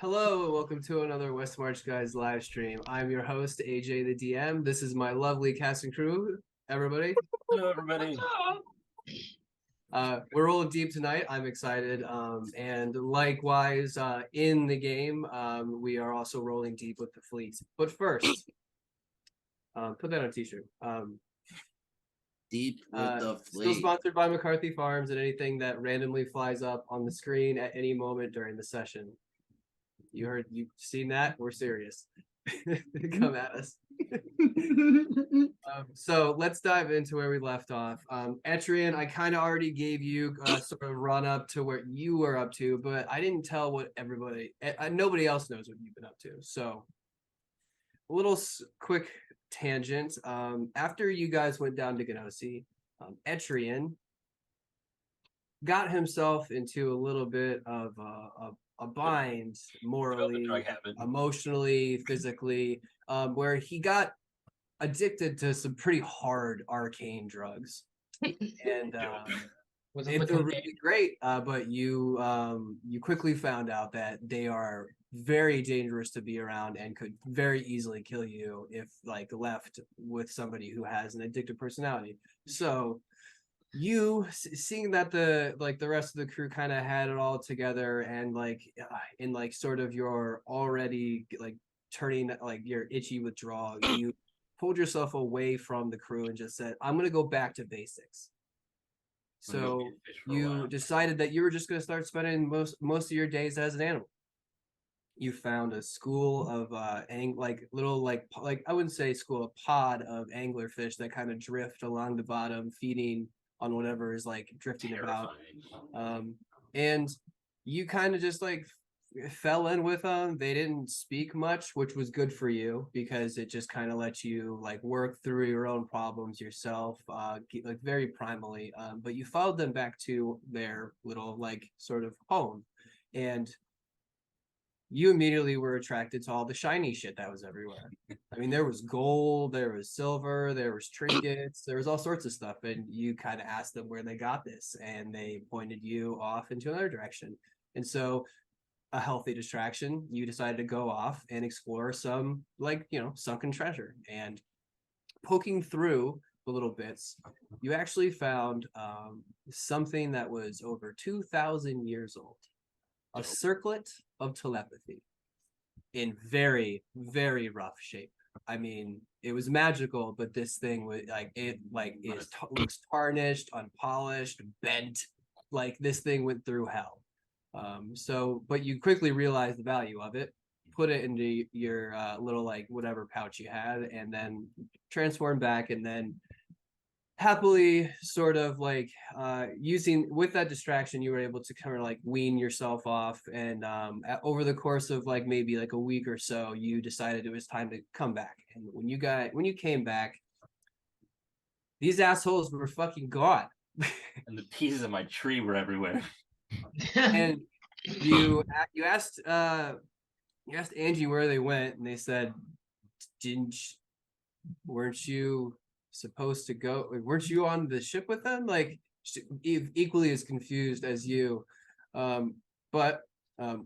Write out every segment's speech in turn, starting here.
Hello and welcome to another West March Guys live stream. I'm your host, AJ the DM. This is my lovely cast and crew, everybody. Hello, everybody. We're rolling deep tonight. I'm excited. And likewise, in the game, we are also rolling deep with the fleet. But first, put that on a t-shirt. Deep with the Still fleet. sponsored by McCarthy Farms and anything that randomly flies up on the screen at any moment during the session. You've seen that? We're serious. Come at us. So let's dive into where we left off. Etrian, I kind of already gave you sort of run up to where you were up to, but I didn't tell what nobody else knows what you've been up to. So a little quick tangent. After you guys went down to Gnosi, Etrian got himself into a little bit of a bind morally, emotionally, physically, where he got addicted to some pretty hard arcane drugs. And they're really great, but you quickly found out that they are very dangerous to be around and could very easily kill you if like left with somebody who has an addictive personality. So you seeing that the rest of the crew kind of had it all together and in like sort of your already like turning like your itchy withdrawal, you pulled yourself away from the crew and just said, I'm gonna go back to basics. So you decided that you were just gonna start spending most of your days as an animal. You found a school of little I wouldn't say school, a pod of anglerfish that kind of drift along the bottom, feeding on whatever is like drifting about. And you kind of just like fell in with them. They didn't speak much, which was good for you because it just kind of let you like work through your own problems yourself, like very primally. But you followed them back to their little like sort of home, and you immediately were attracted to all the shiny shit that was everywhere. I mean, there was gold, there was silver, there was trinkets, there was all sorts of stuff. And you kind of asked them where they got this, and they pointed you off into another direction. And so, a healthy distraction, you decided to go off and explore some, sunken treasure. And poking through the little bits, you actually found something that was over 2,000 years old, a circlet of telepathy in very, very rough shape. I mean, it was magical, but this thing was looks tarnished, unpolished, bent. Like this thing went through hell. But you quickly realized the value of it, put it into your little like whatever pouch you had, and then transform back, and then happily sort of like using with that distraction you were able to kind of like wean yourself off, and over the course of like maybe like a week or so you decided it was time to come back. And when you came back, these assholes were fucking gone. And the pieces of my tree were everywhere. And you asked Angie where they went, and they said, didn't weren't you supposed to go, weren't you on the ship with them? Like equally as confused as you, but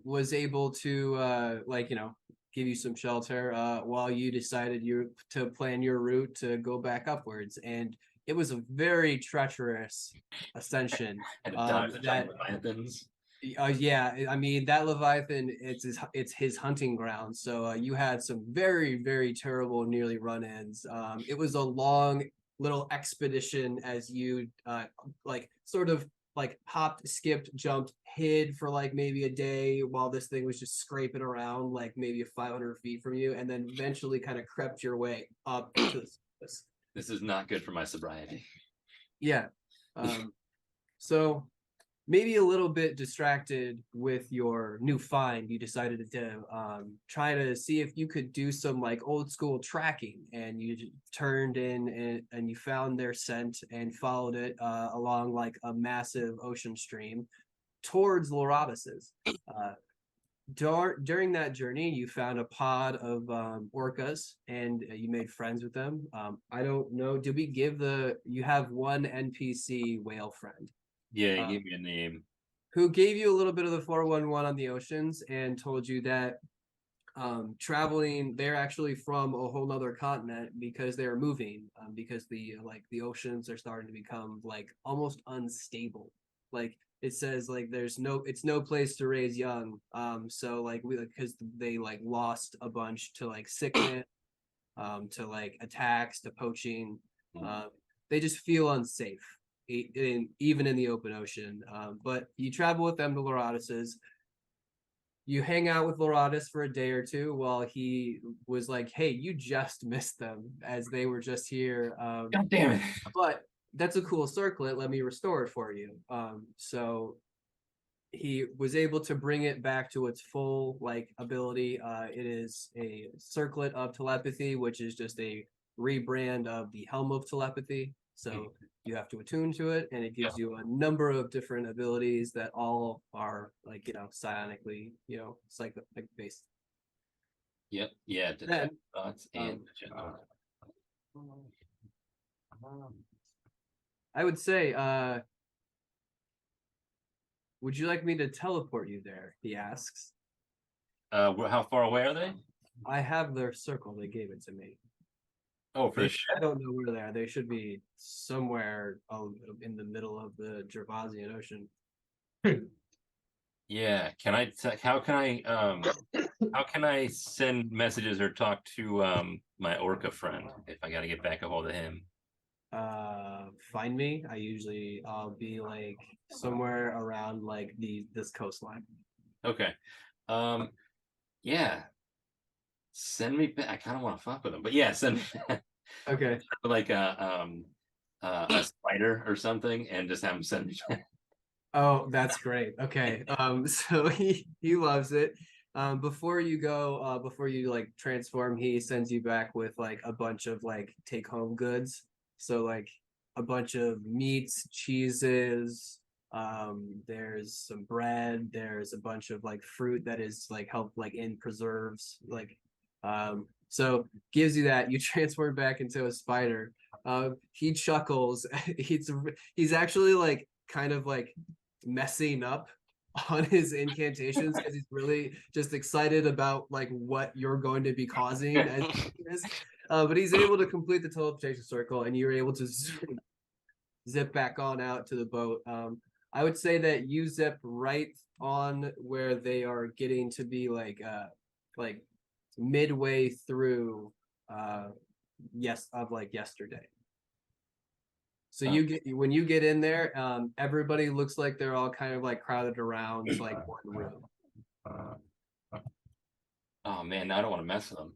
was able to give you some shelter while you decided to plan your route to go back upwards. And it was a very treacherous ascension. Yeah, I mean that Leviathan, it's his hunting ground. So you had some very, very terrible nearly run-ins. It was a long little expedition as you sort of like hopped, skipped, jumped, hid for like maybe a day while this thing was just scraping around like maybe 500 feet from you, and then eventually kind of crept your way up to the surface. This is not good for my sobriety. Yeah. So maybe a little bit distracted with your new find, you decided to try to see if you could do some like old school tracking, and you turned in and you found their scent and followed it along like a massive ocean stream towards Lorabas's. During that journey, you found a pod of orcas, and you made friends with them. I don't know, did we give you have one NPC whale friend? Yeah, he gave me a name. who gave you a little bit of the 411 on the oceans and told you that traveling, they're actually from a whole nother continent because they're moving, because the oceans are starting to become like almost unstable. Like it says like it's no place to raise young. So like because they like lost a bunch to like sickness, to like attacks, to poaching. They just feel unsafe, even in the open ocean. But you travel with them to Loratus's. You hang out with Loratus for a day or two while he was like, "Hey, you just missed them as they were just here." God damn it! But that's a cool circlet. Let me restore it for you. So he was able to bring it back to its full like ability. It is a circlet of telepathy, which is just a rebrand of the helm of telepathy. So you have to attune to it, and it gives you a number of different abilities that all are like psionically, psychic based. Yep. Yeah. Detect thoughts and I would say, would you like me to teleport you there? He asks. How far away are they? I have their circle. They gave it to me. Oh, for the ship. I don't know where they are. They should be somewhere in the middle of the Gervasian Ocean. Yeah. How can I send messages or talk to my orca friend if I got to get back a hold of him? Find me. I'll be like somewhere around like this coastline. Okay. Yeah. Send me back. I kind of want to fuck with him, but yeah, send me back. Okay. Like a spider or something, and just have him send me back. Oh, that's great. Okay. So he loves it. Before you go, before you like transform, he sends you back with like a bunch of like take home goods. So like a bunch of meats, cheeses, there's some bread, there's a bunch of like fruit that is like help like in preserves, like so gives you that. You transform back into a spider. He chuckles. He's actually like kind of like messing up on his incantations because he's really just excited about like what you're going to be causing as but he's able to complete the teleportation circle, and you're able to zip back on out to the boat. I would say that you zip right on where they are getting to be like midway through yesterday. So when you get in there, everybody looks like they're all kind of like crowded around like one room. Oh man, now I don't want to mess with him.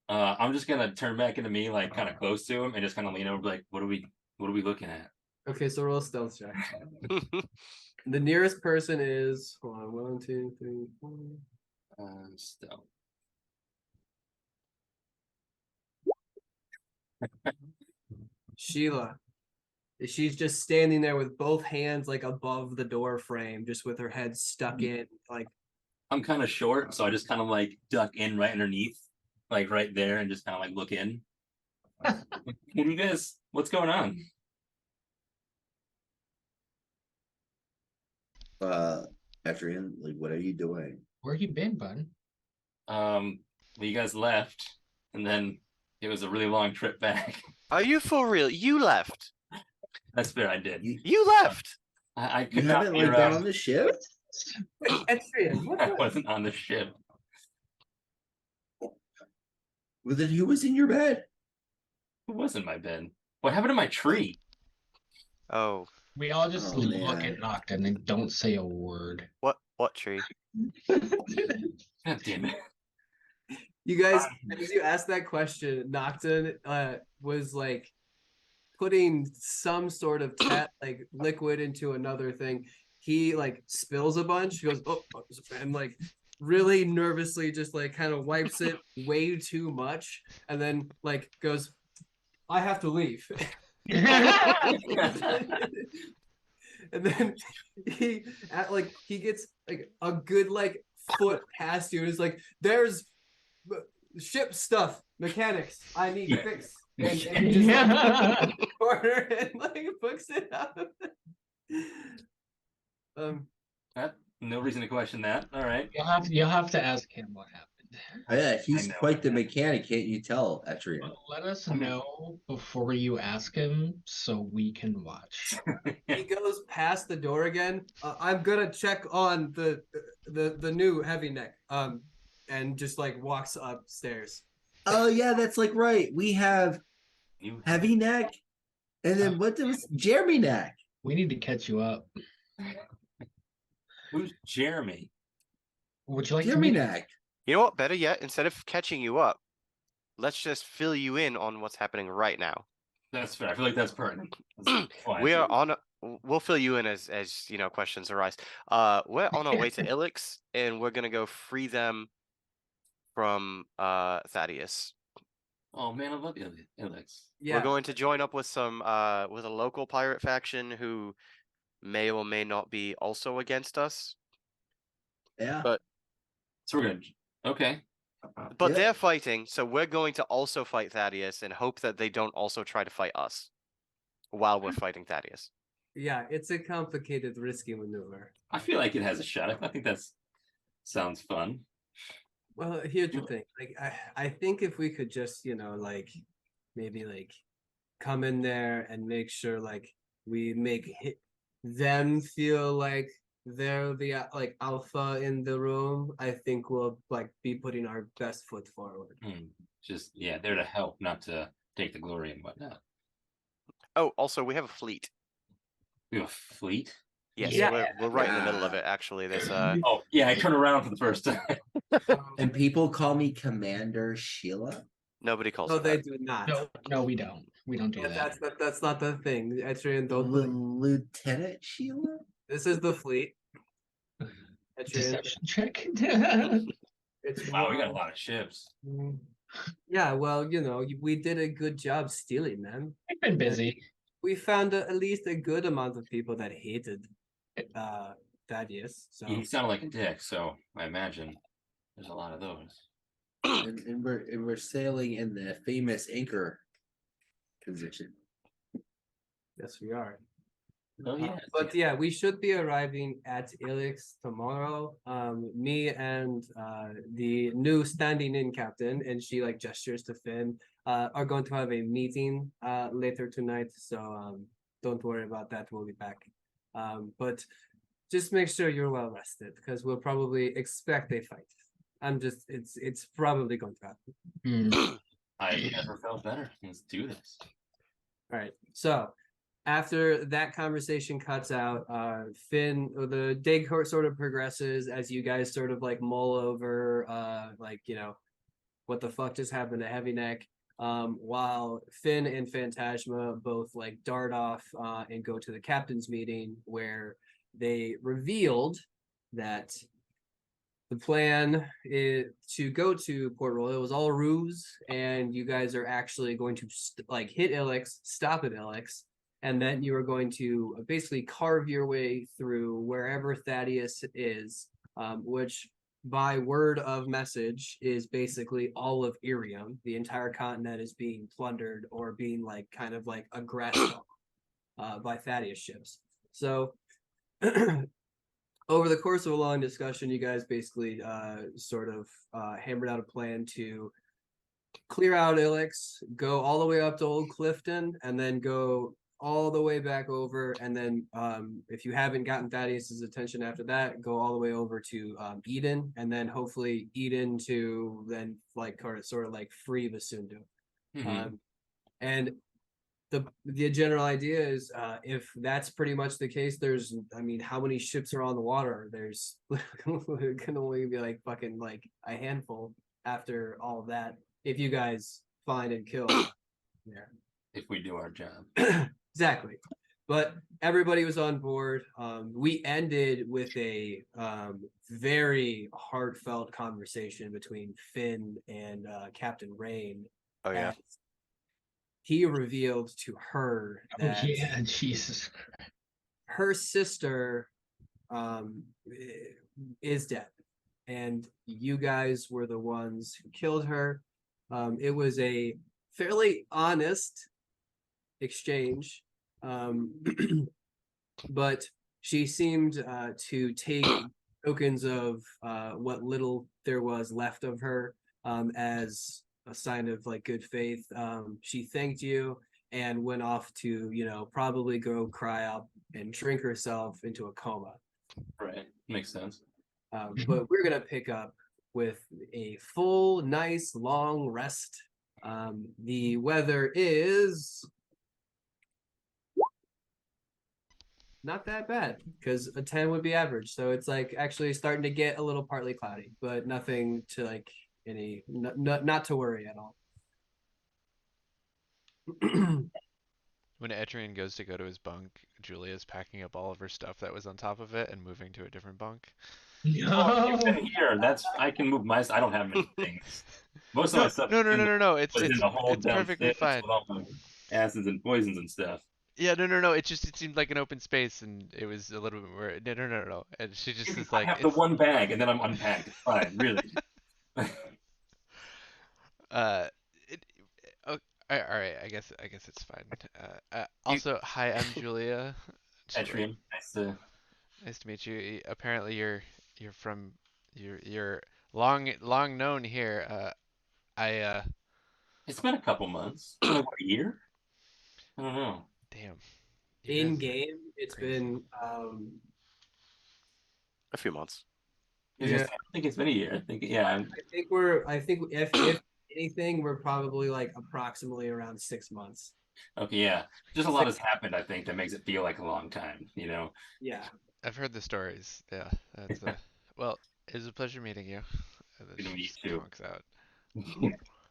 I'm just gonna turn back into me, like kind of close to him, and just kind of lean over, like, what are we looking at? Okay, so roll a stealth check. The nearest person is, hold on, 1, 2, 3, 4. Stealth. Sheila. She's just standing there with both hands like above the door frame, just with her head stuck in. Like, I'm kind of short, so I just kind of like duck in right underneath, like right there, and just kind of like look in. What's going on? Etrian, like, what are you doing? Where you been, bud? Well, you guys left, and then it was a really long trip back. Are you for real? You left. That's fair. I did. You left. I You could not haven't be like been around. on the ship? Etrian, what I the? wasn't on the ship. Well, then who was in your bed? Who was in my bed? What happened to my tree? Oh, We all just Oh, look man. at Nocton and don't say a word. what tree? God damn it. You guys, as you asked that question, Nocton was like putting some sort of like liquid into another thing. He like spills a bunch. He goes, oh, and like really nervously just like kind of wipes it way too much, and then like goes, I have to leave. And then he gets like a good like foot past you and is like, there's ship stuff, mechanics I need fixed. And he just like corner and like books it up. No reason to question that. All right. You'll have to ask him what happened. Oh, yeah, he's know. quite the mechanic, can't you tell, Etrian? Let us I mean- know before you ask him so we can watch. He goes past the door again. I'm gonna check on the new heavy neck. And just like walks upstairs. Oh yeah, that's like right. We have You heavy neck, and then what was Jeremy neck? We need to catch you up. Who's Jeremy? Would you like to Jeremy meet? neck. You know what? Better yet, instead of catching you up, let's just fill you in on what's happening right now. That's fair. I feel like that's pertinent. That's fine. We are on. We'll fill you in as you know questions arise. We're on our way to Ilix, and we're gonna go free them from Thaddeus. Oh man, I love Ilix. Yeah. We're going to join up with some with a local pirate faction who may or may not be also against us. Yeah. But- So we're gonna. Okay. But Yeah. they're fighting, so we're going to also fight Thaddeus and hope that they don't also try to fight us while we're fighting Thaddeus. Yeah, it's a complicated, risky maneuver. I feel like it has a shot. I think that's sounds fun. Well, here's the thing. Like, I think if we could just, like, maybe like come in there and make sure like we make them feel like they're the like alpha in the room, I think we'll like be putting our best foot forward. Just there to help, not to take the glory and whatnot. Oh, also we have a fleet. We have a fleet. Yes, Yeah. we're right in the middle of it. Actually, there's Oh yeah, I turn around for the first time. And people call me Commander Sheila. nobody calls No, it they that. do not. No, we don't. We don't do Yeah, that. that's not the thing. Etrian, don't believe. Lieutenant Sheila. This is the fleet. Etrian, Deception check. it's Wow, we got a lot of ships. Yeah, well, we did a good job stealing them. I've been busy. We found at least a good amount of people that hated Thaddeus. So He sounded like a dick, so I imagine there's a lot of those. And we're sailing in the famous anchor position. yes, we are. Oh yeah. But yeah, we should be arriving at Ilix tomorrow. Me and the new standing in captain, and she like gestures to Finn, are going to have a meeting later tonight. So don't worry about that. We'll be back. But just make sure you're well rested because we'll probably expect a fight. It's probably going to happen. Hmm. I've never felt better. Let's do this. All right. So after that conversation cuts out, Finn, the day sort of progresses as you guys sort of like mull over, what the fuck just happened to Heavy Neck. While Finn and Phantasma both like dart off and go to the captain's meeting where they revealed that the plan is to go to Port Royal. It was all a ruse, and you guys are actually going to hit Ilix, stop at Ilix, and then you are going to basically carve your way through wherever Thaddeus is, which by word of message is basically all of Irium. The entire continent is being plundered or being like kind of like aggressed by Thaddeus ships. So over the course of a long discussion, you guys basically hammered out a plan to clear out Ilix, go all the way up to Old Clifton, and then go all the way back over. And then if you haven't gotten Thaddeus's attention after that, go all the way over to Eden, and then hopefully Eden to then like sort of like free Vasundu. Mhm. And the general idea is if that's pretty much the case, how many ships are on the water? There's it can only be like fucking like a handful after all of that if you guys find and kill there. If we do our job. Exactly. But everybody was on board. We ended with a very heartfelt conversation between Finn and Captain Rain. Oh yeah. as he revealed to her Oh that yeah, Jesus. her sister is dead, and you guys were the ones who killed her. It was a fairly honest exchange, but she seemed to take tokens of what little there was left of her as a sign of like good faith. She thanked you and went off to, probably go cry up and drink herself into a coma. Right. Makes sense. But we're gonna pick up with a full, nice, long rest. The weather is not that bad because a 10 would be average. So it's like actually starting to get a little partly cloudy, but nothing to like not to worry at all. When Etrian goes to go to his bunk, Julia's packing up all of her stuff that was on top of it and moving to a different bunk. Oh, you've No. been here. I can move my. I don't have many things. Most of No, my stuff no, no, no, no, no. was in the hole It's perfectly downstairs fine. with all my acids and poisons and stuff. Yeah, no, no, no. It seemed like an open space, and it was a little bit more. No, no, no, no. And she just is I like, have the it's one bag, and then I'm unpacked. It's fine, really. uh, it, oh, all right. I guess it's fine. You- Also, hi, I'm Julia. Etrian, Nice to meet you. Apparently, you're from you're long known here. I it's been a couple months. It's been like what, a year? I don't know. damn. You In guys game, it's crazy. been A few months. I don't think it's been a year. I think I think if anything, we're probably like approximately around 6 months. Okay, yeah. Just a lot has happened. I think that makes it feel like a long time. Yeah. I've heard the stories. Yeah, that's well, it was a pleasure meeting you. Good to She meet just you. conks out.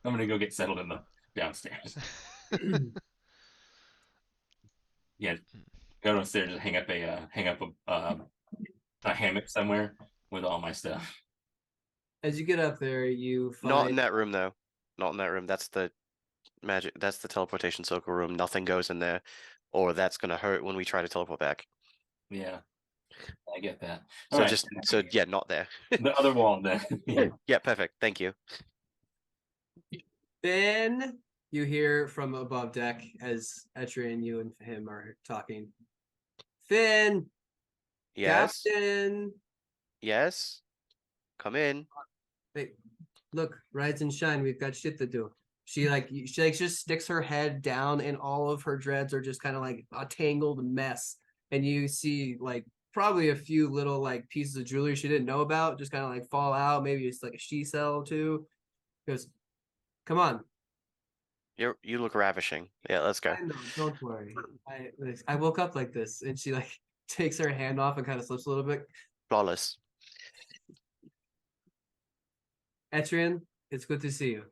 I'm gonna go get settled in the downstairs. Yeah, go downstairs and hang up a hammock somewhere with all my stuff. As you get up there, you Not in find that room though. Not in that room. That's the magic. That's the teleportation circle room. Nothing goes in there, or that's gonna hurt when we try to teleport back. Yeah, I get that. So All right, yeah, not there. the other wall then. Yeah. Yeah, perfect. Thank you. then you hear from above deck as Etrian, you and him are talking. Finn, Yes. Captain. Yes. Come in. Hey, look, rise and shine. We've got shit to do. She just sticks her head down, and all of her dreads are just kind of like a tangled mess. And you see like probably a few little like pieces of jewelry she didn't know about just kind of like fall out. Maybe it's like a she cell too. Goes, come on. You look ravishing. Yeah, let's go. I know, don't worry. I woke up like this, and she like takes her hand off and kind of slips a little bit. Flawless. Etrian, it's good to see you.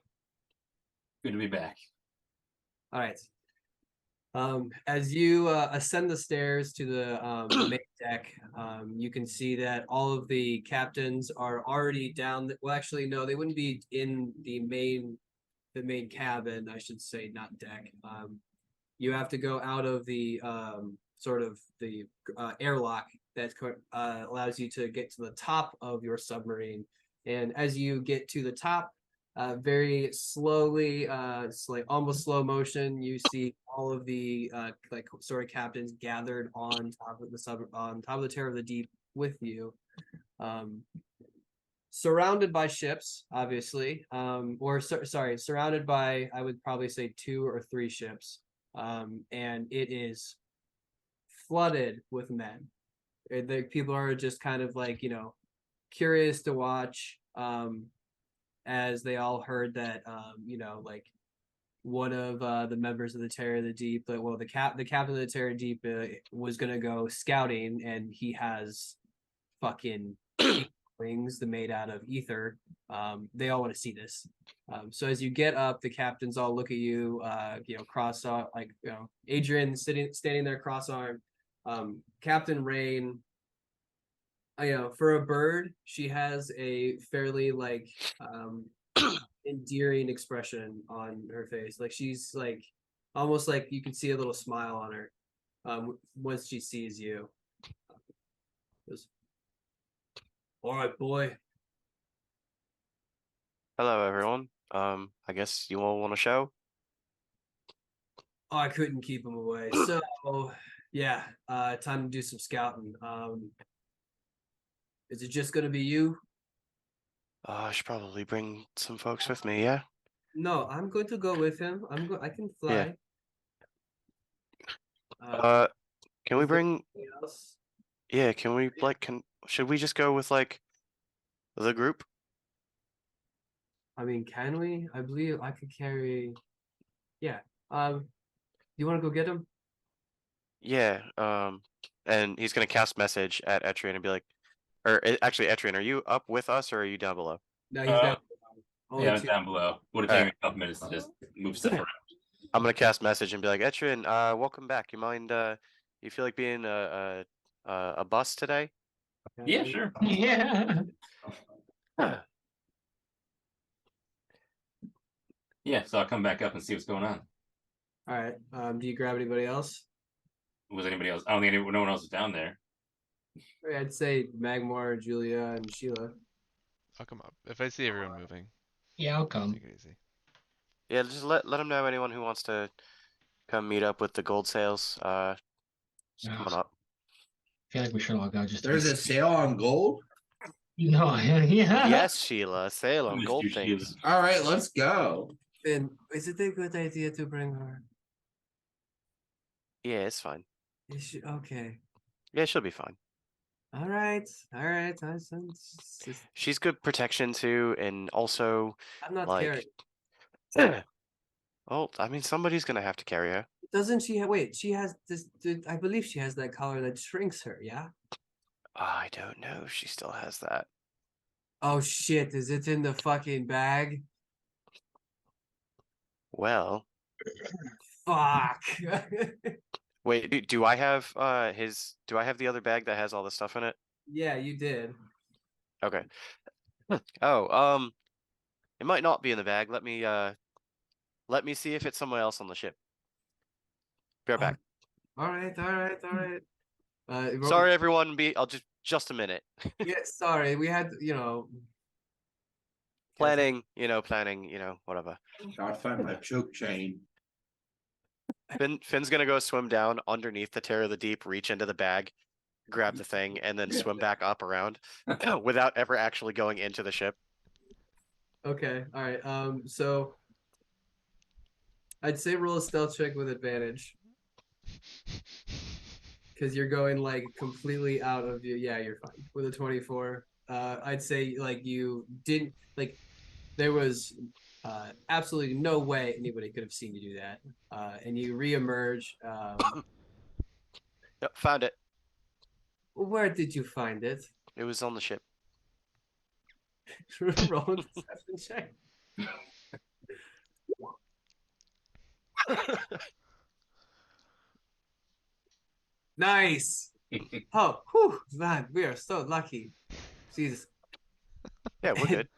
Good to be back. All right. As you ascend the stairs to the main deck, you can see that all of the captains are already down. Well, actually, no, they wouldn't be in the main cabin, I should say, not deck. You have to go out of the sort of the airlock that allows you to get to the top of your submarine. And as you get to the top, very slowly, it's like almost slow motion, you see all of the like sort of captains gathered on top of the Terror of the Deep with you. Surrounded by ships, obviously, surrounded by, I would probably say 2 or 3 ships, and it is flooded with men. The people are just kind of like, curious to watch, as they all heard that, like one of the members of the Terror of the Deep, the captain of the Terror of the Deep was gonna go scouting, and he has fucking wings made out of ether. They all want to see this. So as you get up, the captains all look at you, cross like Adrian standing there cross-armed. Captain Rain, for a bird, she has a fairly like endearing expression on her face. Like she's like almost like you can see a little smile on her once she sees you. Goes, all right, boy. Hello, everyone. I guess you all want to show? Oh, I couldn't keep him away. So Yeah, time to do some scouting. Is it just gonna be you? I should probably bring some folks with me. Yeah. No, I'm going to go with him. I can Yeah. fly. Can we Is there bring? anything else? Yeah. Can we like? Should we just go with like the group? I mean, can we? I believe I could carry. Yeah. You want to go get him? Yeah. And he's gonna cast message at Etrian and be like, actually, Etrian, are you up with us or are you down below? No, he's down. Only Yeah, I'm two. down below. Would have All taken right. me a couple minutes to just move stuff around. I'm gonna cast message and be like, Etrian, welcome back. You mind? You feel like being a bus today? Yeah, sure. Yeah. Yeah, so I'll come back up and see what's going on. All right. Do you grab anybody else? Was anybody else? I don't think no one else is down there. I'd say Magmore, Julia, and Sheila. I'll come up. If I see everyone moving, Yeah, I'll come. take it easy. Yeah, just let him know anyone who wants to come meet up with the gold sales. Just come on up. I feel like we should all go just to There's be a sale on gold. No, yeah. Yes, Sheila, sail on Missed gold you, Sheila. things. All right, let's go. And is it a good idea to bring her? Yeah, it's fine. Is she okay? Yeah, she'll be fine. All right. All right. She's good protection too, and also I'm not like. carrying. Well, I mean, somebody's gonna have to carry her. Doesn't she have? Wait, she has this. I believe she has that collar that shrinks her. Yeah. I don't know if she still has that. Oh shit! Is it in the fucking bag? Well, Fuck. wait, do I have do I have the other bag that has all the stuff in it? Yeah, you did. Okay. Oh, it might not be in the bag. Let me see if it's somewhere else on the ship. Be right back. All right. All right. All right. Sorry, everyone. I'll just a minute. Yeah. Sorry. We had. Planning, whatever. Gotta find my choke chain. Finn's gonna go swim down underneath the Terror of the Deep, reach into the bag, grab the thing, and then swim back up around without ever actually going into the ship. Okay. All right. So I'd say roll a stealth check with advantage because you're going like completely out of you. Yeah, you're fine with a 24. I'd say like you didn't like. There was absolutely no way anybody could have seen you do that. And you reemerge. Yep, found it. Where did you find it? It was on the ship. Roll a deception check. Nice. Oh, whew, man, we are so lucky. Jesus. Yeah, we're good.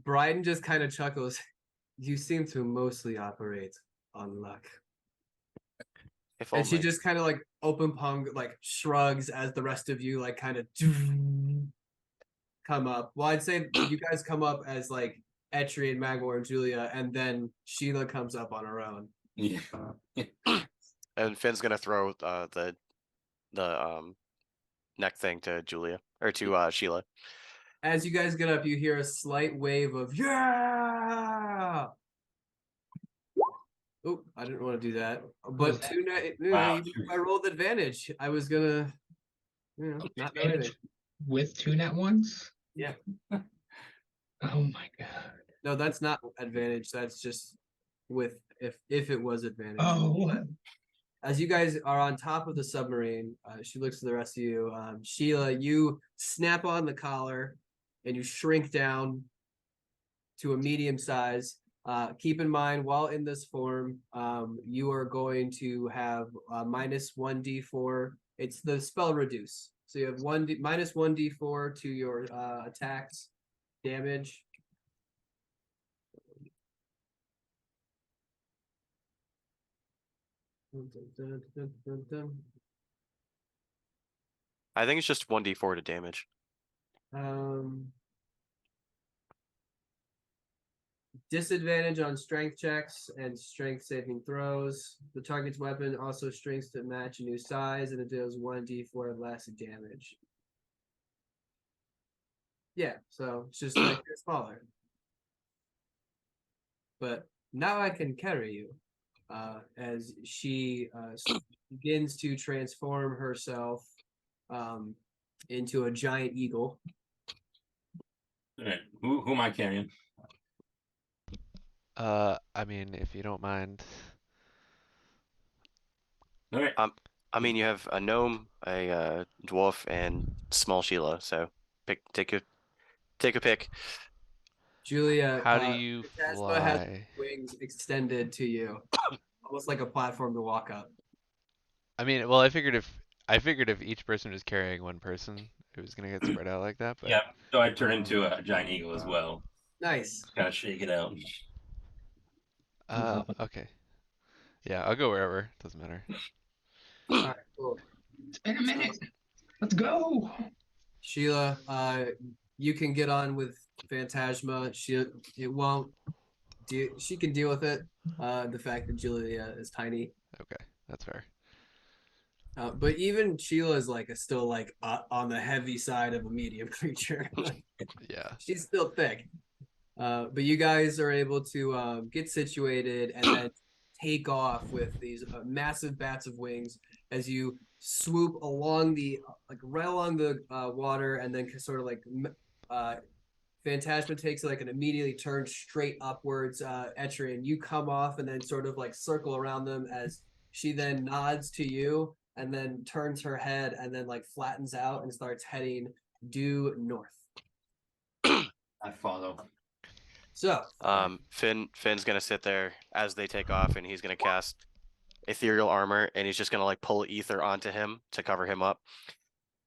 Bryden just kind of chuckles. You seem to mostly operate on luck. If And she only. just kind of like open palm, like shrugs as the rest of you like kind of come up. Well, I'd say you guys come up as like Etrian, Magmore, and Julia, and then Sheila comes up on her own. Yeah. And Finn's gonna throw the neck thing to Julia or to Sheila. As you guys get up, you hear a slight wave of yeah. Oh, I didn't want to do that. But Wow. I rolled advantage. I was gonna, not know anything. Advantage with 2 nat ones? Yeah. Oh my god. No, that's not advantage. That's just with if it was advantage. Oh, As you guys are on top of the submarine, she looks to the rest of you. Sheila, you snap on the collar and you shrink down to a medium size. Keep in mind, while in this form, you are going to have minus 1d4. It's the spell reduce. So you have minus 1d4 to your attacks damage. I think it's just 1d4 to damage. disadvantage on strength checks and strength saving throws. The target's weapon also shrinks to match a new size, and it deals 1d4 less damage. Yeah, so it's just like you're smaller. But now I can carry you. As she begins to transform herself into a giant eagle. All right, who am I carrying? I mean, if you don't mind. All right. I mean, you have a gnome, a dwarf, and small Sheila. So take a pick. Julia, How do you Phantasma has fly? wings extended to you, almost like a platform to walk up. I mean, well, I figured if each person was carrying one person, it was gonna get spread out like that. But Yeah. So I turn into a giant eagle as well. Nice. Kind of shake it out. okay. Yeah, I'll go wherever. Doesn't matter. All right, cool. It's been a minute. Let's go. Sheila, you can get on with Phantasma. She can deal with it. The fact that Julia is tiny. Okay, that's fair. But even Sheila is still on the heavy side of a medium creature. Yeah. She's still thick. But you guys are able to get situated and then take off with these massive bats of wings as you swoop along right along the water, and then sort of Phantasma takes an immediately turn straight upwards. Etrian, you come off and then sort of circle around them as she then nods to you and then turns her head and then flattens out and starts heading due north. I follow. So Finn's gonna sit there as they take off, and he's gonna cast ethereal armor, and he's just gonna pull ether onto him to cover him up,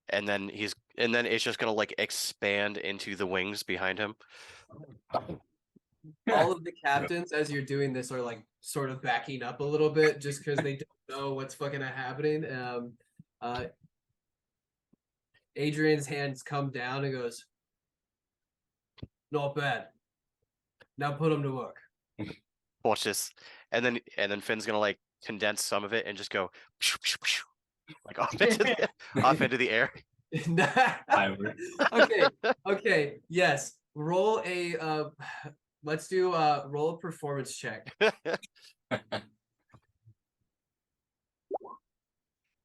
and then it's just gonna expand into the wings behind him. all of the captains, as you're doing this, are sort of backing up a little bit just because they don't know what's fucking happening. Adrian's hands come down and goes, "Not bad. Now put them to work." Watch this, and then Finn's gonna condense some of it and just go off into the air. Okay, yes. Roll a let's do roll a performance check.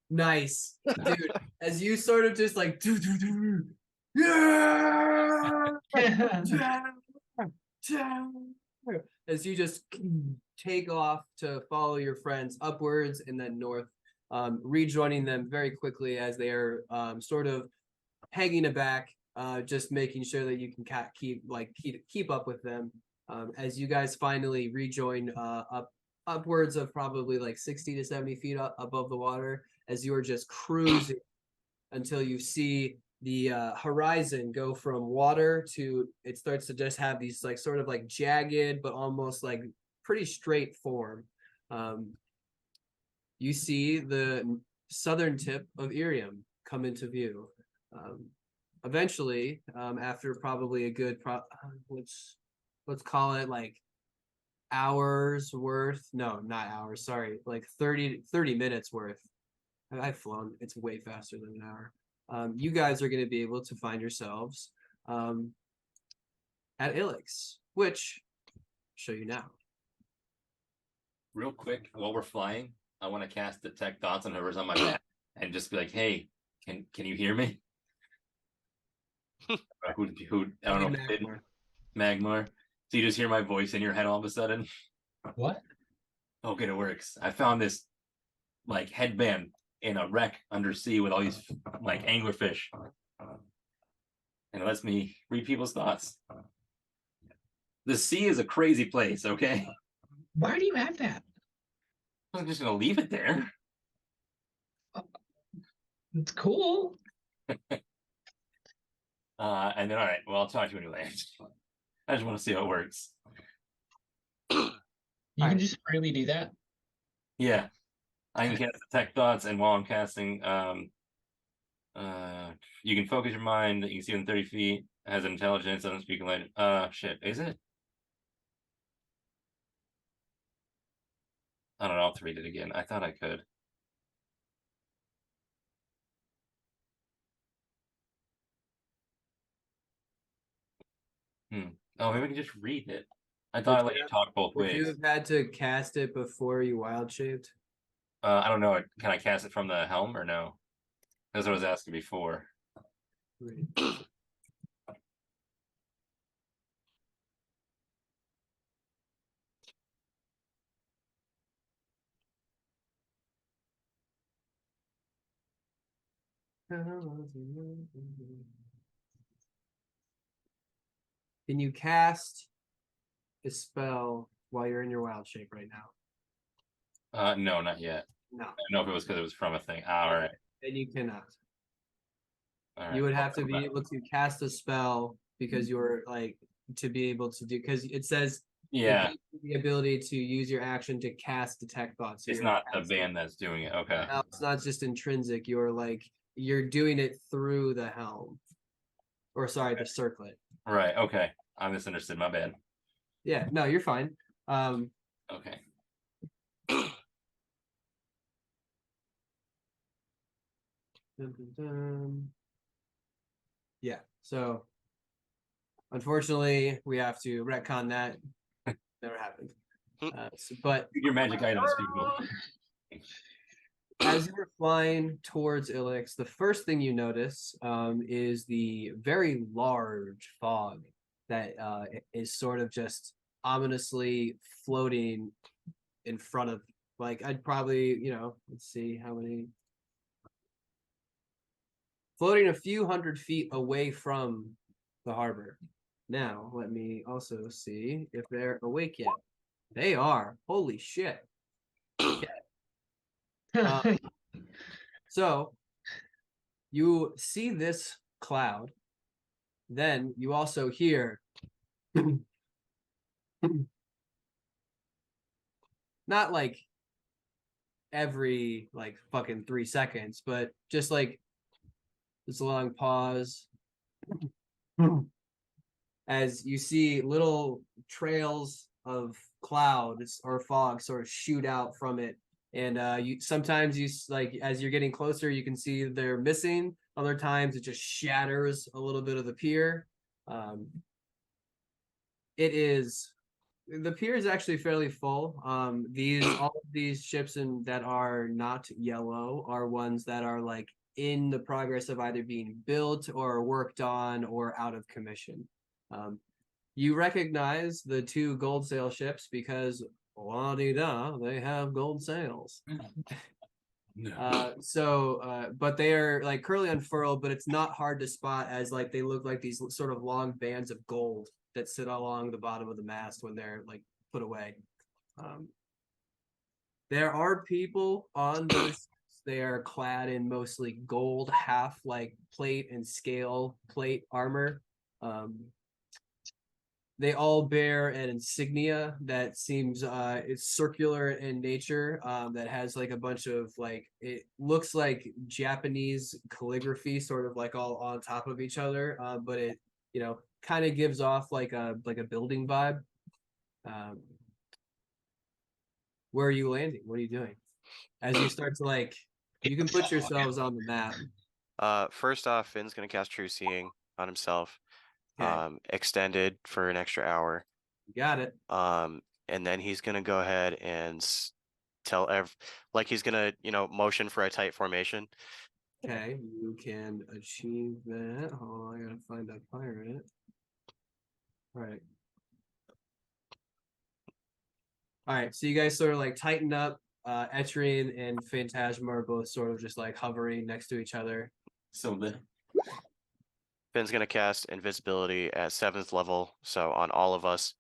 Nice, dude. As you sort of just as you just take off to follow your friends upwards and then north, rejoining them very quickly as they are sort of hanging aback, just making sure that you can keep up with them. As you guys finally rejoin upwards of probably 60 to 70 feet above the water, as you are just cruising until you see the horizon go from water to, it starts to just have these sort of jagged but almost pretty straight form. You see the southern tip of Irium come into view. Eventually, after probably a good let's call it hours worth, no, not hours, sorry, 30 minutes worth. I've flown, it's way faster than an hour. You guys are going to be able to find yourselves at Ilix, which I'll show you now. Real quick, while we're flying, I want to cast detect thoughts on whoever's on my back and just be like, "Hey, can you hear me?" who I don't know. Magmar. So you just hear my voice in your head all of a sudden. What? Okay, it works. I found this headband in a wreck undersea with all these anglerfish, and it lets me read people's thoughts. The sea is a crazy place. Okay, Why do you have that? I'm just gonna leave it there. It's cool. And then all right, well, I'll talk to you anyway. I just want to see how it works. You can just really do that. Yeah, I can cast detect thoughts, and while I'm casting, you can focus your mind. You can see within 30 feet. Has intelligence. Doesn't speak language. Shit, is it? I don't know. I'll have to read it again. I thought I could. Oh, maybe we can just read it. I thought I let you talk both Would you ways. have had to cast it before you wild shaped? I don't know. Can I cast it from the helm or no? That's what I was asking before. Can you cast a spell while you're in your wild shape right now? No, not yet. No. I don't know if it was because it was from a thing. All right. Then you cannot. All right. You would have to be able to cast a spell because you're like to be able to do because it says Yeah, it gives you the ability to use your action to cast detect thoughts. So it's you're not the casting. band that's doing it. Okay. No, it's not just intrinsic. You're like you're doing it through the helm, or sorry, the circlet. Right. Okay. I misunderstood. My bad. Yeah, no, you're fine. Okay. Dun, dun, dun. Yeah, so unfortunately, we have to retcon that. Never happened. But Your magic items, people. as you were flying towards Ilix, the first thing you notice is the very large fog that is sort of just ominously floating in front of, like, I'd probably, let's see how many. Floating a few hundred feet away from the harbor. Now, let me also see if they're awake yet. They are. Holy shit. Okay. So you see this cloud, then you also hear not like every like fucking 3 seconds, but just like this long pause as you see little trails of clouds or fog sort of shoot out from it. And you sometimes you like as you're getting closer, you can see they're missing. Other times it just shatters a little bit of the pier. It is the pier is actually fairly full. All of these ships that are not yellow are ones that are like in the progress of either being built or worked on or out of commission. You recognize the 2 gold sail ships because la-di-da, they have gold sails. No. But they are like curly unfurled, but it's not hard to spot as like they look like these sort of long bands of gold that sit along the bottom of the mast when they're like put away. There are people on those. They are clad in mostly gold, half like plate and scale plate armor. They all bear an insignia that seems it's circular in nature, that has like a bunch of like it looks like Japanese calligraphy sort of like all on top of each other, but it kind of gives off like a building vibe. Where are you landing? What are you doing? As you start to like you can put yourselves on the map. First off, Finn's gonna cast True Seeing on himself. Okay. Extended for an extra hour. You got it. And then he's gonna go ahead and tell like he's gonna, motion for a tight formation. Okay, you can achieve that. Hold on, I gotta find that pirate. All right. All right, so you guys sort of like tighten up. Etrian and Phantasma are both sort of just like hovering next to each other. So the Finn's gonna cast invisibility at 7th level, so on all of us.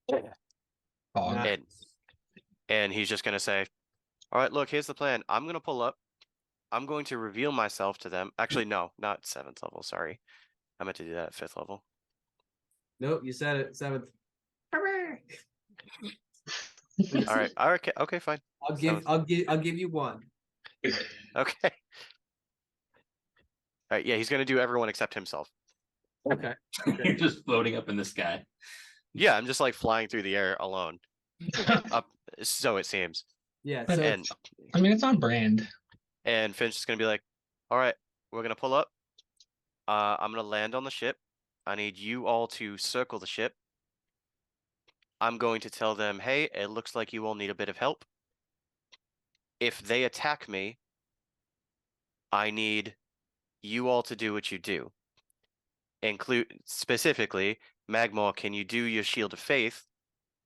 Fog. Nice. And he's just gonna say, "All right, look, here's the plan. I'm gonna pull up. I'm going to reveal myself to them. Actually, no, not 7th level. Sorry, I meant to do that at 5th level. Nope, you said it. 7th. All right. Okay, fine. I'll give you 1. Okay. All right. Yeah, he's gonna do everyone except himself. Okay. you're just floating up in the sky. Yeah, I'm just like flying through the air alone. Up, so it seems. Yeah. But- So And I mean, it's on brand. and Finn's just gonna be like, all right, we're gonna pull up. I'm gonna land on the ship. I need you all to circle the ship. I'm going to tell them, hey, it looks like you all need a bit of help. If they attack me, I need you all to do what you do. Include specifically, Magmore, can you do your Shield of Faith?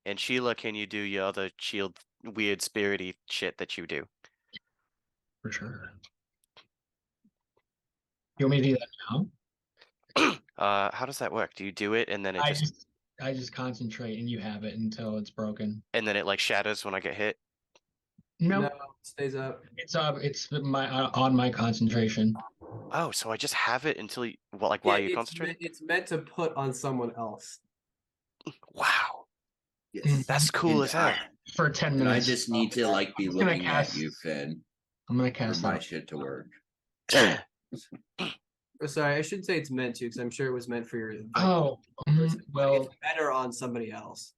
And Sheila, can you do your other shield weird spirity shit that you do? For sure. You want me to do that now? How does that work? Do you do it and then it I just concentrate and you have it until it's broken. and then it like shatters when I get hit? No, no, stays up. it's my on my concentration. Oh, so I just have it until you, well, like Yeah, while you concentrate? it's meant to put on someone else. Wow, Yes. that's cool And as hell. For 10 And I minutes. just need to like be I'm gonna looking at cast- you, Finn, I'm gonna for cast my that. shit to work. Oh, sorry, I should say it's meant to, because I'm sure it was meant for your. Oh, person, but well, it's better on somebody else.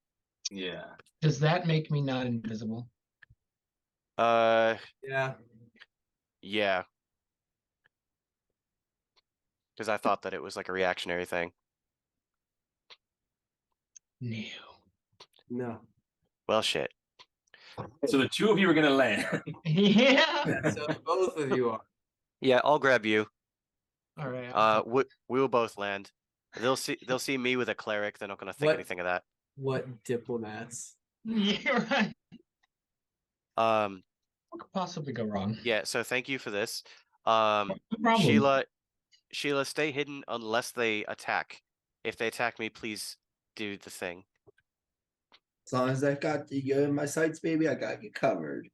Yeah. does that make me not invisible? Yeah. Yeah. Because I thought that it was like a reactionary thing. No. No. Well, shit. So the two of you are gonna land. Yeah. So both of you are. Yeah, I'll grab you. All right. We will both land. They'll see me with a cleric. They're not gonna think What? anything of that. What diplomats? You're right. Um, What could possibly go wrong? yeah. So thank you for this. No problem. Sheila, stay hidden unless they attack. If they attack me, please do the thing. As long as I got you in my sights, baby, I got you covered.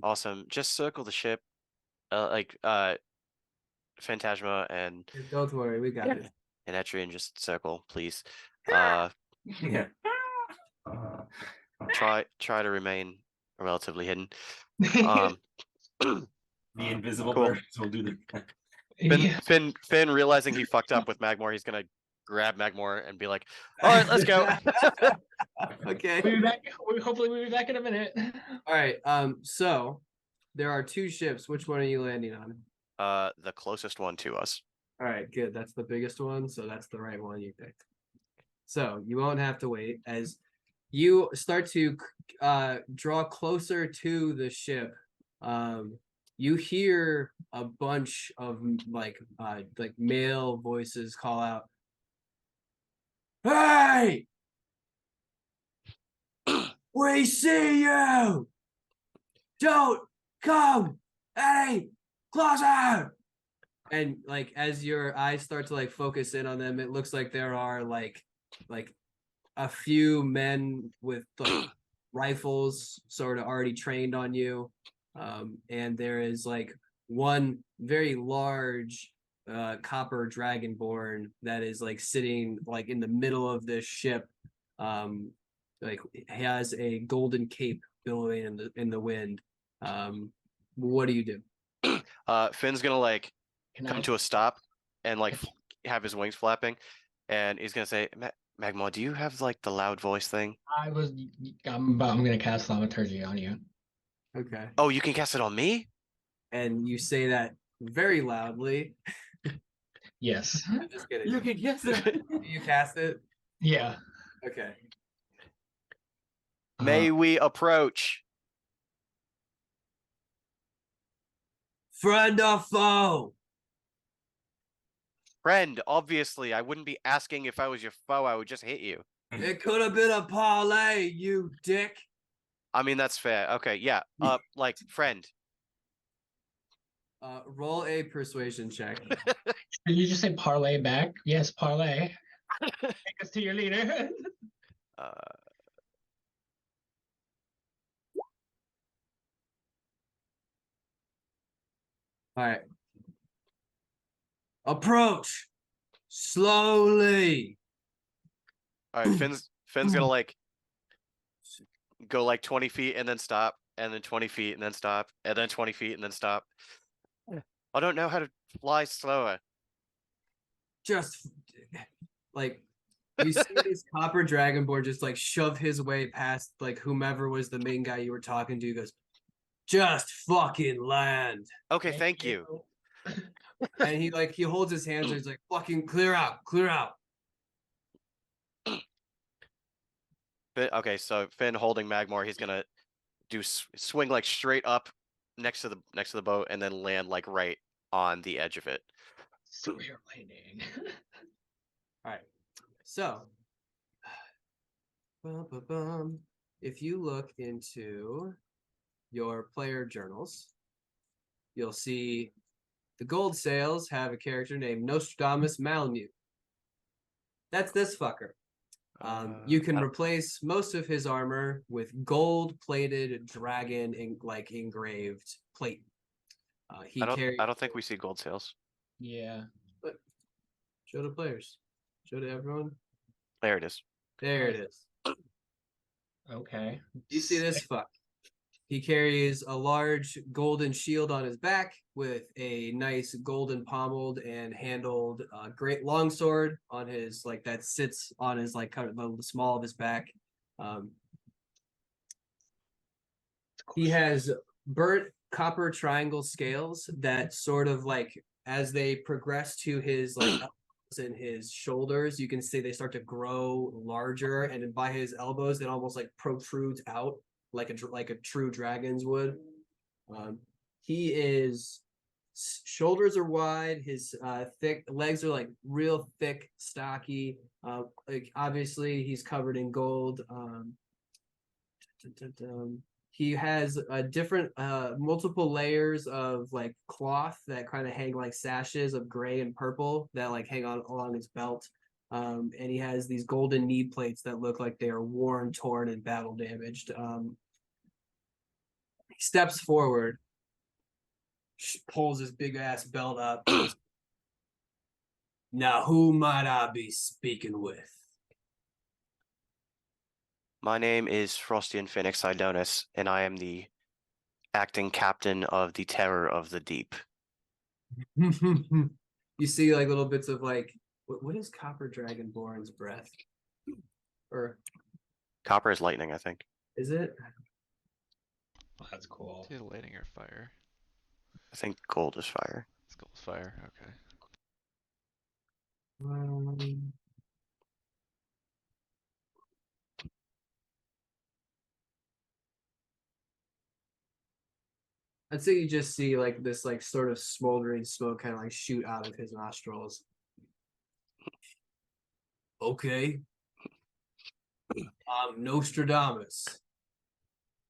Awesome. Just circle the ship, Phantasma and Don't worry, we got it. Etrian. Just circle, please. Yeah. Try to remain relatively hidden. The invisible Cool. birds will do the. Yeah. Finn realizing he fucked up with Magmore, he's gonna grab Magmore and be like, "All right, let's go." Okay. We'll be back. Hopefully, we'll be back in a minute. All right. So there are two ships. Which one are you landing on? The closest one to us. All right, good. That's the biggest one, so that's the right one you picked. So you won't have to wait as you start to draw closer to the ship. You hear a bunch of like male voices call out, "Hey, we see you! Don't come any closer!" And like as your eyes start to like focus in on them, it looks like there are like a few men with like rifles sort of already trained on you. And there is like one very large copper dragonborn that is like sitting like in the middle of this ship. Like has a golden cape billowing in the wind. What do you do? Finn's gonna like Can come I? to a stop and like have his wings flapping, and he's gonna say, "Magmore, do you have like the loud voice thing?" I'm gonna cast thaumaturgy on you. Okay. Oh, you can cast it on me. And you say that very loudly. Yes. I'm just kidding. You can guess it. You cast it? Yeah. Okay. May we approach? Friend or foe? Friend, obviously. I wouldn't be asking if I was your foe. I would just hit you. It could have been a parlay, you dick. I mean, that's fair. Okay, yeah. Like friend. Roll a persuasion check. Did you just say parlay back? Yes, parlay. Take us to your leader. All right. Approach slowly. All right, Finn's gonna like go like 20 feet and then stop, and then 20 feet and then stop, and then 20 feet and then stop. I don't know how to fly slower. Just like you see this copper dragonborn just like shove his way past like whomever was the main guy you were talking to. He goes, Just fucking land. Okay, thank you. And he holds his hands and he's like, fucking clear out, clear out. Okay, so Finn holding Magmore, he's gonna do swing like straight up next to the boat and then land like right on the edge of it. Severe landing. All right. So, if you look into your player journals, you'll see the gold sails have a character named Nostradamus Malamute. That's this fucker. You can replace most of his armor with gold-plated dragon engraved plate. He carries. I don't think we see gold sails. Yeah. Show the players. Show to everyone. There it is. There it is. Okay. You see this fuck. He carries a large golden shield on his back with a nice golden pommeled and handled great longsword on his that sits on his kind of the small of his back. He has burnt copper triangle scales that sort of as they progress to his elbows and his shoulders, you can see they start to grow larger, and by his elbows it almost protrudes out like a true dragon's would. He is shoulders are wide, his thick legs are real thick, stocky. Obviously he's covered in gold. He has a different multiple layers of cloth that kind of hang like sashes of gray and purple that hang on along his belt. And he has these golden knee plates that look like they are worn, torn, and battle damaged. He steps forward, pulls his big ass belt up. Now, who might I be speaking with? My name is Frostian Phoenix Idonis, and I am the acting captain of the Terror of the Deep. You see little bits of what is Copper Dragonborn's breath? Or Copper is lightning, I think. is it? Well, that's cool. Is it lightning or fire? I think gold is fire. It's gold fire. Okay. I'd say you just see this sort of smoldering smoke kind of shoot out of his nostrils. Okay. I'm Nostradamus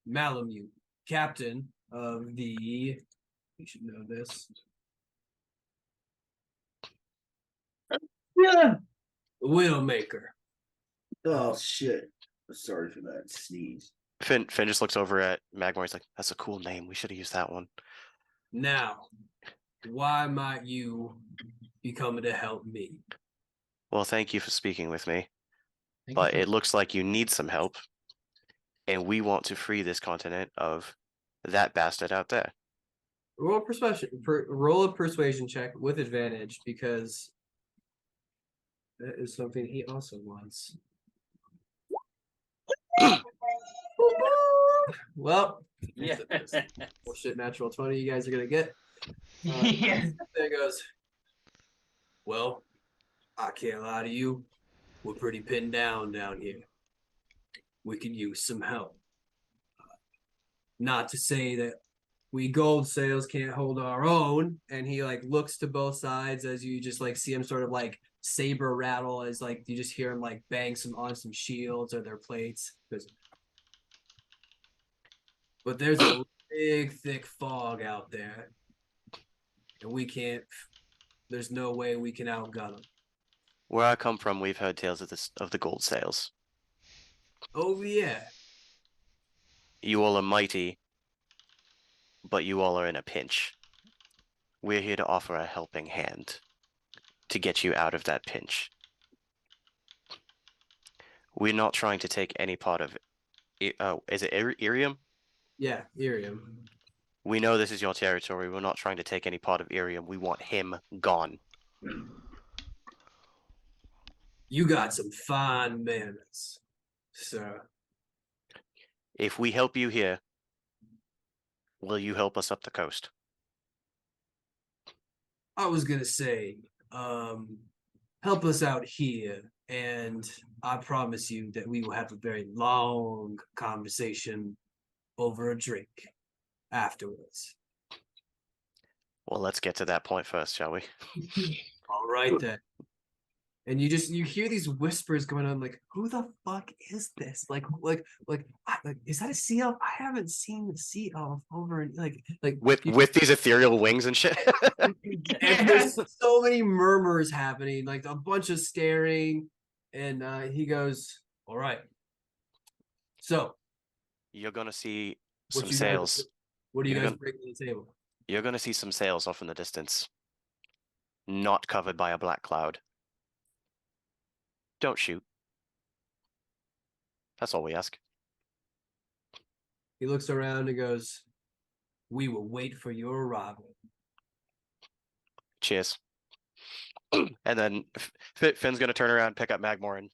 Malamute, captain of the, you should know this. Yeah. Widowmaker. Oh shit. Sorry for that sneeze. Finn just looks over at Magmore. He's like, "That's a cool name. We should have used that one." Now, why might you be coming to help me? Well, thank you for speaking with me, Thank you but for- it looks like you need some help, and we want to free this continent of that bastard out there. Roll a persuasion check with advantage because that is something he also wants. Well, Yeah. bullshit natural 20 you guys are gonna get. Yeah. There goes. Well, I can't lie to you. We're pretty pinned down here. We could use some help. Not to say that we gold sales can't hold our own. And he looks to both sides as you just see him sort of saber rattle as you just hear him bang on some shields or their plates. But there's a big thick fog out there. And there's no way we can outgun them. Where I come from, we've heard tales of the gold sails. Oh yeah. You all are mighty, but you all are in a pinch. We're here to offer a helping hand to get you out of that pinch. We're not trying to take any part of it. Is it Irium? Yeah, Irium. We know this is your territory. We're not trying to take any part of Irium. We want him gone. You got some fine manners, sir. If we help you here, Will you help us up the coast? I was gonna say, help us out here, and I promise you that we will have a very long conversation over a drink afterwards. Well, let's get to that point first, shall we? All right then. And you hear these whispers going on, like, who the fuck is this? Like, is that a sea elf? I haven't seen the sea elf over in like With these ethereal wings and shit. and there's so many murmurs happening, like a bunch of staring, and he goes, "All right, so You're gonna see what some you guys- sails. what are you You're guys gonna- bringing to the table?" You're gonna see some sails off in the distance. Not covered by a black cloud. Don't shoot. That's all we ask. He looks around and goes, "We will wait for your arrival." Cheers. And then Finn's gonna turn around, pick up Magmore, and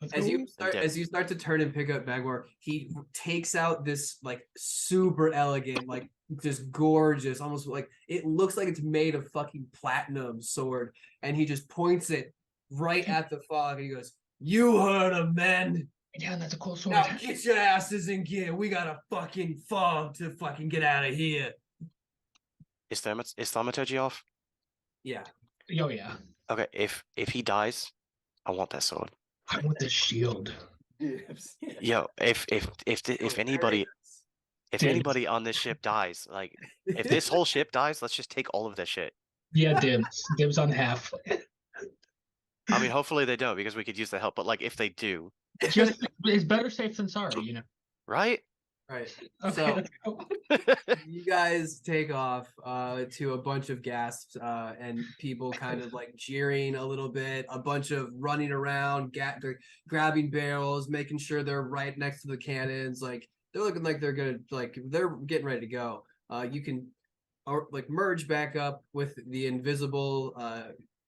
Let's As go. you start, dip. as you start to turn and pick up Magmore, he takes out this like super elegant, like just gorgeous, almost like it looks like it's made of fucking platinum sword, and he just points it right at the fog. And he goes, "You heard him, men. Yeah, that's a cool sword. Now get your asses in gear. We got a fucking fog to fucking get out of here." is thaumaturgy off? Yeah. Oh yeah. Okay, if he dies, I want that sword. I want the shield. Yo, if anybody on this ship dies, like if this whole ship dies, let's just take all of this shit. Yeah, dibs. Dibs on half. I mean, hopefully they don't because we could use the help. But like, if they do, Just it's better safe than sorry, you know. right? Right. Okay, So let's go. you guys take off to a bunch of gasps and people kind of like jeering a little bit, a bunch of running around, they're grabbing barrels, making sure they're right next to the cannons. Like they're looking like they're gonna they're getting ready to go. You can like merge back up with the invisible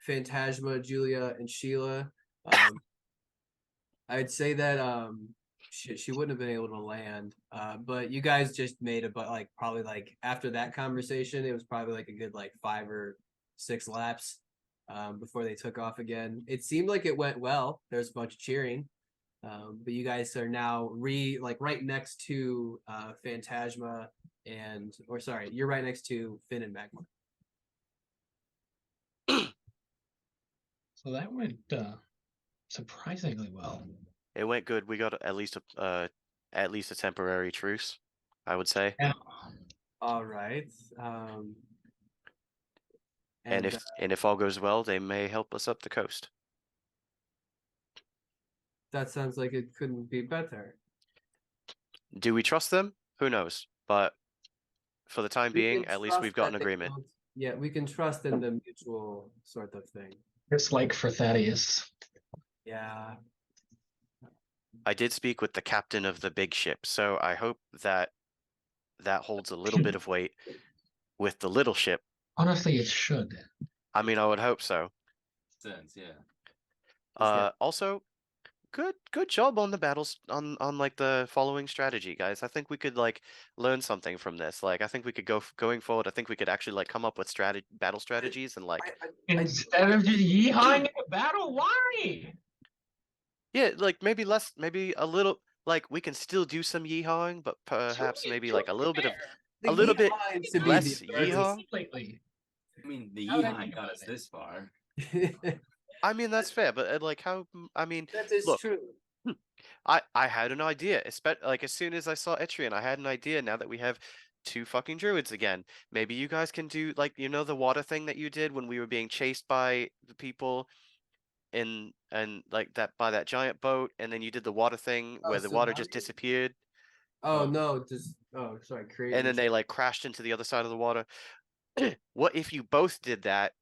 Phantasma, Julia, and Sheila. I'd say that she wouldn't have been able to land, but you guys just made it. But like probably like after that conversation, it was probably like a good like 5 or 6 laps before they took off again. It seemed like it went well. There's a bunch of cheering, but you guys are now right next to Phantasma you're right next to Finn and Magma. So that went surprisingly well. It went good. We got at least a temporary truce, I would say. Yeah. All right. And if all goes well, they may help us up the coast. That sounds like it couldn't be better. Do we trust them? Who knows? But for the time We being, can at least we've trust got an that they agreement. won't- Yeah, we can trust in the mutual sort of thing. Just like for Thaddeus. Yeah. I did speak with the captain of the big ship, so I hope that holds a little bit of weight with the little ship. Honestly, it should. I mean, I would hope so. Sense, yeah. Also, good job on the battles on like the following strategy, guys. I think we could like learn something from this. Like, I think we could going forward. I think we could actually like come up with battle strategies and like Instead of just yeehawing in a battle, why? yeah, like maybe a little like we can still do some yeehawing, but perhaps maybe like a little bit of The a little bit yeehaw needs to be less the furthest. yeehaw. Lately. I mean, the Now that I yeehaw think got about us it. this far. I mean, that's fair, but like how? I mean, That is look, true. I had an idea. Like as soon as I saw Etrian, I had an idea. Now that we have 2 fucking druids again, maybe you guys can do like the water thing that you did when we were being chased by the people and like that by that giant boat, and then you did the water thing Oh, where the so water now just you- disappeared, Oh no, just sorry, create. and then they like crashed into the other side of the water. What if you both did that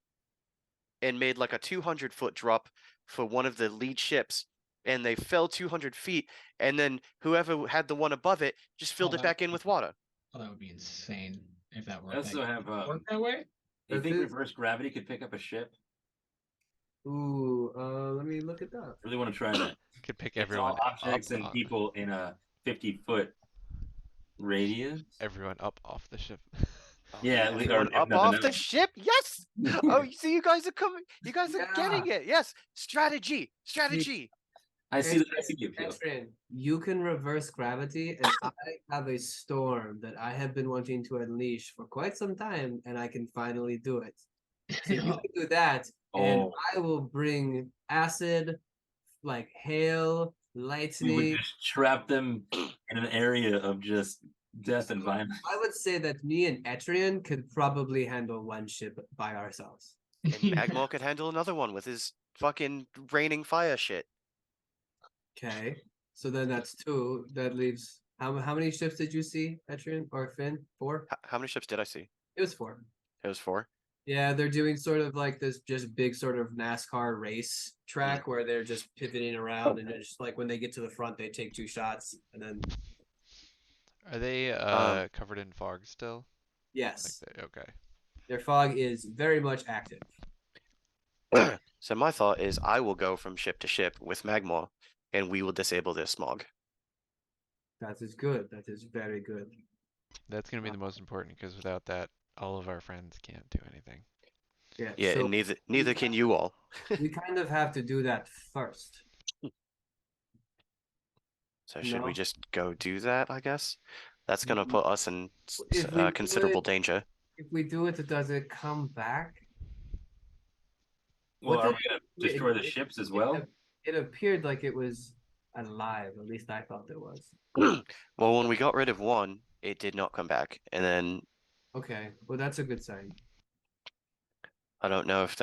and made like a 200-foot drop for one of the lead ships, and they fell 200 feet, and then whoever had the one above it just filled it that back in with water? Oh, that would be insane if that I worked. also have. Work that way? Do you If think it- reverse gravity could pick up a ship? Ooh, let me look it up. Really want to try that. Could pick It's all everyone objects up and on- people in a 50-foot radius. Everyone up off the ship. Yeah, Everyone if up nothing off the else. ship. Yes. Oh, you see, you guys are coming. You guys are getting Yeah. it. Yes. Strategy. Strategy. I see the appeal. Etrian, you can reverse gravity, and I have a storm that I have been wanting to unleash for quite some time, and I can finally do it. So you can do that, and Oh, I will bring acid, like hail, we would lightning. just trap them in an area of just death and violence. I would say that me and Etrian could probably handle one ship by ourselves. And Magmor could handle another one with his fucking raining fire shit. Okay, so then that's two. That leaves how many ships did you see, Etrian or Finn? 4? How many ships did I see? It was 4. It was 4. Yeah, they're doing sort of like this just big sort of NASCAR race track where they're just pivoting around and just like when they get to the front, they take 2 shots and then Are they covered in fog still? yes, Okay. their fog is very much active. So my thought is I will go from ship to ship with Magmor, and we will disable their smog. That is good. That is very good. That's gonna be the most important because without that, all of our friends can't do anything. Yeah. Yeah, so and neither can you all. we kind of have to do that first. So should we No? just go do that, I guess? That's gonna put us in If we do considerable it- danger. If we do it, does it come back? Well, What are did- we gonna it- destroy the it- ships as it- well? It appeared like it was alive. At least I thought it was. Well, when we got rid of one, it did not come back, and then Okay, well that's a good sign. I don't know if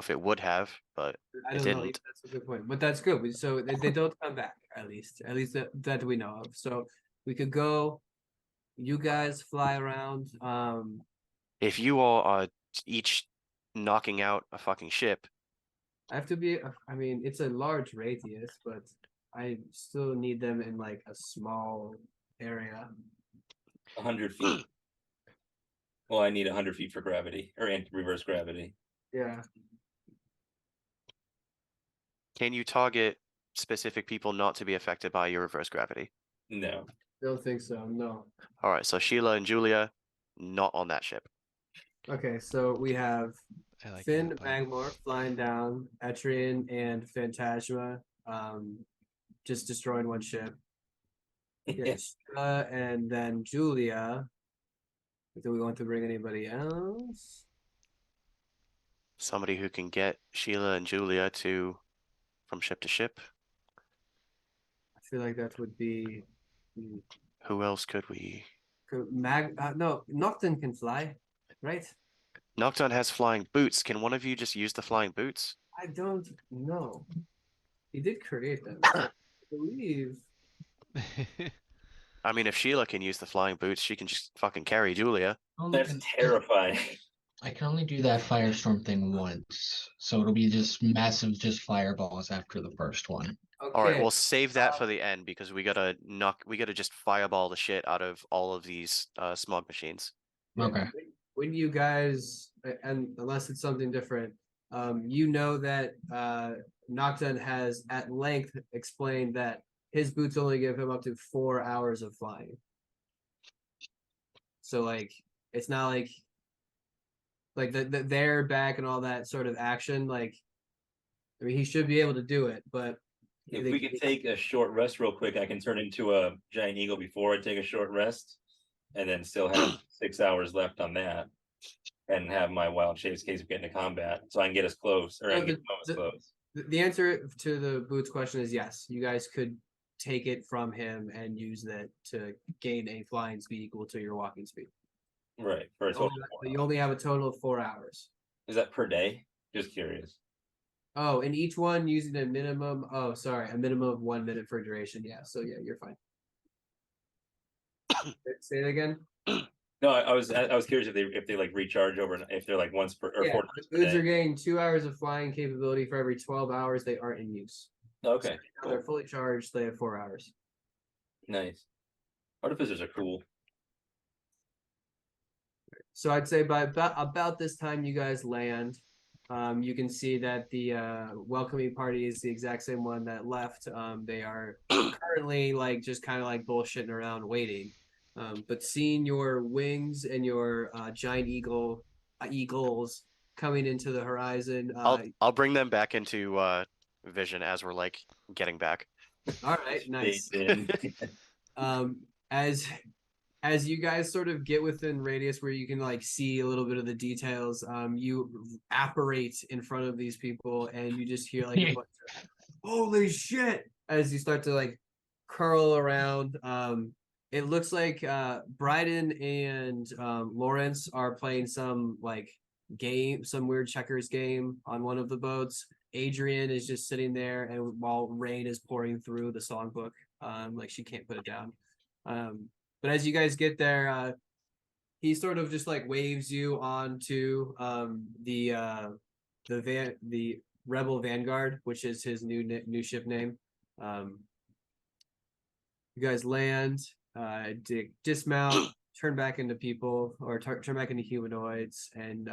it would have, but I It don't know. didn't. That's a good point, but that's good. So they don't come back at least that we know of. So we could go. You guys fly around. if you all are each knocking out a fucking ship, I have to be. I mean, it's a large radius, but I still need them in like a small area. 100 feet. Well, I need 100 feet for gravity or reverse gravity. Yeah. can you target specific people not to be affected by your reverse gravity? No. Don't think so. No. All right, so Sheila and Julia, not on that ship. Okay, so we have I like Finn that plan. Magmor flying down, Etrian and Phantasma, just destroying one ship. Yes. And then Julia. Do we want to bring anybody else? Somebody who can get Sheila and Julia from ship to ship. I feel like that would be Who else could we? no, Nocton can fly, right? Nocturne has flying boots. Can one of you just use the flying boots? I don't know. He did create them. So I believe. I mean, if Sheila can use the flying boots, she can just fucking carry Julia. That's terrifying. I can only do that firestorm thing once, so it'll be just massive, just fireballs after the first one. Okay. All right, we'll save that for the end because we gotta just fireball the shit out of all of these smog machines. Yeah, Okay. When you guys, and unless it's something different, you know that Nocton has at length explained that his boots only give him up to 4 hours of flying. So like, it's not like the their back and all that sort of action. Like, I mean, he should be able to do it, but If we could take a short rest real quick, I can turn into a giant eagle before I take a short rest, and then still have 6 hours left on that, and have my wild shapes case of getting to combat, so I can get as close, or I can get as close. The answer to the boots question is yes. You guys could take it from him and use that to gain a flying speed equal to your walking speed. Right, for a total. of 4 You only have a total of 4 hours. Is that per day? Just curious. Oh, and each one using a minimum. Oh, sorry, a minimum of 1 minute for duration. Yeah, so yeah, you're fine. Say it again. No, I was curious if they like recharge over, if they're like once per or Yeah, 4 times per boots are day. getting 2 hours of flying capability for every 12 hours they aren't in use. Okay, Now they're fully charged. They have 4 hours. nice. Artificers are cool. So I'd say by about this time you guys land, You can see that the welcoming party is the exact same one that left. They are currently like just kind of like bullshitting around waiting. But seeing your wings and your giant eagles coming into the horizon, I'll bring them back into vision as we're like getting back. all right, nice. Stayed in. Um, as as you guys sort of get within radius where you can like see a little bit of the details, you apparate in front of these people and you just hear like a bunch of holy shit as you start to like curl around. It looks like Bryden and Lawrence are playing some like game, some weird checkers game on one of the boats. Adrian is just sitting there, and while rain is pouring through the songbook, like she can't put it down. But as you guys get there, he sort of just like waves you onto the Rebel Vanguard, which is his new ship name. You guys land, dismount, turn back into people, or turn back into humanoids, and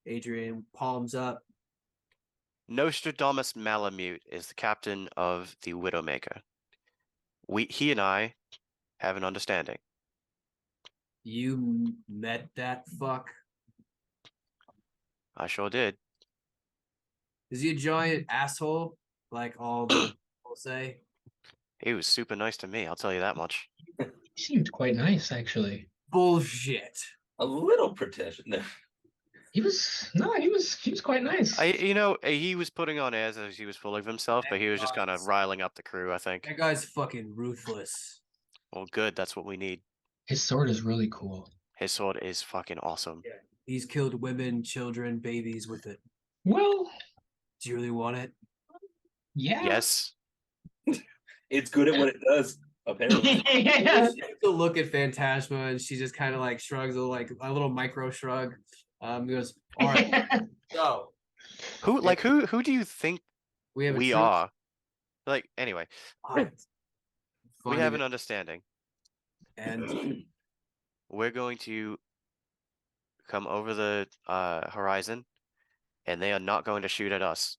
Adrian palms up. Nostradamus Malamute is the captain of the Widowmaker. He and I have an understanding. You met that fuck? I sure did. Is he a giant asshole, like all the people say? He was super nice to me, I'll tell you that much. He seemed quite nice, actually. Bullshit. A little protection. He was quite nice. He was putting on airs as he was full of himself, but he was just kind of riling up the crew, I think. That guy's fucking ruthless. Well, good, that's what we need. His sword is really cool. His sword is fucking awesome. Yeah. He's killed women, children, babies with it. Well, Do you really want it? yeah. Yes. It's good at what it does, apparently. Yeah. She takes a look at Phantasma and she just kind of like shrugs a little micro shrug. He goes, all right, so Who do you think we have a we truce. are? Like, anyway, Fine. we Fine have with an it. understanding. And We're going to come over the horizon, and they are not going to shoot at us.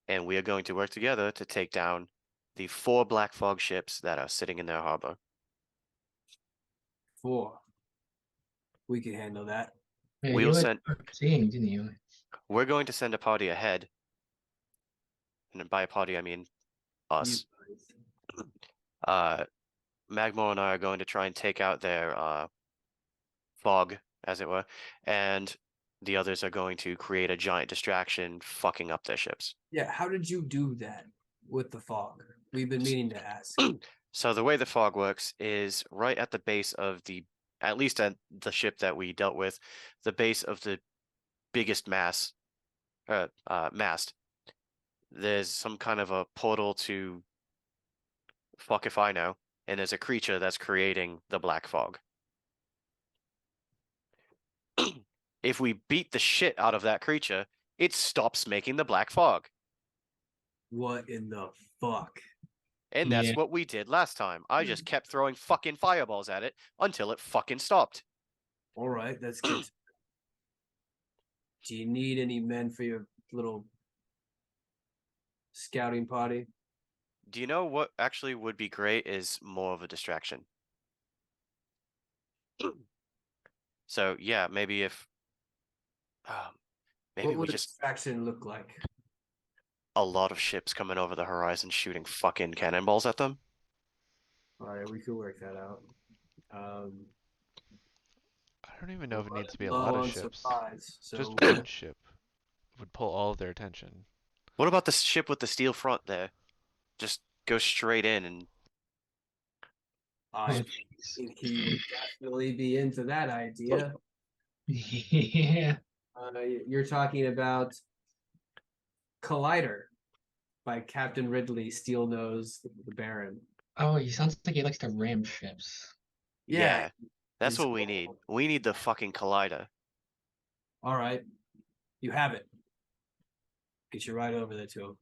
And we are going to work together to take down the 4 Black Fog ships that are sitting in their harbor. 4. We can handle that. Yeah, We'll you were send. seeing, didn't you? We're going to send a party ahead, and by a party I mean us. Magmore and I are going to try and take out their fog, as it were, and the others are going to create a giant distraction, fucking up their ships. Yeah, how did you do that with the fog? We've been meaning to ask. So the way the fog works is right at the base of at least at the ship that we dealt with, the base of the biggest mast. There's some kind of a portal to fuck if I know, and there's a creature that's creating the black fog. If we beat the shit out of that creature, it stops making the black fog. What in the fuck? And that's Yeah. what we did last time. I just kept throwing fucking fireballs at it until it fucking stopped. All right, that's good. Do you need any men for your little scouting party? Do you know what actually would be great is more of a distraction. So yeah, maybe if maybe What we would a just distraction look like? a lot of ships coming over the horizon shooting fucking cannonballs at them. All right, we could work that out. I don't even know if it needs to be a low lot of on ships. supplies, Just so one ship would pull all of their attention. What about the ship with the steel front there? Just go straight in and I Oh, think he would definitely be into that idea. yeah. You're talking about Collider by Captain Ridley Steelnose the Baron. Oh, he sounds like he likes to ram ships. yeah, that's it's what we need. cool. We need the fucking collider. All right, you have it. Get you right over there to him.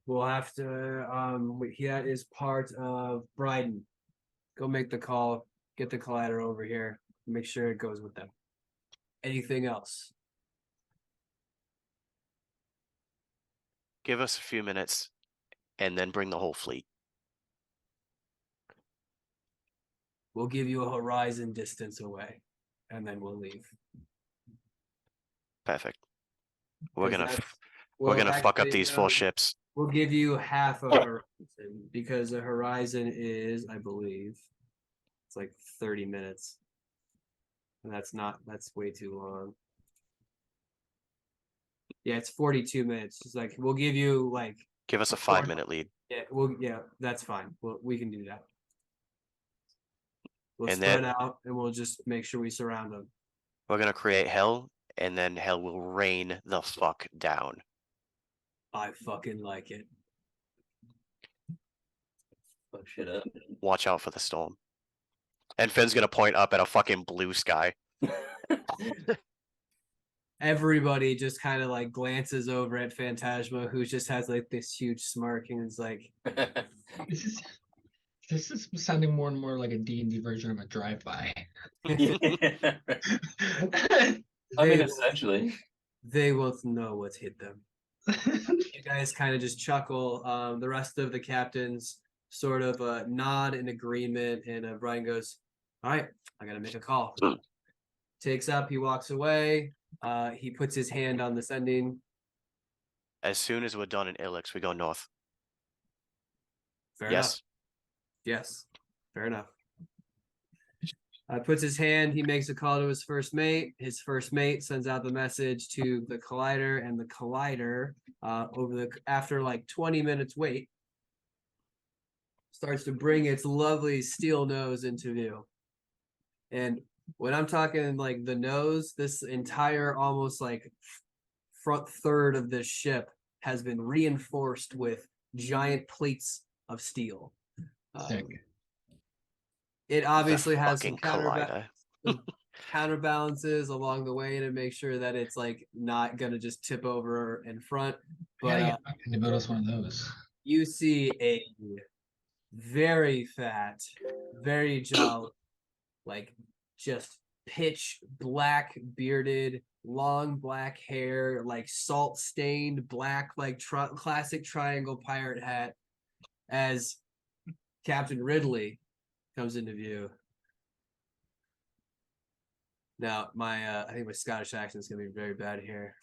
We'll have to. That is part of Bryden. Go make the call. Get the collider over here. Make sure it goes with them. Anything else? Give us a few minutes and then bring the whole fleet. We'll give you a horizon distance away, and then we'll leave. Perfect. We're 'Cause gonna that's- we're well, gonna fuck up actually, these 4 ships. We'll give you half a horizon because a horizon is, I believe, it's like 30 minutes. And that's way too long. Yeah, it's 42 minutes. It's like we'll give you like Give us a Four. 5-minute lead. yeah, that's fine. We can do that. We'll And spread then- out and we'll just make sure we surround them. We're gonna create hell, and then hell will rain the fuck down. I fucking like it. Fuck shit up. Watch out for the storm. And Finn's gonna point up at a fucking blue sky. Everybody just kind of like glances over at Phantasma, who just has like this huge smirk and is like, This is sounding more and more like a D&D version of a drive-by. I mean, they, essentially. they will know what's hit them. You guys kind of just chuckle. The rest of the captains sort of nod in agreement, and Brian goes, "All right, I gotta make a call." Takes up, he walks away. He puts his hand on the sending. As soon as we're done in Ilix, we go north. Fair Yes. enough. Yes, fair enough. Puts his hand. He makes a call to his first mate. His first mate sends out the message to the collider, and the collider, after like 20 minutes wait, starts to bring its lovely steel nose into view. And when I'm talking like the nose, this entire almost like front third of this ship has been reinforced with giant plates of steel. Sick. It obviously The has some fucking collider. counterbalances along the way to make sure that it's like not gonna just tip over in front. I gotta But get fucking to build us one of those. you see a very fat, very jolly, like just pitch black bearded, long black hair, like salt stained black, like classic triangle pirate hat, as Captain Ridley comes into view. Now, I think my Scottish accent is gonna be very bad here.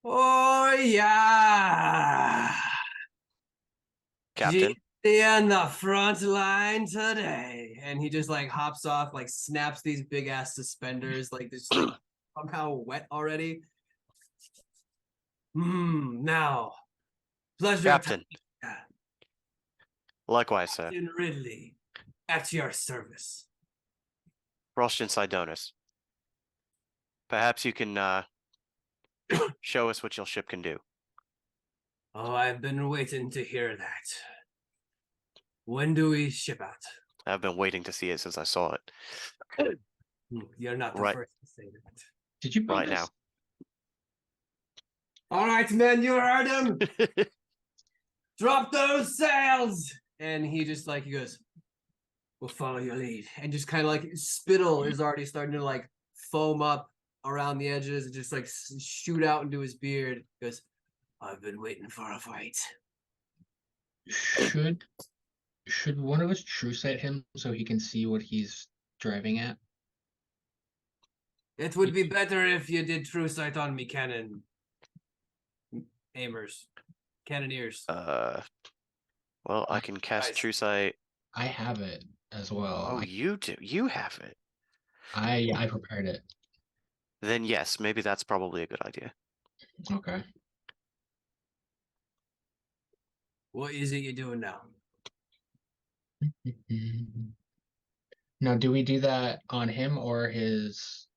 Oh yeah, Captain. GC on the front line today, and he just like hops off, like snaps these big ass suspenders, like just like somehow wet already. Now, pleasure, Captain. Yeah. Likewise, sir. Captain Ridley, at your service. Rostin Sidonis. Perhaps you can show us what your ship can do. Oh, I've been waiting to hear that. When do we ship out? I've been waiting to see it since I saw it. You're not the Right. first to say that. Did you build Right this? now. All right, men, you heard him. Drop those sails. And he just like, he goes, we'll follow your lead. And just kind of like spittle is already starting to like foam up around the edges and just like shoot out into his beard. He goes, I've been waiting for a fight. Should one of us true sight him so he can see what he's driving at? It would be better if you did true sight on me, cannoneers. Well, I can cast Guys. True Sight. I have it as well. Oh, you do. You have it. I prepared it. Then yes, maybe that's probably a good idea. Okay. What is it you're doing now? Now, do we do that on him or his?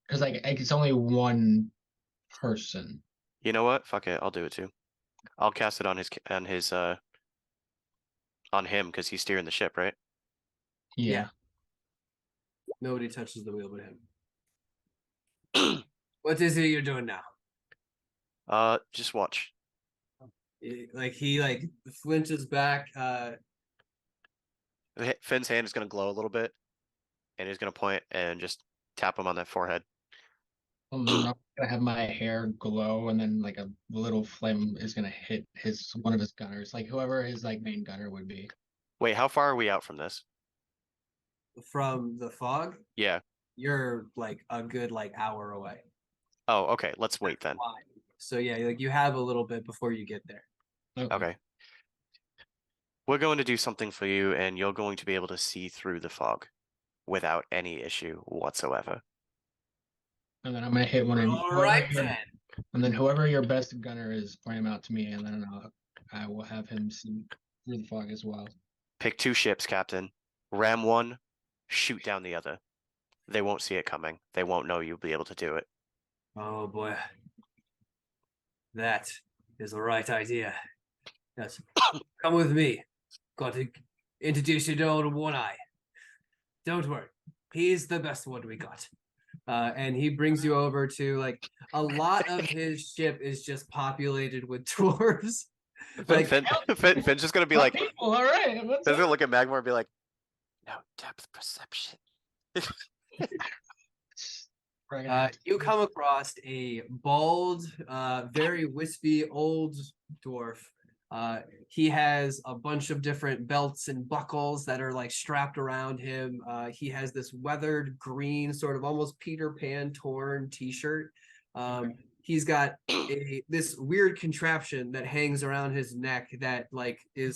Because like it's only one person. You know what? Fuck it. I'll do it too. I'll cast it on him because he's steering the ship, right? Yeah. Nobody touches the wheel but him. What is it you're doing now? Just watch. Like he like flinches back. Finn's hand is gonna glow a little bit, and he's gonna point and just tap him on that forehead. I'm gonna have my hair glow, and then like a little flame is gonna hit one of his gunners, like whoever his like main gunner would be. Wait, how far are we out from this? From the fog, Yeah. you're like a good like hour away. Oh, okay. Let's wait then. So yeah, like you have a little bit before you get there. Okay. We're going to do something for you, and you're going to be able to see through the fog without any issue whatsoever. And then I'm gonna hit one of All right then. and then whoever your best gunner is, point him out to me, and then I will have him see through the fog as well. Pick 2 ships, Captain. Ram one, shoot down the other. They won't see it coming. They won't know you'll be able to do it. Oh boy. That is the right idea. Yes. Come with me. Got to introduce you to old One Eye. Don't worry. He's the best one we got. And he brings you over to like a lot of his ship is just populated with dwarves. Like, Finn's just gonna be like, Finn's all right. gonna look at Magmore and be like, no depth perception. you come across a bald, very wispy old dwarf. He has a bunch of different belts and buckles that are like strapped around him. He has this weathered green, sort of almost Peter Pan torn t-shirt. He's got this weird contraption that hangs around his neck that like it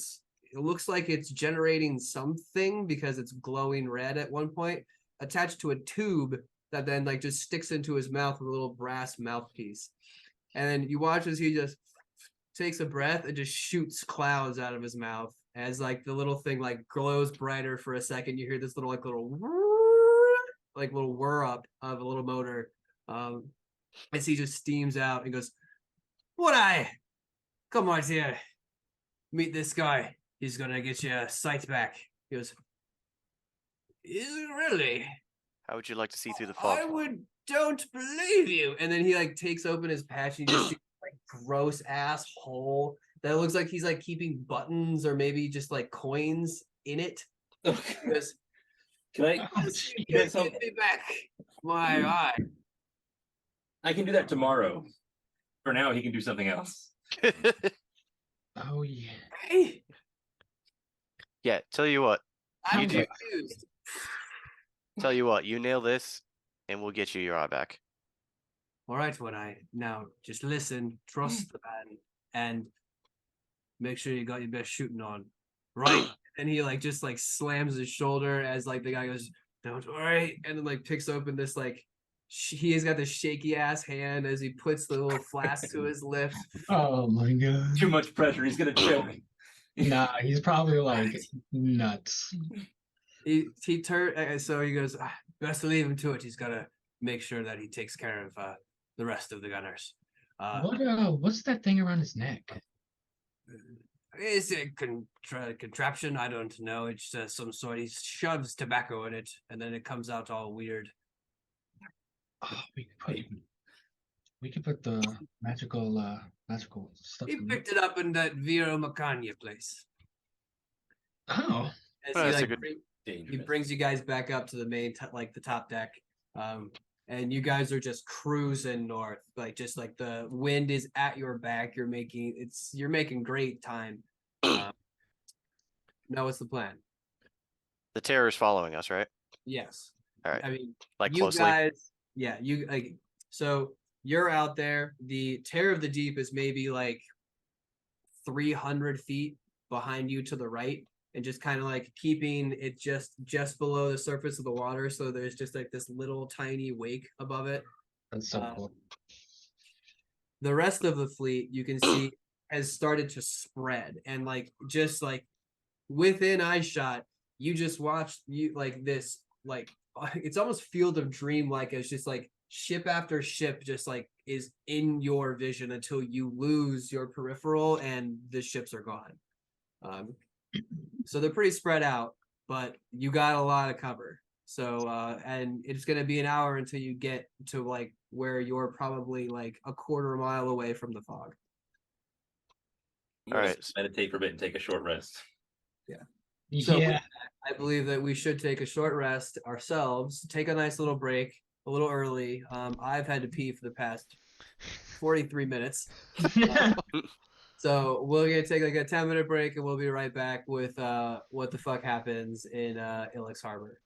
looks like it's generating something because it's glowing red at one point, attached to a tube that then like just sticks into his mouth with a little brass mouthpiece. And then you watch as he just takes a breath and just shoots clouds out of his mouth as like the little thing like glows brighter for a second. You hear this little little whir up of a little motor as he just steams out and goes, "What I come right here, meet this guy. He's gonna get your sight back." He goes, "Is it really? How would you like to see through the fog? Don't believe you." And then he like takes open his patch and you just see like gross ass hole that looks like he's like keeping buttons or maybe just like coins in it. Because Can I get me back my eye. I can do that tomorrow. For now, he can do something else. Oh yeah. Hey, Yeah, tell you what, I'm You do. confused. you nail this, and we'll get you your eye back. All right, One Eye. Now just listen, trust the man, and make sure you got your best shooting on. Right? And he like just like slams his shoulder as like the guy goes, "Don't worry," and then like picks open this like he has got this shaky ass hand as he puts the little flask to his lips. Oh my god. Too much pressure. He's gonna choke. Nah, he's probably like nuts. He turned, so he goes, "Best to leave him to it. He's got to make sure that he takes care of the rest of the gunners." What's that thing around his neck? It's a contraption. I don't know. It's some sort. He shoves tobacco in it, and then it comes out all weird. Oh, we could put the magical stuff. He in picked it up in that Vero Macania place. Oh, As Oh, he, that's a like, good- he Dangerous. brings you guys back up to the main, like the top deck, and you guys are just cruising north. Like just like the wind is at your back. You're making great time. Now, what's the plan? The terror's following us, right? Yes. All right. I mean, Like you closely. guys, yeah, you like. So you're out there. The Terror of the Deep is maybe like 300 feet behind you to the right, and just kind of like keeping it just below the surface of the water. So there's just like this little tiny wake above it. that's so cool. The rest of the fleet you can see has started to spread, and like just like within eyeshot, you just watched this like it's almost Field of Dream like it's just like ship after ship just like is in your vision until you lose your peripheral and the ships are gone. So they're pretty spread out, but you got a lot of cover. So and it's gonna be an hour until you get to like where you're probably like a quarter mile away from the fog. I'm gonna Alright. meditate for a bit and take a short rest. So with Yeah. that, I believe that we should take a short rest ourselves, take a nice little break, a little early. I've had to pee for the past 43 minutes. So we're gonna take like a 10-minute break and we'll be right back with what the fuck happens in Ilex Harbor.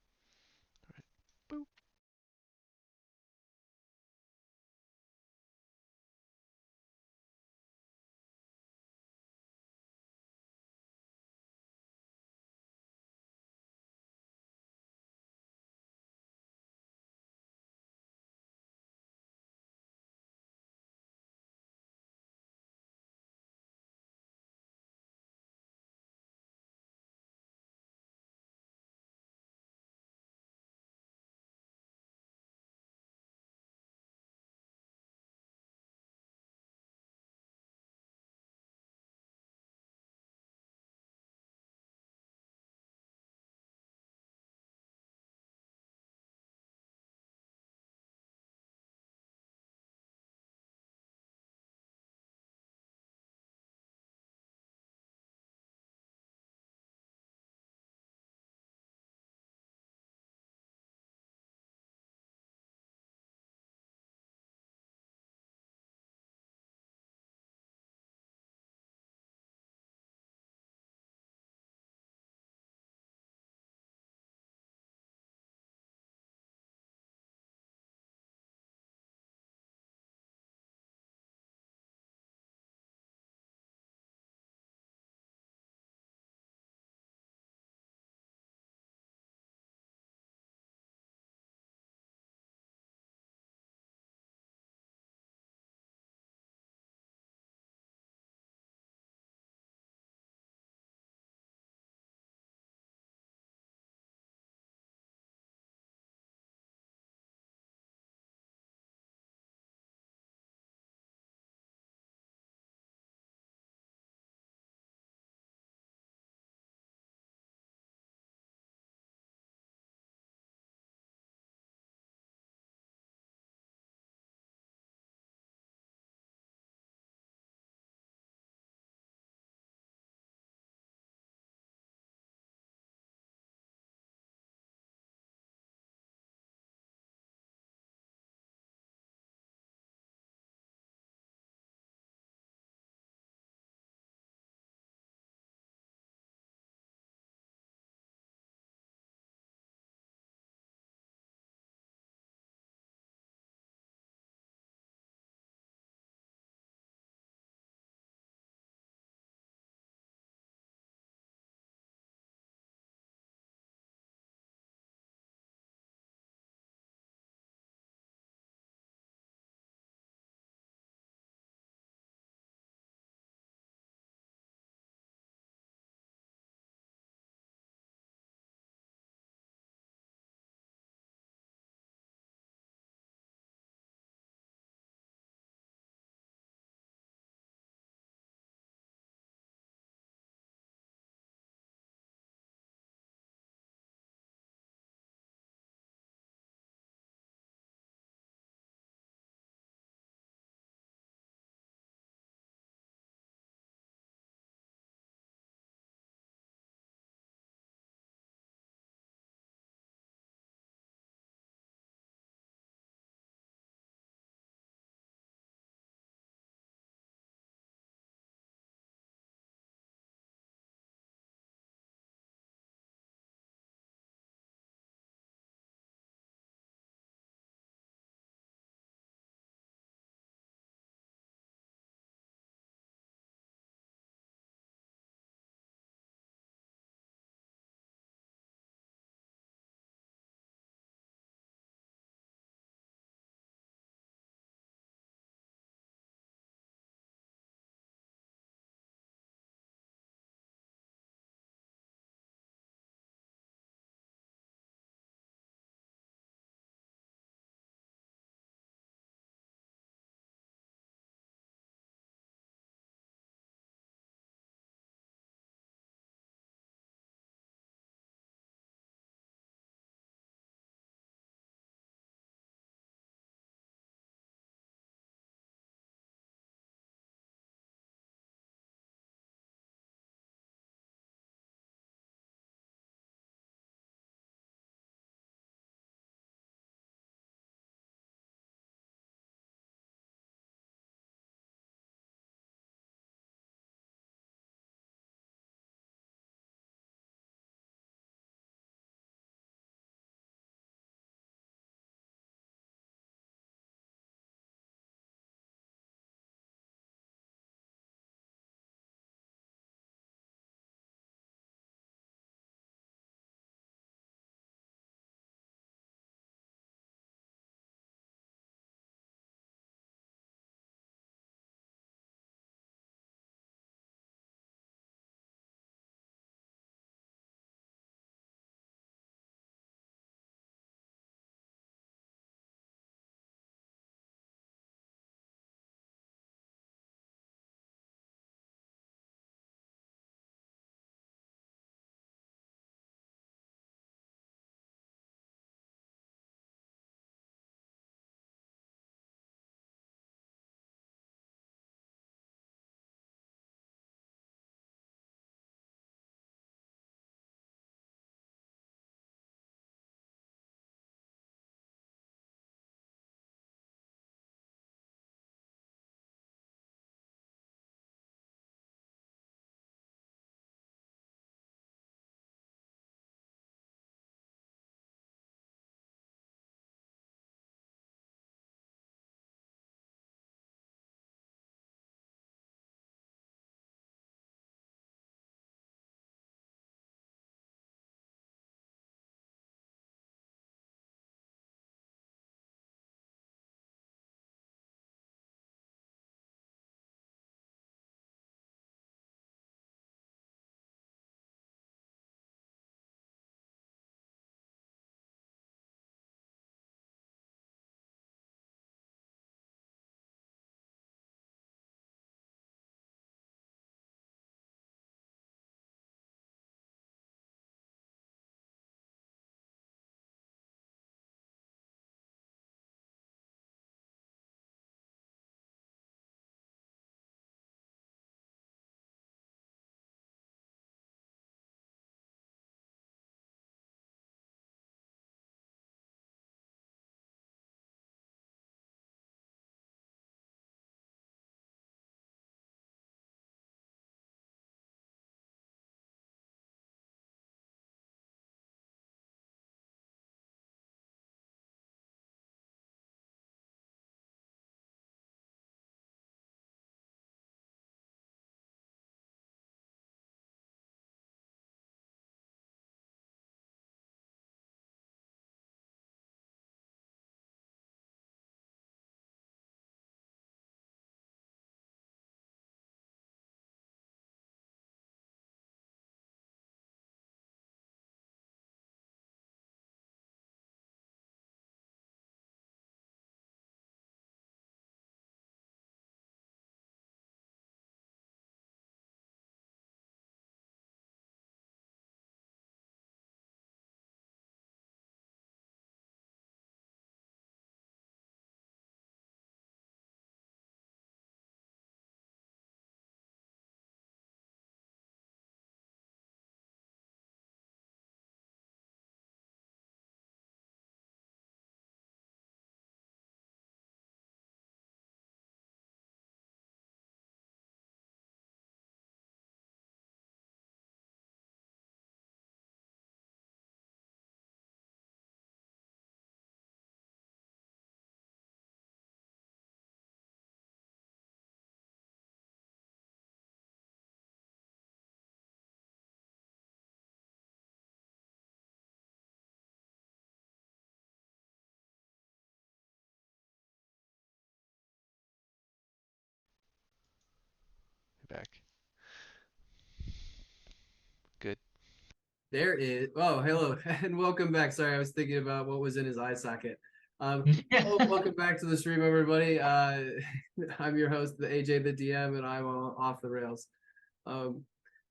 There is. Oh, hello and welcome back. Sorry, I was thinking about what was in his eye socket. Welcome back to the stream, everybody. I'm your host, the AJ, the DM, and I'm off the rails.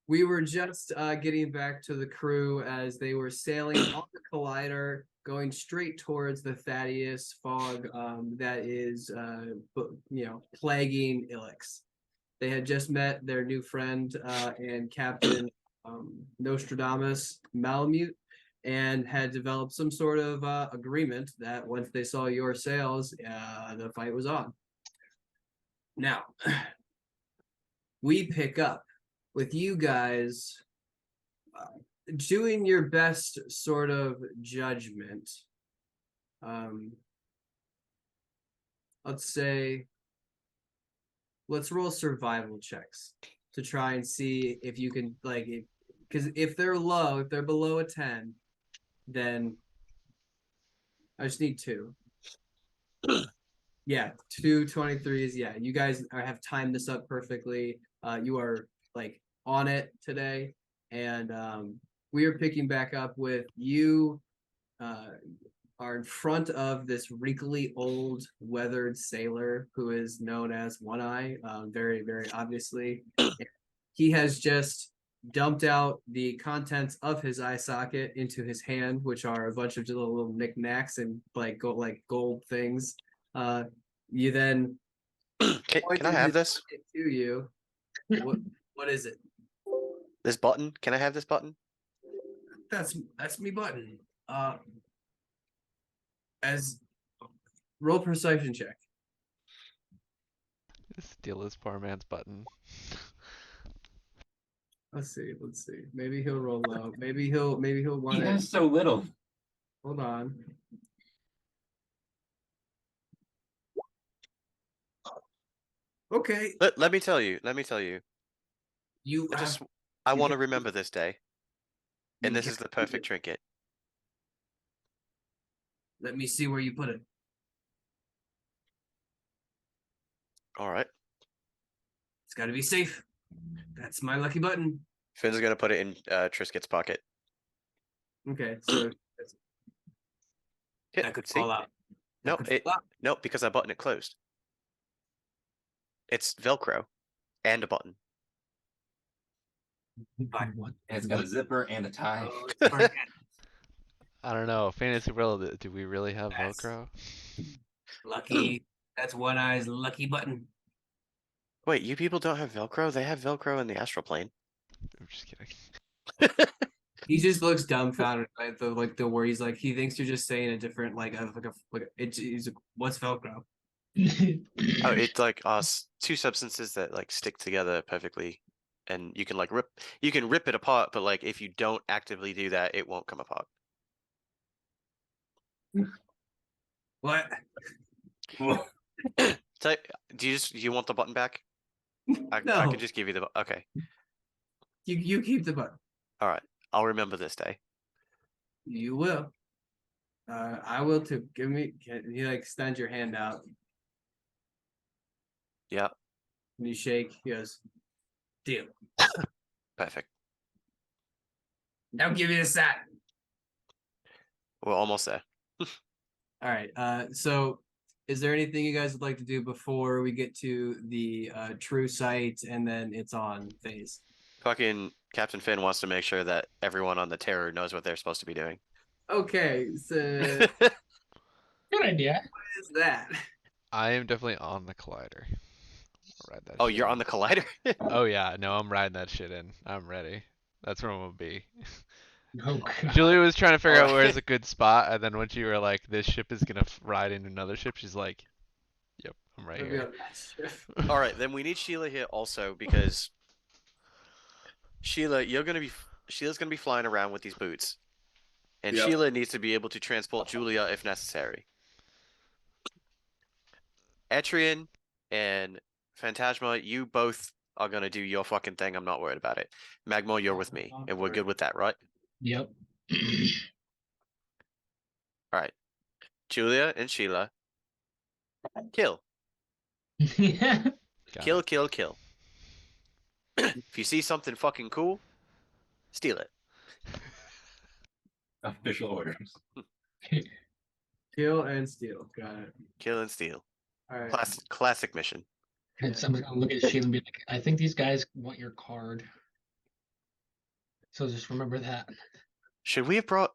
We were just getting back to the crew as they were sailing on the collider, going straight towards the Thaddeus fog that is, plaguing Ilix. They had just met their new friend and Captain Nostradamus Malamute, and had developed some sort of agreement that once they saw your sails, the fight was on. Now, we pick up with you guys doing your best sort of judgment. Let's say, let's roll survival checks to try and see if you can, like, because if they're low, if they're below a 10, then I just need 2. Yeah, 2 23s. Yeah, you guys have timed this up perfectly. You are like on it today, and we are picking back up with you. Are in front of this wrinkly old weathered sailor who is known as One Eye, very, very obviously. He has just dumped out the contents of his eye socket into his hand, which are a bunch of little knickknacks and like gold things. You then Can I have this? to you. What is it? This button? Can I have this button? That's me button. As roll perception check. Steal this poor man's button. Let's see. Maybe he'll roll low. Maybe he'll want He it. has so little. Hold on. Okay. Let me tell you. Let me tell you. You I have, just I you want to get- remember this day, and you this is get- the perfect trinket. Let me see where you put it. All right. It's got to be safe. That's my lucky button. Finn's gonna put it in Triscuit's pocket. Okay, so Hit, that could see? fall out. That No, could fall out. no, because I button it closed. It's Velcro and a button. Fine. What? And it's got a zipper and a tie. Oh, it's part- I don't know. Fantasy World, do we really have Yes. Velcro? lucky. That's One Eye's lucky button. Wait, you people don't have Velcro? They have Velcro in the astral plane. I'm just kidding. He just looks dumbfounded by the word. He's like, he thinks you're just saying a different he's like, what's Velcro? Oh, it's like two substances that like stick together perfectly, and you can like rip it apart, but like if you don't actively do that, it won't come apart. What? So, do you want the button back? I No. could just give you the okay. You keep the button. All right, I'll remember this day. You will. I will too. Can you like extend your hand out? Yeah, And you shake. He goes, deal. perfect. Now give me the sack. We're almost there. All right. So is there anything you guys would like to do before we get to the true site and then it's on phase? Fucking Captain Finn wants to make sure that everyone on the Terror knows what they're supposed to be doing. Okay, so Good idea. what is that? I am definitely on the collider. I'll ride that Oh, shit you're in. on the collider? Oh yeah, no, I'm riding that shit in. I'm ready. That's where I'm gonna be. Oh god. Julia was trying to figure out Alright. where's a good spot, and then when you were like, "This ship is gonna ride into another ship," she's like, "Yep, I'm right Maybe here." on that ship. All right, then we need Sheila here also because Sheila, Sheila's gonna be flying around with these boots, and Yep. Sheila needs to be able to transport Julia if necessary. Etrian and Phantasma, you both are gonna do your fucking thing. I'm not worried about it. Magmo, you're with me, and we're good with that, right? Yep. All right. Julia and Sheila, kill, Got kill, it. kill, kill. If you see something fucking cool, steal it. Official orders. Kill and steal. Got it. Kill and steal. All right. Classic mission. And someone's gonna look at Shield and be like, I think these guys want your card. So just remember that. Should we have brought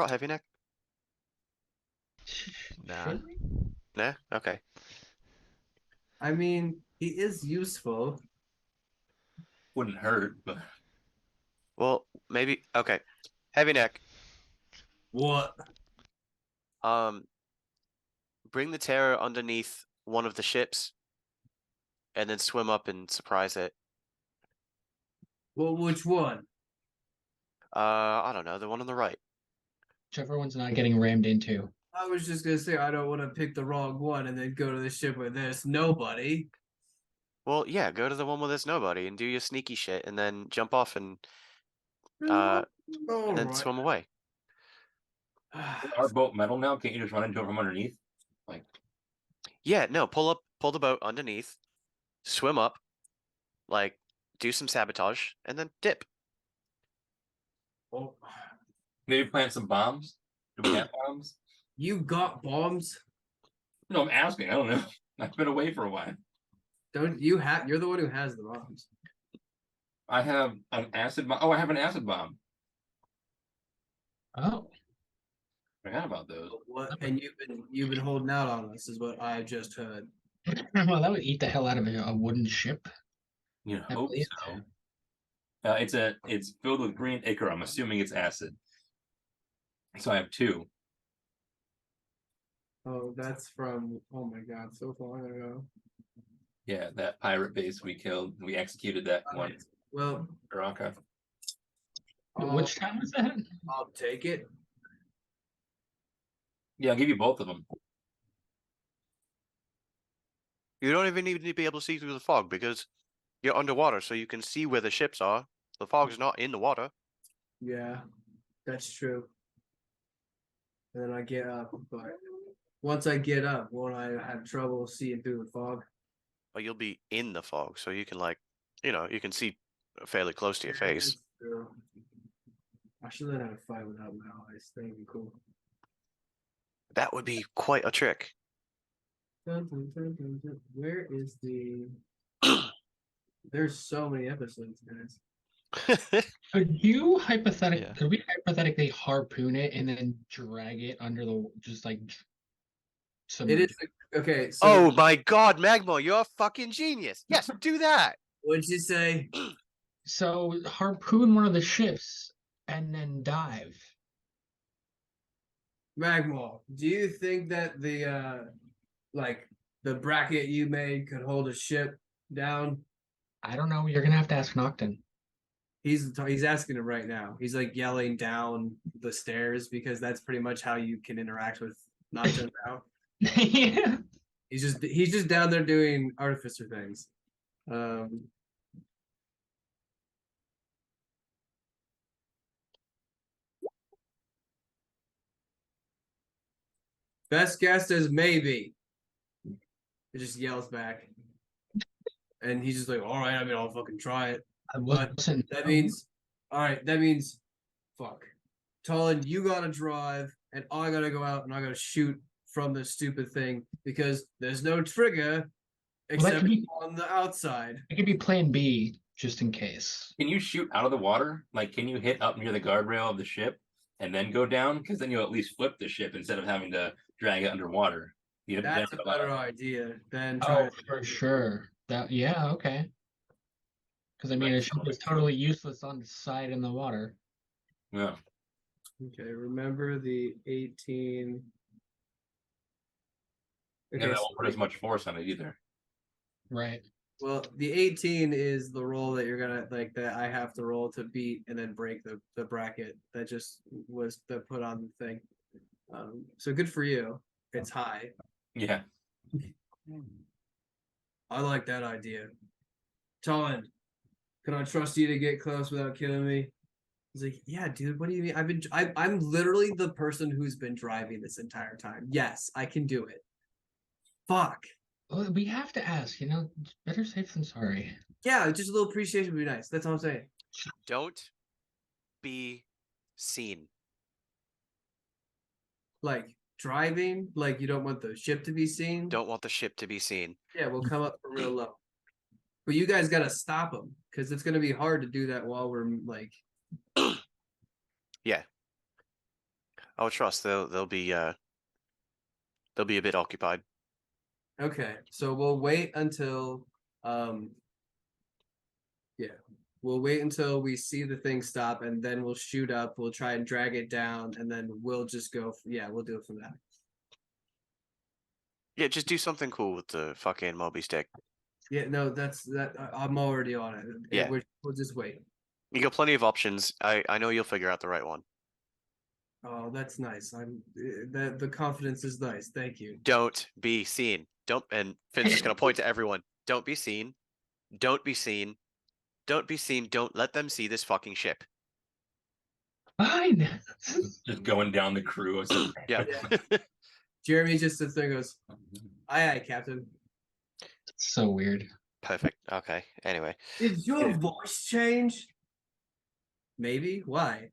Heavy Neck? Nah. Should we? Nah? Okay. I mean, he is useful. Wouldn't hurt, but Well, maybe okay. Heavy Neck. What? Bring the terror underneath one of the ships and then swim up and surprise it. Well, which one? I don't know, the one on the right. Whichever one's not getting rammed into. I was just gonna say I don't want to pick the wrong one and then go to the ship where there's nobody. Well, yeah, go to the one where there's nobody and do your sneaky shit and then jump off and then Alright. swim away. our boat metal now. Can't you just run into it from underneath? Like, Yeah, no, pull the boat underneath, swim up, like do some sabotage, and then dip. Oh, maybe plant some bombs. Do we have bombs? you got bombs? No, I'm asking. I don't know. I've been away for a while. Don't you have? You're the one who has the bombs. I have an acid bomb. Oh, I have an acid bomb. Oh. Forgot about those. What? And you've been holding out on us, is what I just heard. Well, that would eat the hell out of a wooden ship. You I hope believe so. It's filled with green ichor. I'm assuming it's acid. So I have 2. Oh, that's from. Oh my God, so long ago. Yeah, that pirate base we killed. We executed that one. Well, Baraka. Which time was that? I'll take it. Yeah, I'll give you both of them. You don't even need to be able to see through the fog because you're underwater, so you can see where the ships are. The fog's not in the water. Yeah, that's true. And then I get up, but once I get up, won't I have trouble seeing through the fog? But you'll be in the fog, so you can you can see fairly close to your face. That's true. I should learn how to fight without my eyes. That'd be cool. That would be quite a trick. Dun, dun, dun, dun, dun. Where is the? There's so many episodes, guys. Could we hypothetically harpoon it and then drag it under the just like It submerge is okay. So Oh my god, Magma, you're a fucking genius. Yes, do that. what'd you say? So harpoon one of the ships and then dive. Magmal, do you think that the the bracket you made could hold a ship down? I don't know. You're gonna have to ask Nocton. He's asking it right now. He's like yelling down the stairs because that's pretty much how you can interact with Nacho now. Yeah. He's just down there doing artificer things. Best guess is maybe. It just yells back. And he's just like, all right, I mean, I'll fucking try it. But that means, all right, that means, fuck. Tolan, you gotta drive, and I gotta go out and I gotta shoot from the stupid thing because there's no trigger except on the outside. It could be plan B just in case. Can you shoot out of the water? Like, can you hit up near the guardrail of the ship and then go down? Because then you'll at least flip the ship instead of having to drag it underwater. That's a better idea than Oh, trying for sure. Yeah, okay. Because I mean, a ship is totally useless on the side in the water. Yeah. Okay, remember the 18. And Okay, that won't put as much force on it either. Right. well, the 18 is the roll that you're gonna that I have to roll to beat and then break the bracket. That just was the put on the thing. So good for you. It's high. Yeah. I like that idea. Tolan, can I trust you to get close without killing me? He's like, yeah, dude. What do you mean? I'm literally the person who's been driving this entire time. Yes, I can do it. Fuck. Well, we have to ask, better safe than sorry. Yeah, just a little appreciation would be nice. That's all I'm saying. Don't be seen. Like driving, like you don't want the ship to be seen. Don't want the ship to be seen. Yeah, we'll come up for real low. But you guys got to stop them because it's going to be hard to do that while we're like. Yeah. Oh, trust they'll be a bit occupied. Okay, so we'll wait until we'll wait until we see the thing stop, and then we'll shoot up. We'll try and drag it down, and then we'll just go. We'll do it from that. Yeah, just do something cool with the fucking Moby stick. Yeah, no, that's that. I'm already on it. Yeah. We'll just wait. You got plenty of options. I know you'll figure out the right one. Oh, that's nice. The confidence is nice. Thank you. Don't be seen. Don't, and Finn's just gonna point to everyone. Don't be seen. Don't be seen. Don't be seen. Don't let them see this fucking ship. Fine. Just going down the crew. Yeah. Jeremy just sits there and goes, "Aye, aye, Captain." So weird. Perfect. Okay. Anyway. Did your voice change? Maybe. Why?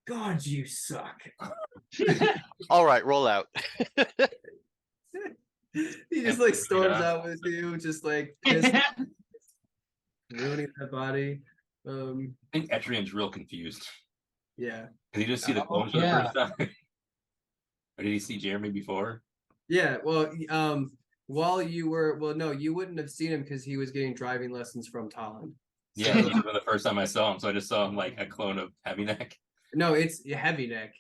God, you suck. All right, roll out. He just like storms out with you, just like pissed, ruining that body. I think Etrian's real confused. Yeah. Did he just see the Oh, clones for yeah. the first time? Or did he see Jeremy before? Yeah. Well, while you were, no, you wouldn't have seen him because he was getting driving lessons from Talon. Yeah, So- this was the first time I saw him, so I just saw him like a clone of Heavy Neck. No, it's Heavy Neck.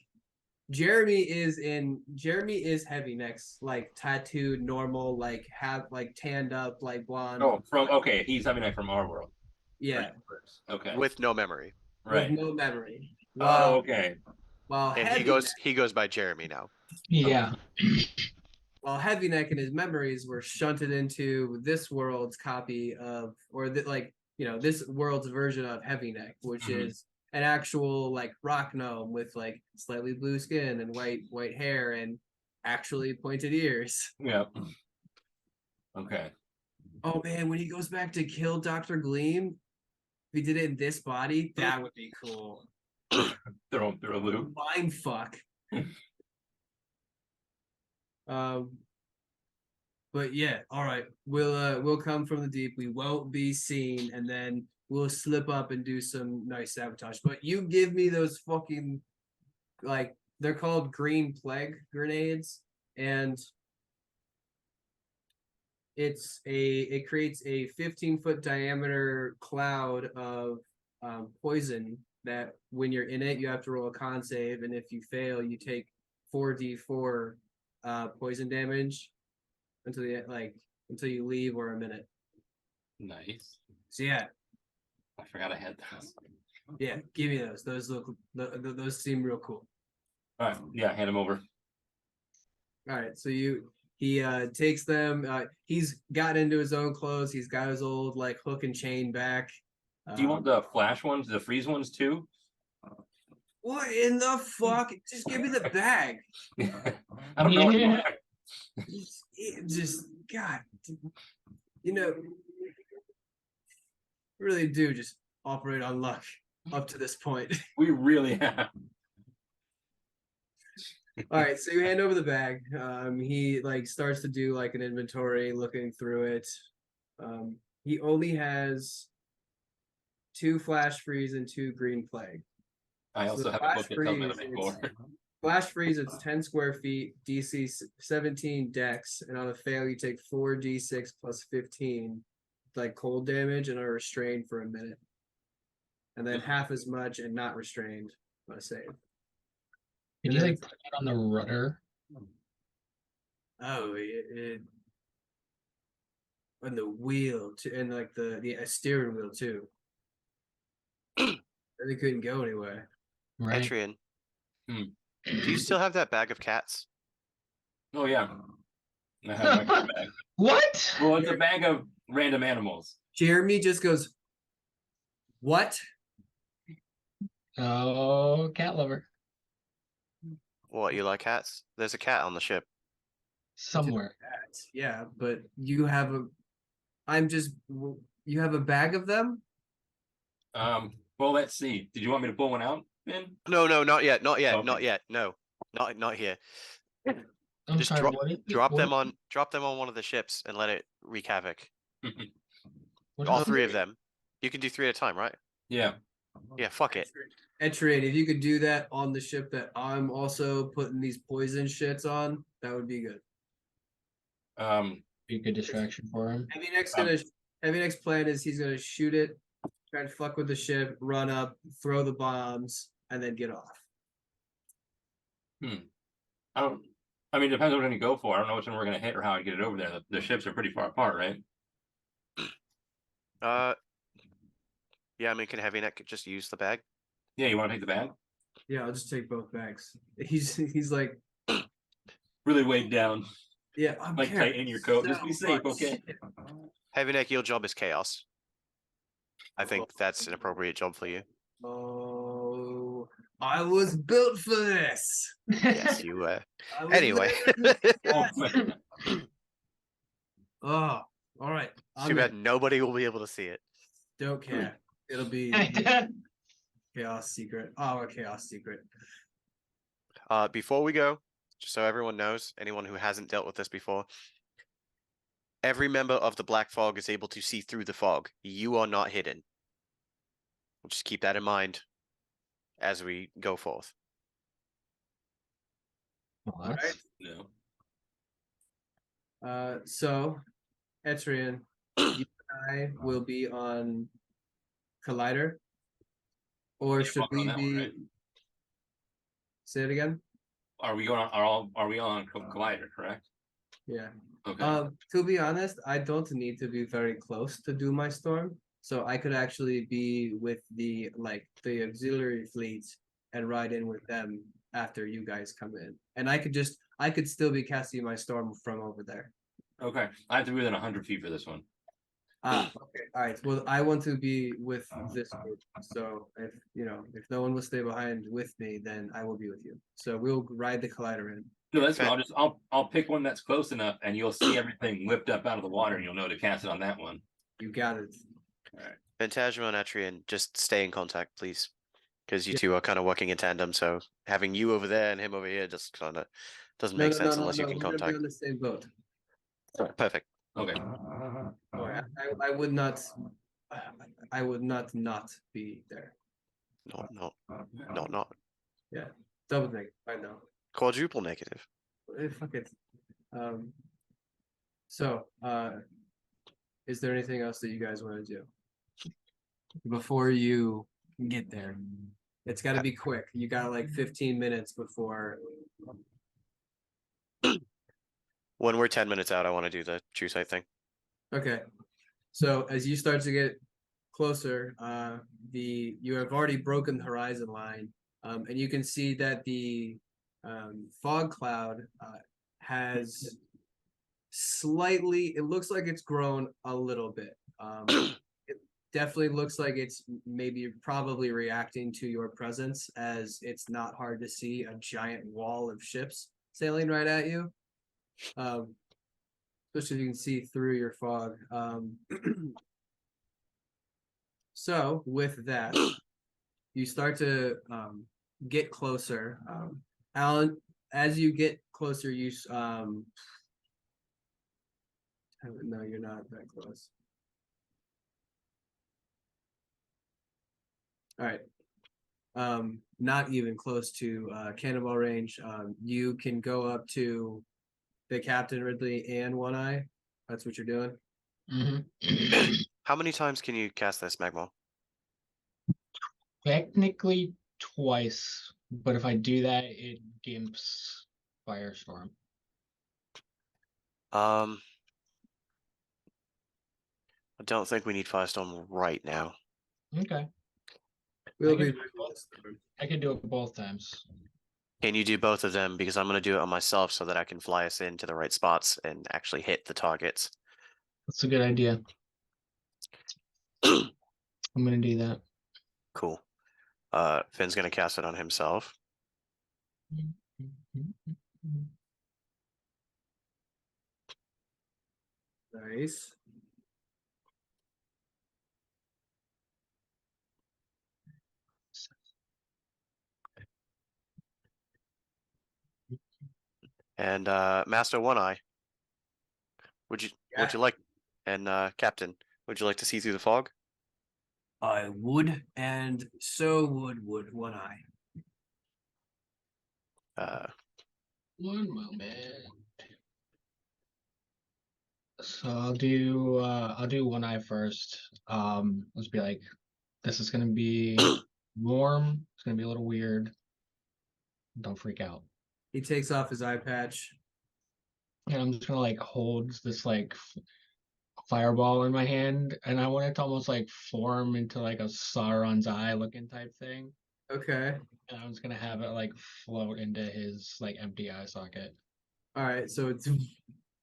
Jeremy is Heavy Neck's like tattooed, normal, like have like tanned up, like blonde. Oh, okay, he's Heavy Neck from our world. Yeah, Okay. With no memory. right. with no memory. Oh, okay. While And Heavy he goes by Jeremy now. Yeah. while Heavy Neck and his memories were shunted into this world's copy of, or this world's version of Heavy Neck, which Mhm. is an actual like rock gnome with like slightly blue skin and white hair and actually pointed ears. Yeah. Okay. Oh man, when he goes back to kill Dr. Gleam, if he did it in this body, that would be cool. Throw him through a loop. Mind fuck. But yeah, all right. We'll come from the deep. We won't be seen, and then we'll slip up and do some nice sabotage. But you give me those fucking like they're called green plague grenades, and it creates a 15-foot diameter cloud of poison that when you're in it, you have to roll a con save, and if you fail, you take 4d4 poison damage until you leave or a minute. Nice. So yeah, I forgot I had those. yeah, give me those. Those look those seem real cool. All right. Yeah, hand him over. All right, so he takes them. He's gotten into his own clothes. He's got his old like hook and chain back. Do you want the flash ones, the freeze ones too? What in the fuck? Just give me the bag. I don't know. Yeah. Just God, really do just operate on luck up to this point. We really have. All right, so you hand over the bag. He like starts to do like an inventory, looking through it. He only has 2 flash freeze and 2 green plague. I So also the have a flash book that tells me freeze, to make more. Flash freeze, it's 10 square feet, DC 17 dex, and on a fail, you take 4d6 plus 15, like cold damage, and are restrained for a minute. And then half as much and not restrained on a save. Can you like put it on the rudder? Oh, it on the wheel too, and like the steering wheel too. And they couldn't go anywhere. Right. Etrian, Hmm. do you still have that bag of cats? Oh yeah. I have my bag. What? Well, it's a bag of random animals. Jeremy just goes, "What?" Oh, cat lover. What, you like cats? There's a cat on the ship. Somewhere. Yeah, but you have a. You have a bag of them. Well, let's see. Did you want me to pull one out, Ben? No, not yet, not yet, Okay. not yet. No, not here. I'm Just sorry, drop what is it? drop What them is on it? drop them on one of the ships and let it wreak havoc. What All is three it? of them. You can do 3 at a time, right? Yeah. Yeah, fuck it. Etrian, if you could do that on the ship that I'm also putting these poison shits on, that would be good. Be a good distraction for him. Heavy next plan is he's gonna shoot it, try to fuck with the ship, run up, throw the bombs, and then get off. I mean, it depends what we're gonna go for. I don't know which one we're gonna hit or how I get it over there. The ships are pretty far apart, right? Yeah, I mean, can Heavy Neck just use the bag? Yeah, you want to take the bag? Yeah, I'll just take both bags. He's like, Really weighed down. yeah, I'm Like carrying tighten your coat. Just so be safe, much okay? shit. Heavy Neck, your job is chaos. I think that's an appropriate job for you. Oh, I was built for this. Yes, you were. I was Anyway. literally- yes. Oh, all right. It's too bad nobody will be able to see it. Don't care. It'll be chaos secret. Oh, a chaos secret. Before we go, just so everyone knows, anyone who hasn't dealt with this before, every member of the Black Fog is able to see through the fog. You are not hidden. We'll just keep that in mind as we go forth. Well, that's- No. So, Etrian, you and I will be on Collider, or Yeah, should walking on we that one, be? right? Say it again. Are we on? Are we on Collider? Correct. Yeah. Okay. To be honest, I don't need to be very close to do my storm, so I could actually be with the auxiliary fleets and ride in with them after you guys come in, and I could still be casting my storm from over there. Okay. I have to be within 100 feet for this one. Okay, all right. Well, I want to be with this group, so if no one will stay behind with me, then I will be with you. So we'll ride the collider in. No, that's Fan- good. I'll pick one that's close enough, and you'll see everything lift up out of the water, and you'll know to cast it on that one. You got it. Phantasma and Atrian, just stay in contact, please. Because you Yeah. two are kind of working in tandem, so having you over there and him over here just kind of doesn't make sense unless you can We're gonna be contact. on the same boat. Perfect. Okay. I would not. I would not be there. Not. Double negative. I know. Quadruple negative. Fuck it. So, is there anything else that you guys want to do before you get there? It's got to be quick. You got like 15 minutes before. When we're 10 minutes out, I want to do the true sight thing. Okay. So as you start to get closer, you have already broken the horizon line, and you can see that the fog cloud has slightly. It looks like it's grown a little bit. It definitely looks like it's probably reacting to your presence, as it's not hard to see a giant wall of ships sailing right at you. Especially if you can see through your fog. So with that, you start to get closer. Alan, as you get closer, no, you're not that close. All right. Not even close to cannonball range. You can go up to the Captain Ridley and One Eye. That's what you're doing. Mhm. How many times can you cast this, Magma? Technically twice, but if I do that, it gimps Firestorm. I don't think we need Firestorm right now. Okay. We'll I be. could do it both times. Can you do both of them? Because I'm going to do it on myself so that I can fly us into the right spots and actually hit the targets. That's a good idea. I'm gonna do that. Cool. Finn's going to cast it on himself. Nice. And Master One Eye. Would you Yeah. like, and Captain, would you like to see through the fog? I would, and so would One Eye. One moment. So I'll do one eye first. Let's be like, this is gonna be warm. It's gonna be a little weird. Don't freak out. He takes off his eye patch. And I'm just gonna like hold this like fireball in my hand, and I want it to almost like form into like a Sauron's eye looking type thing. Okay. And I'm just gonna have it like float into his like empty eye socket. All right. So it's,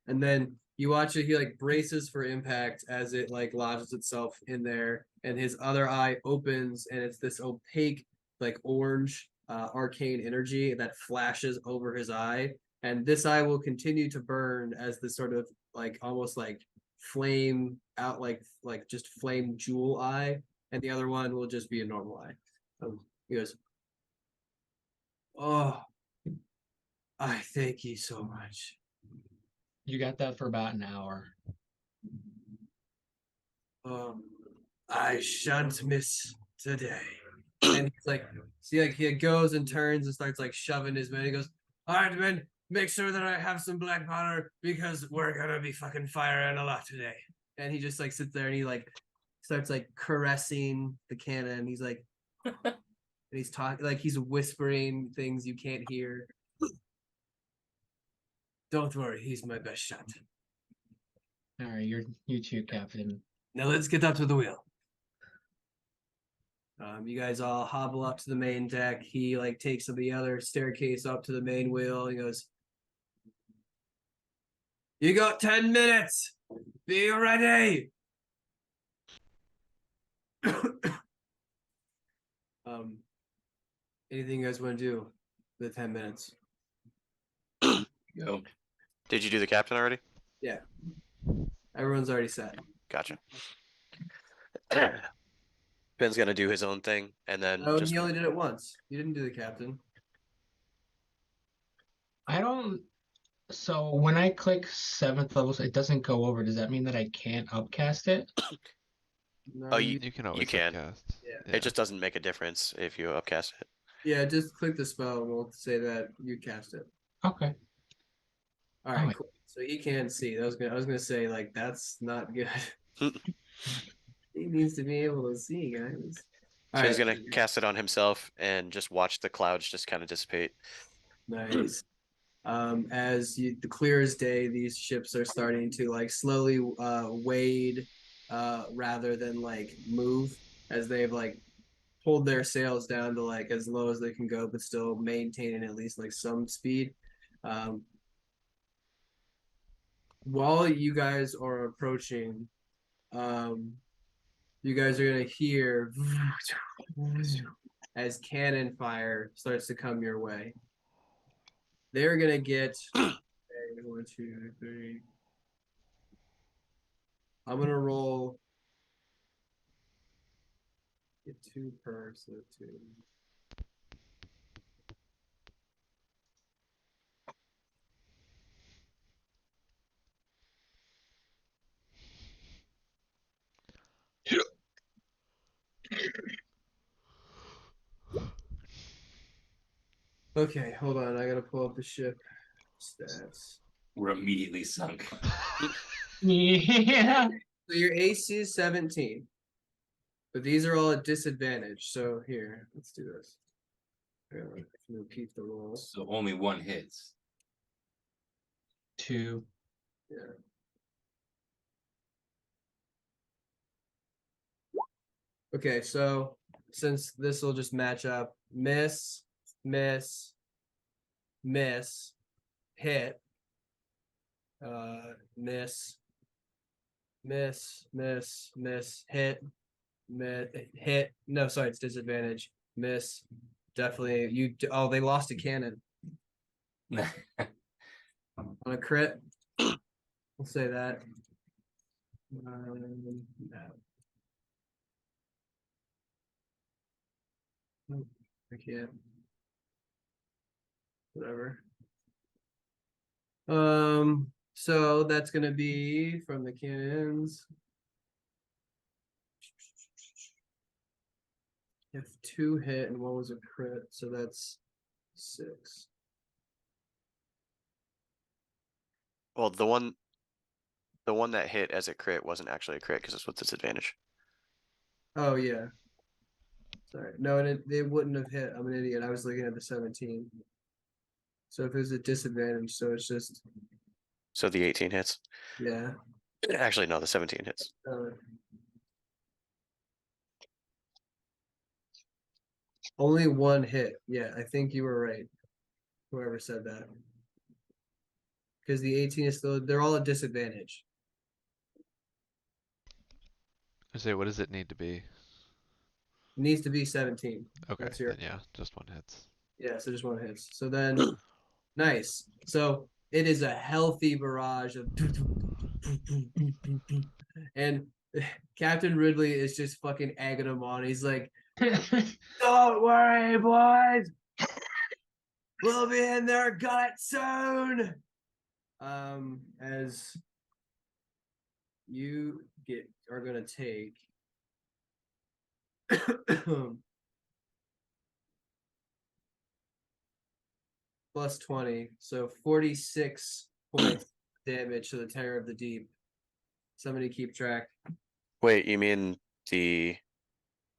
and then you watch it. He like braces for impact as it like lodges itself in there, and his other eye opens, and it's this opaque, like orange, arcane energy that flashes over his eye, and this eye will continue to burn as this sort of like almost like flame out, like just flame jewel eye, and the other one will just be a normal eye. He goes, "Oh, I thank you so much." You got that for about an hour. Um, I shan't miss today. And he's like, see, like he goes and turns and starts like shoving his men. He goes, "All right, men, make sure that I have some black powder because we're gonna be fucking firing a lot today." And he just like sits there and he like starts like caressing the cannon. He's like, and he's talking like he's whispering things you can't hear. "Don't worry, he's my best shot. All right, you too, Captain. Now let's get up to the wheel." You guys all hobble up to the main deck. He like takes the other staircase up to the main wheel. He goes, "You got 10 minutes. Be ready." Anything you guys want to do for the 10 minutes? Go. Did you do the captain already? Yeah. Everyone's already set. Gotcha. Ben's gonna do his own thing, and then Oh, just he only did it once. You didn't do the captain. I don't. So when I click 7th levels, it doesn't go over. Does that mean that I can't upcast it? No, Oh, you, You can always can. upcast. Yeah. it just doesn't make a difference if you upcast it. yeah, just click the spell and we'll say that you cast it. Okay. All right, Alright. cool. So he can't see. I was gonna say like that's not good. He needs to be able to see, guys. All So he's right, gonna cast it on himself and just watch the clouds just kind of dissipate. nice. As the clear as day, these ships are starting to like slowly wade rather than like move, as they've like pulled their sails down to like as low as they can go, but still maintaining at least like some speed. While you guys are approaching, you guys are gonna hear as cannon fire starts to come your way. They're gonna get 1, 2, 3. I'm gonna roll. Get 2 per, so 2. Okay, hold on. I gotta pull up the ship stats. We're immediately sunk. Yeah. So your AC is 17, but these are all at disadvantage. So here, let's do this. Repeat the roll. So only one hits. 2. Yeah. Okay, so since this will just match up, miss, miss, miss, hit, miss, miss, miss, miss, hit, miss, hit. No, sorry, it's disadvantage. Miss, definitely. Oh, they lost a cannon on a crit. We'll say that. No. Nope, I can't. Whatever. So that's gonna be from the cannons. If 2 hit and 1 was a crit, so that's 6. Well, the one that hit as a crit wasn't actually a crit because it's with disadvantage. Oh yeah. Sorry. No, it wouldn't have hit. I'm an idiot. I was looking at the 17. So if it was a disadvantage, so it's just So the 18 hits. yeah. Actually, no, the 17 hits. Only 1 hit. Yeah, I think you were right. Whoever said that. Because the 18 is still, they're all at disadvantage. I say, what does it need to be? It needs to be 17. Okay, That's your then yeah, just 1 hits. yeah, so just 1 hits. So then nice. So it is a healthy barrage of and Captain Ridley is just fucking egging him on. He's like, don't worry, boys. We'll be in their gut soon. As you are gonna take plus 20, so 46 points damage to the Terror of the Deep. Somebody keep track. Wait, you mean the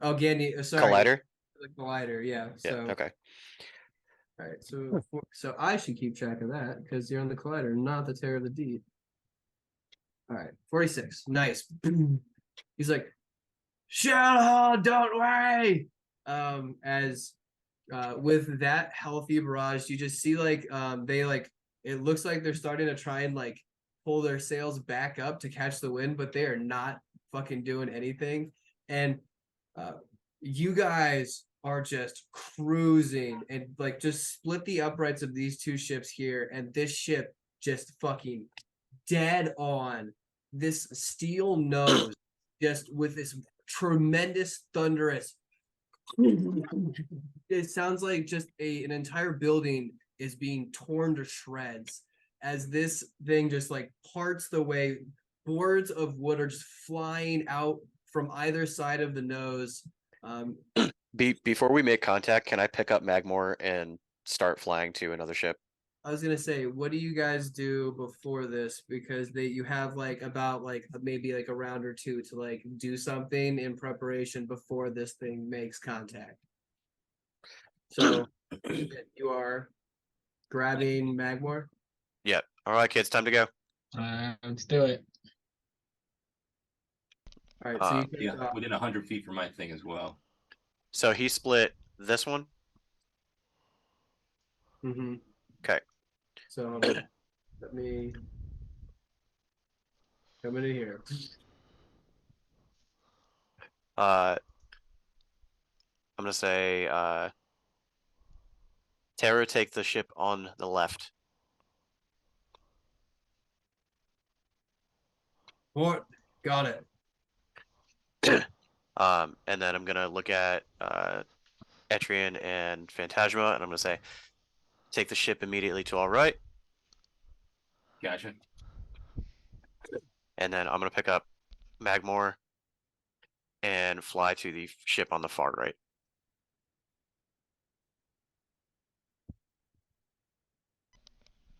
Oh, Gandhi, sorry, collider? the collider. Yeah. Yeah. So Okay. all right, so I should keep track of that because you're on the collider, not the Terror of the Deep. All right, 46. Nice. He's like, Shell, don't worry. As with that healthy barrage, you just see like they like it looks like they're starting to try and like pull their sails back up to catch the wind, but they are not fucking doing anything. And you guys are just cruising and like just split the uprights of these 2 ships here, and this ship just fucking dead on this steel nose, just with this tremendous thunderous. It sounds like just an entire building is being torn to shreds as this thing just like parts the way. Boards of wood are just flying out from either side of the nose. Before we make contact, can I pick up Magmore and start flying to another ship? I was gonna say, what do you guys do before this? Because you have like about like maybe like a round or 2 to like do something in preparation before this thing makes contact. So you are grabbing Magmore. Yeah. All right, kids, time to go. Let's do it. All right, so you Yeah, within 100 feet from my thing as well. So he split this one. Mm-hmm. Okay. So let me come into here. I'm gonna say Terra, take the ship on the left. What? Got it. And then I'm gonna look at Etrian and Phantasma, and I'm gonna say, take the ship immediately to all right. Gotcha. And then I'm gonna pick up Magmore and fly to the ship on the far right.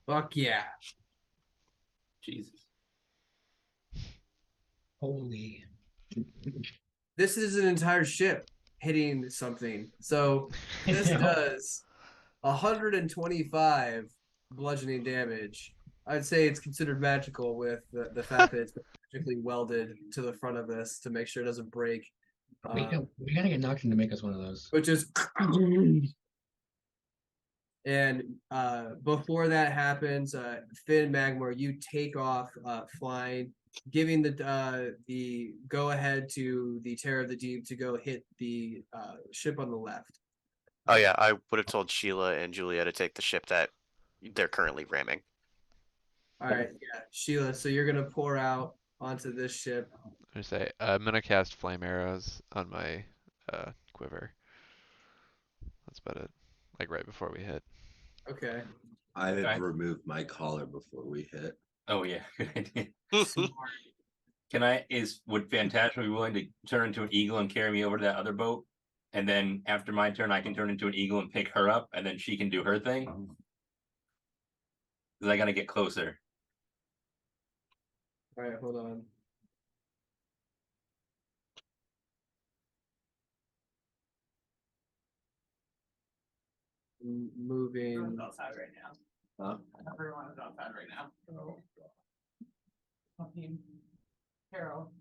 Fuck yeah. Jesus. Holy. This is an entire ship hitting something. So this does 125 bludgeoning damage. I'd say it's considered magical with the fact that it's magically welded to the front of this to make sure it doesn't break. We gotta get Nocturne to make us one of those. Which is and before that happens, Finn Magmore, you take off flying, giving the go ahead to the Terror of the Deep to go hit the ship on the left. Oh yeah, I would have told Sheila and Julia to take the ship that they're currently ramming. All right, yeah, Sheila. So you're gonna pour out onto this ship. I say, I'm gonna cast flame arrows on my quiver. That's about it. Like right before we hit. Okay. I Okay. have removed my collar before we hit. Oh yeah, good idea. Smart. Would Fantastic be willing to turn into an eagle and carry me over to that other boat? And then after my turn, I can turn into an eagle and pick her up, and then she can do her thing. Cause I gotta get closer. All right, hold on. Moving. Outside right now. Huh? Everyone is outside right now. Fucking Carol,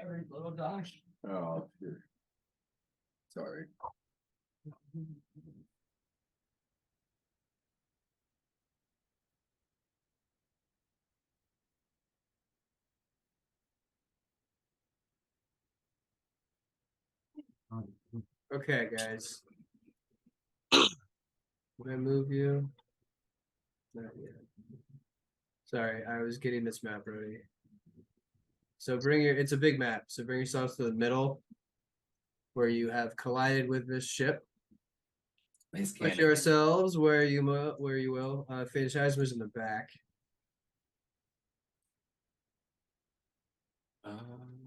every little dog. Oh, sure. Sorry. Okay, guys. When I move you. Not yet. Sorry, I was getting this map ready. So it's a big map. So bring yourselves to the middle where you have collided with this ship. Nice Put cannon. yourselves where you will. Phantasma's in the back.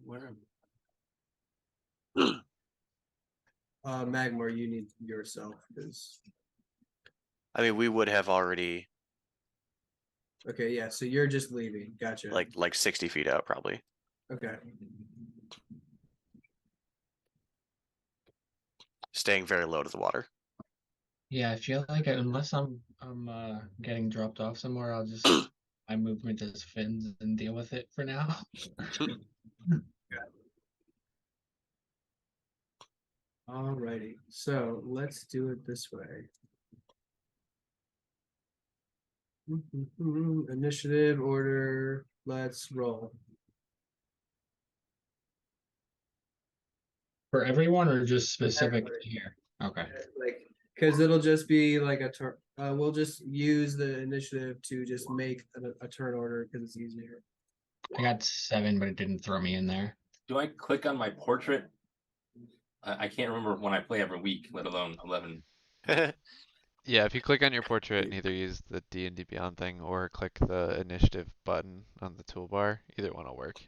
Where? Magmore, you need yourself because I mean, we would have already okay, yeah, so you're just leaving. Gotcha. like 60 feet out, probably. Okay. Staying very low to the water. Yeah, I feel like unless I'm getting dropped off somewhere, I'll just my movement as fins and deal with it for now. Alrighty. So let's do it this way. Initiative order. Let's roll. For everyone or just specific Everybody. here? Okay. Like, because it'll just be like a turn. We'll just use the initiative to just make a turn order because it's easier. I got 7, but it didn't throw me in there. Do I click on my portrait? I can't remember when I play every week, let alone 11. Yeah, if you click on your portrait and either use the D&D Beyond thing or click the initiative button on the toolbar, either one will work.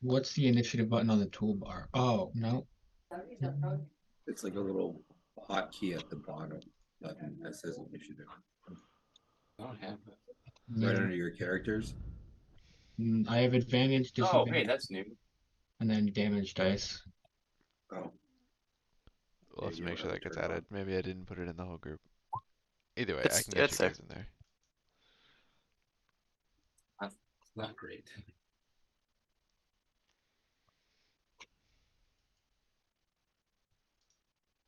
What's the initiative button on the toolbar? Oh, no. It's like a little hotkey at the bottom button that says initiative. I don't have it. Right Yeah. under your characters. I have advantage, Oh, disadvantage, hey, that's new. and then damage dice. Oh. We'll have to you make don't sure have that it gets turned on. added. Maybe I didn't put it in the whole group. Either way, I It's can get you there. guys in there. That's not great.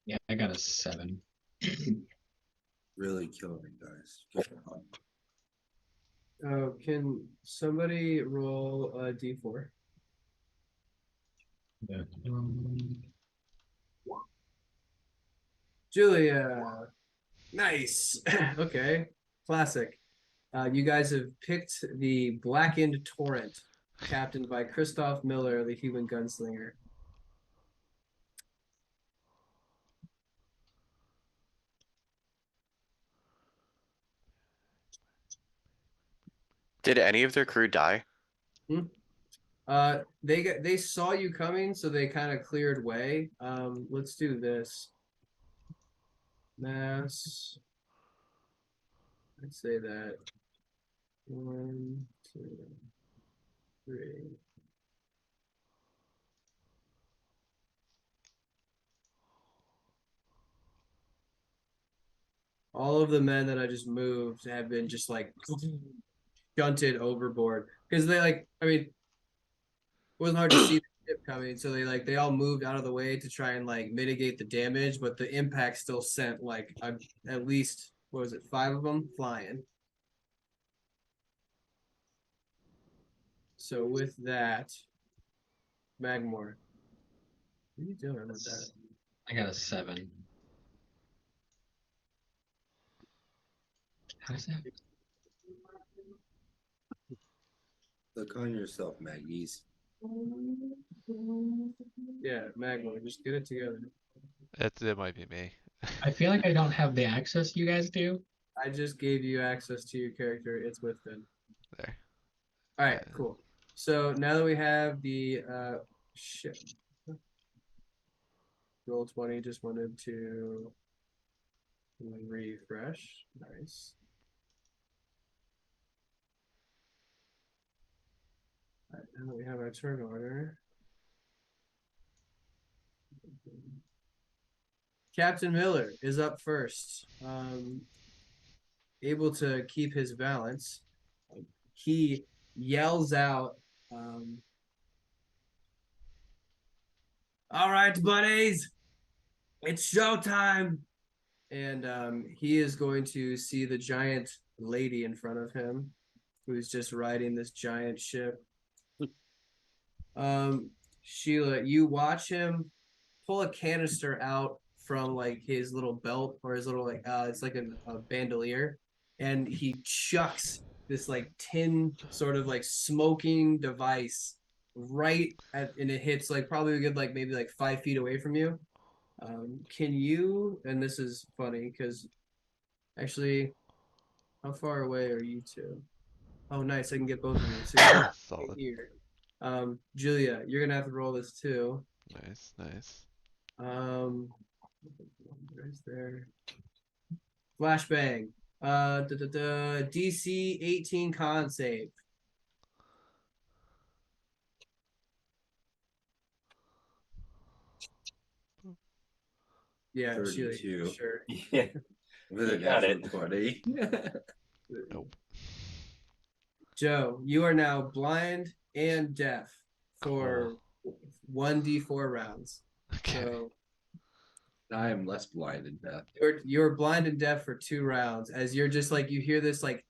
Yeah, I got a 7. Really killing me, guys. Good job. Can somebody roll a d4? Yeah. Julia. Nice. Okay. Classic. You guys have picked the Blackened Torrent, captained by Christoph Miller, the human gunslinger. Did any of their crew die? They saw you coming, so they kind of cleared way. Let's do this. Mass. I'd say that. 1, 2, 3. All of the men that I just moved have been just like shunted overboard because I mean, it wasn't hard to see the ship coming, so they all moved out of the way to try and like mitigate the damage, but the impact still sent like at least what was it, 5 of them flying. So with that, Magmore, what are you doing with that? I got a 7. How's that? Look on yourself, Maggies. Yeah, Magmore, just get it together. It might be me. I feel like I don't have the access you guys do. I just gave you access to your character. It's with them. There. All right, cool. So now that we have the shit. Roll 20 just wanted to refresh. Nice. All right, now that we have our turn order. Captain Miller is up first. Able to keep his balance. He yells out, all right, buddies, it's showtime. And he is going to see the giant lady in front of him who's just riding this giant ship. Sheila, you watch him pull a canister out from like his little belt or his little like it's like a bandolier, and he chucks this like tin sort of like smoking device right at, and it hits like probably a good like maybe like 5 feet away from you. Can you, and this is funny because actually, how far away are you two? Oh, nice. I can get both of you. So you're right Solid. here. Julia, you're gonna have to roll this too. Nice, nice. Where's there? Flashbang. DC 18 con save. Yeah, Sheila, 32. sure. Yeah, With a You got natural it. 20. Nope. Joe, you are now blind and deaf for 1d4 rounds. Okay. So I am less blind and deaf. you're blind and deaf for 2 rounds as you're just like you hear this like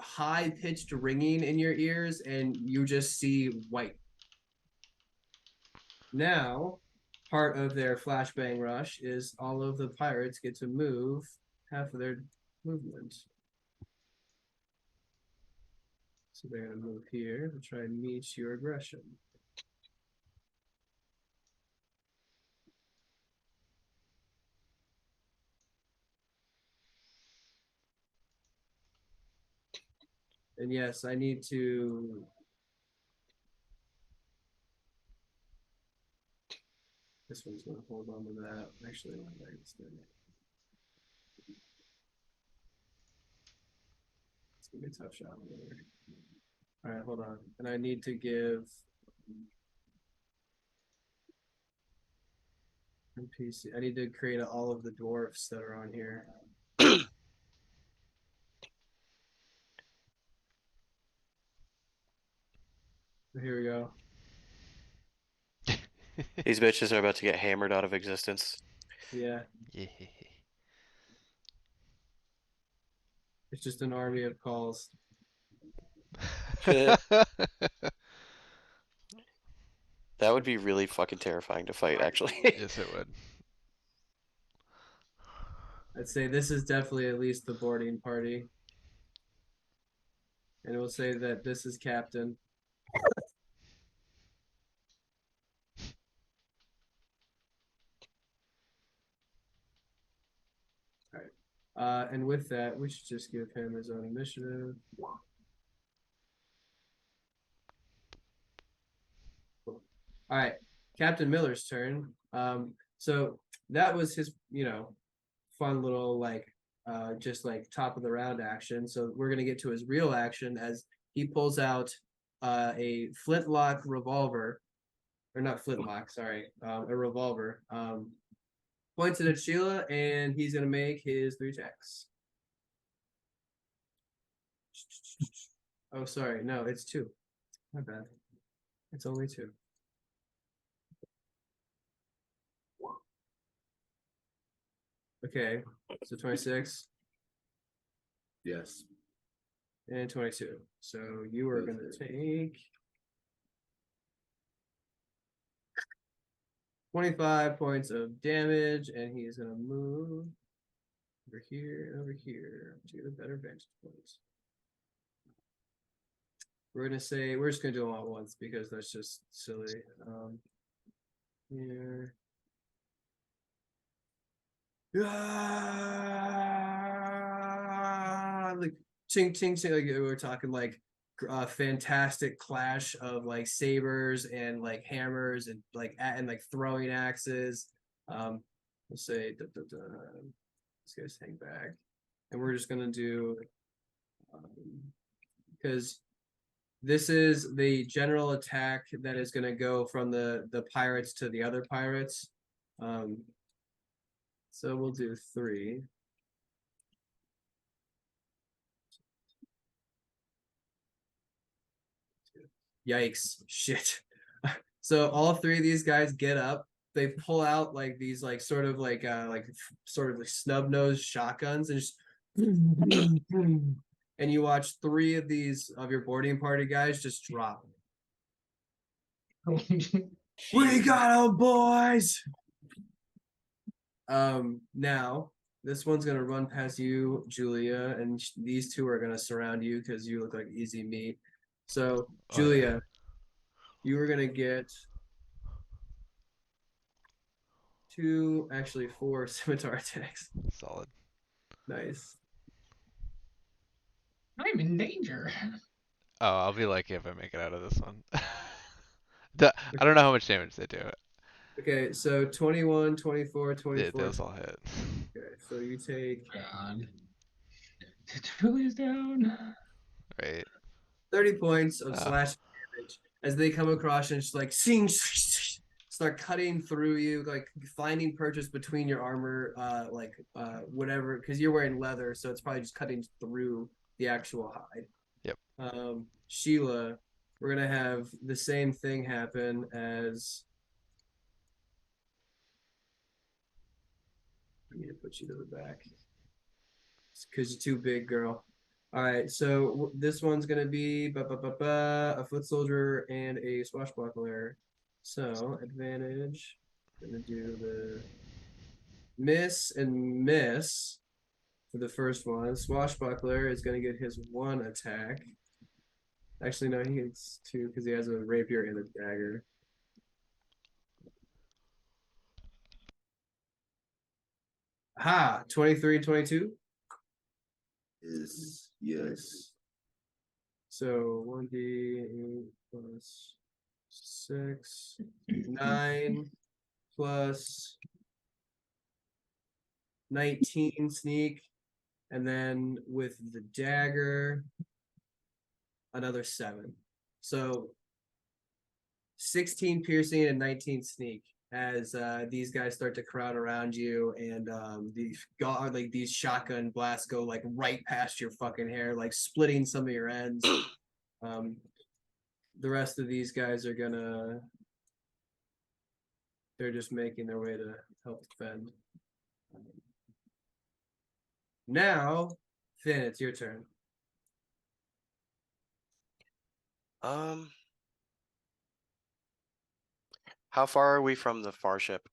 high pitched ringing in your ears and you just see white. Now, part of their flashbang rush is all of the pirates get to move half of their movement. So they're gonna move here to try and meet your aggression. And yes, I need to. This one's gonna hold on to that. Actually, it's gonna be a tough shot. All right, hold on. And I need to give NPC. I need to create all of the dwarfs that are on here. Here we go. These bitches are about to get hammered out of existence. Yeah, Yeah. it's just an army of calls. That would be really fucking terrifying to fight, actually. Yes, it would. I'd say this is definitely at least the boarding party. And we'll say that this is Captain. All right. And with that, we should just give him his own initiative. Cool. All right, Captain Miller's turn. So that was his, fun little like just like top of the round action. So we're gonna get to his real action as he pulls out a flintlock revolver, or not flintlock, sorry, a revolver. Points it at Sheila, and he's gonna make his 3 attacks. Oh, sorry, no, it's 2. My bad. It's only 2. Okay, so 26. Yes. And 22. So you are going to take 25 points of damage, and he is going to move over here and over here to the better vantage points. We're going to say, we're just going to do them all at once because that's just silly. Here. like ching ching ching, like we were talking like fantastic clash of like sabers and like hammers and like and like throwing axes. We'll say these guys hang back, and we're just gonna do because this is the general attack that is gonna go from the pirates to the other pirates. So we'll do 3. Yikes! Shit. So all 3 of these guys get up. They pull out like these like sort of like snub nosed shotguns and just and you watch 3 of these of your boarding party guys just drop. We got 'em, boys. Now this one's gonna run past you, Julia, and these 2 are gonna surround you because you look like easy meat. So, Oh, yeah. Julia, you are gonna get 2, actually 4 scimitar attacks. Solid. Nice. I'm in danger. Oh, I'll be lucky if I make it out of this one. I don't know how much damage they do. Okay, so 21, 24, Yeah, 24. those all hit. Okay, so you take God. Julia's down. Right. 30 points of Ah. slash damage as they come across and just like sing, start cutting through you, like finding purchase between your armor, whatever, because you're wearing leather, so it's probably just cutting through the actual hide. Yep. Sheila, we're gonna have the same thing happen as. I need to put you to the back because you're too big, girl. All right, so this one's gonna be a foot soldier and a swashbuckler. So advantage. Gonna do the miss and miss for the first one. Swashbuckler is gonna get his 1 attack. Actually, no, he gets 2 because he has a rapier and a dagger. Ha! 23, 22. Yes. So 1d8 plus 6, 9 plus 19 sneak, and then with the dagger, another 7. So 16 piercing and 19 sneak as these guys start to crowd around you, and these shotgun blasts go like right past your fucking hair, like splitting some of your ends. The rest of these guys are they're just making their way to help defend. Now, Finn, it's your turn. How far are we from the far ship?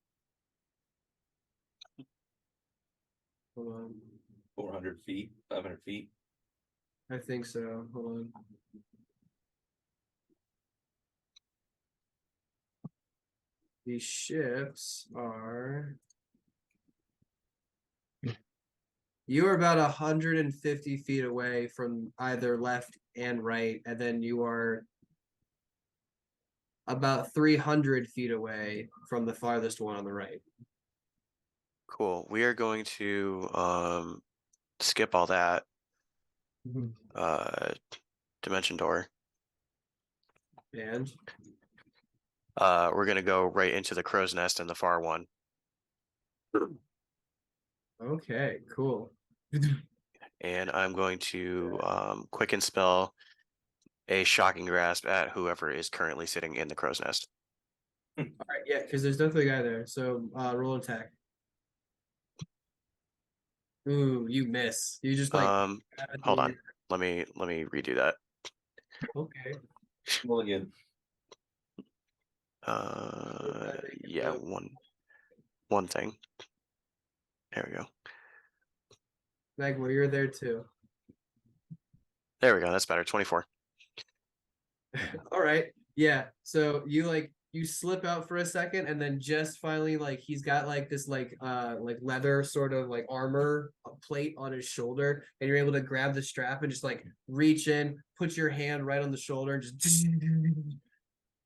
Hold on. 400 feet, 500 feet. I think so. Hold on. These ships are. You are about 150 feet away from either left and right, and then you are about 300 feet away from the farthest one on the right. Cool. We are going to skip all that. Dimension door. And We're gonna go right into the crow's nest in the far one. okay, cool. And I'm going to quicken spell a shocking grasp at whoever is currently sitting in the crow's nest. All right, yeah, because there's definitely a guy there. So roll attack. Ooh, you miss. You just like Hold on. Let me redo that. Okay. Roll again. Yeah, one thing. There we go. Magma, you're there too. There we go. That's better. 24. All right. Yeah. So you like you slip out for a second, and then just finally, like, he's got like this like leather sort of like armor plate on his shoulder, and you're able to grab the strap and just like reach in, put your hand right on the shoulder, and just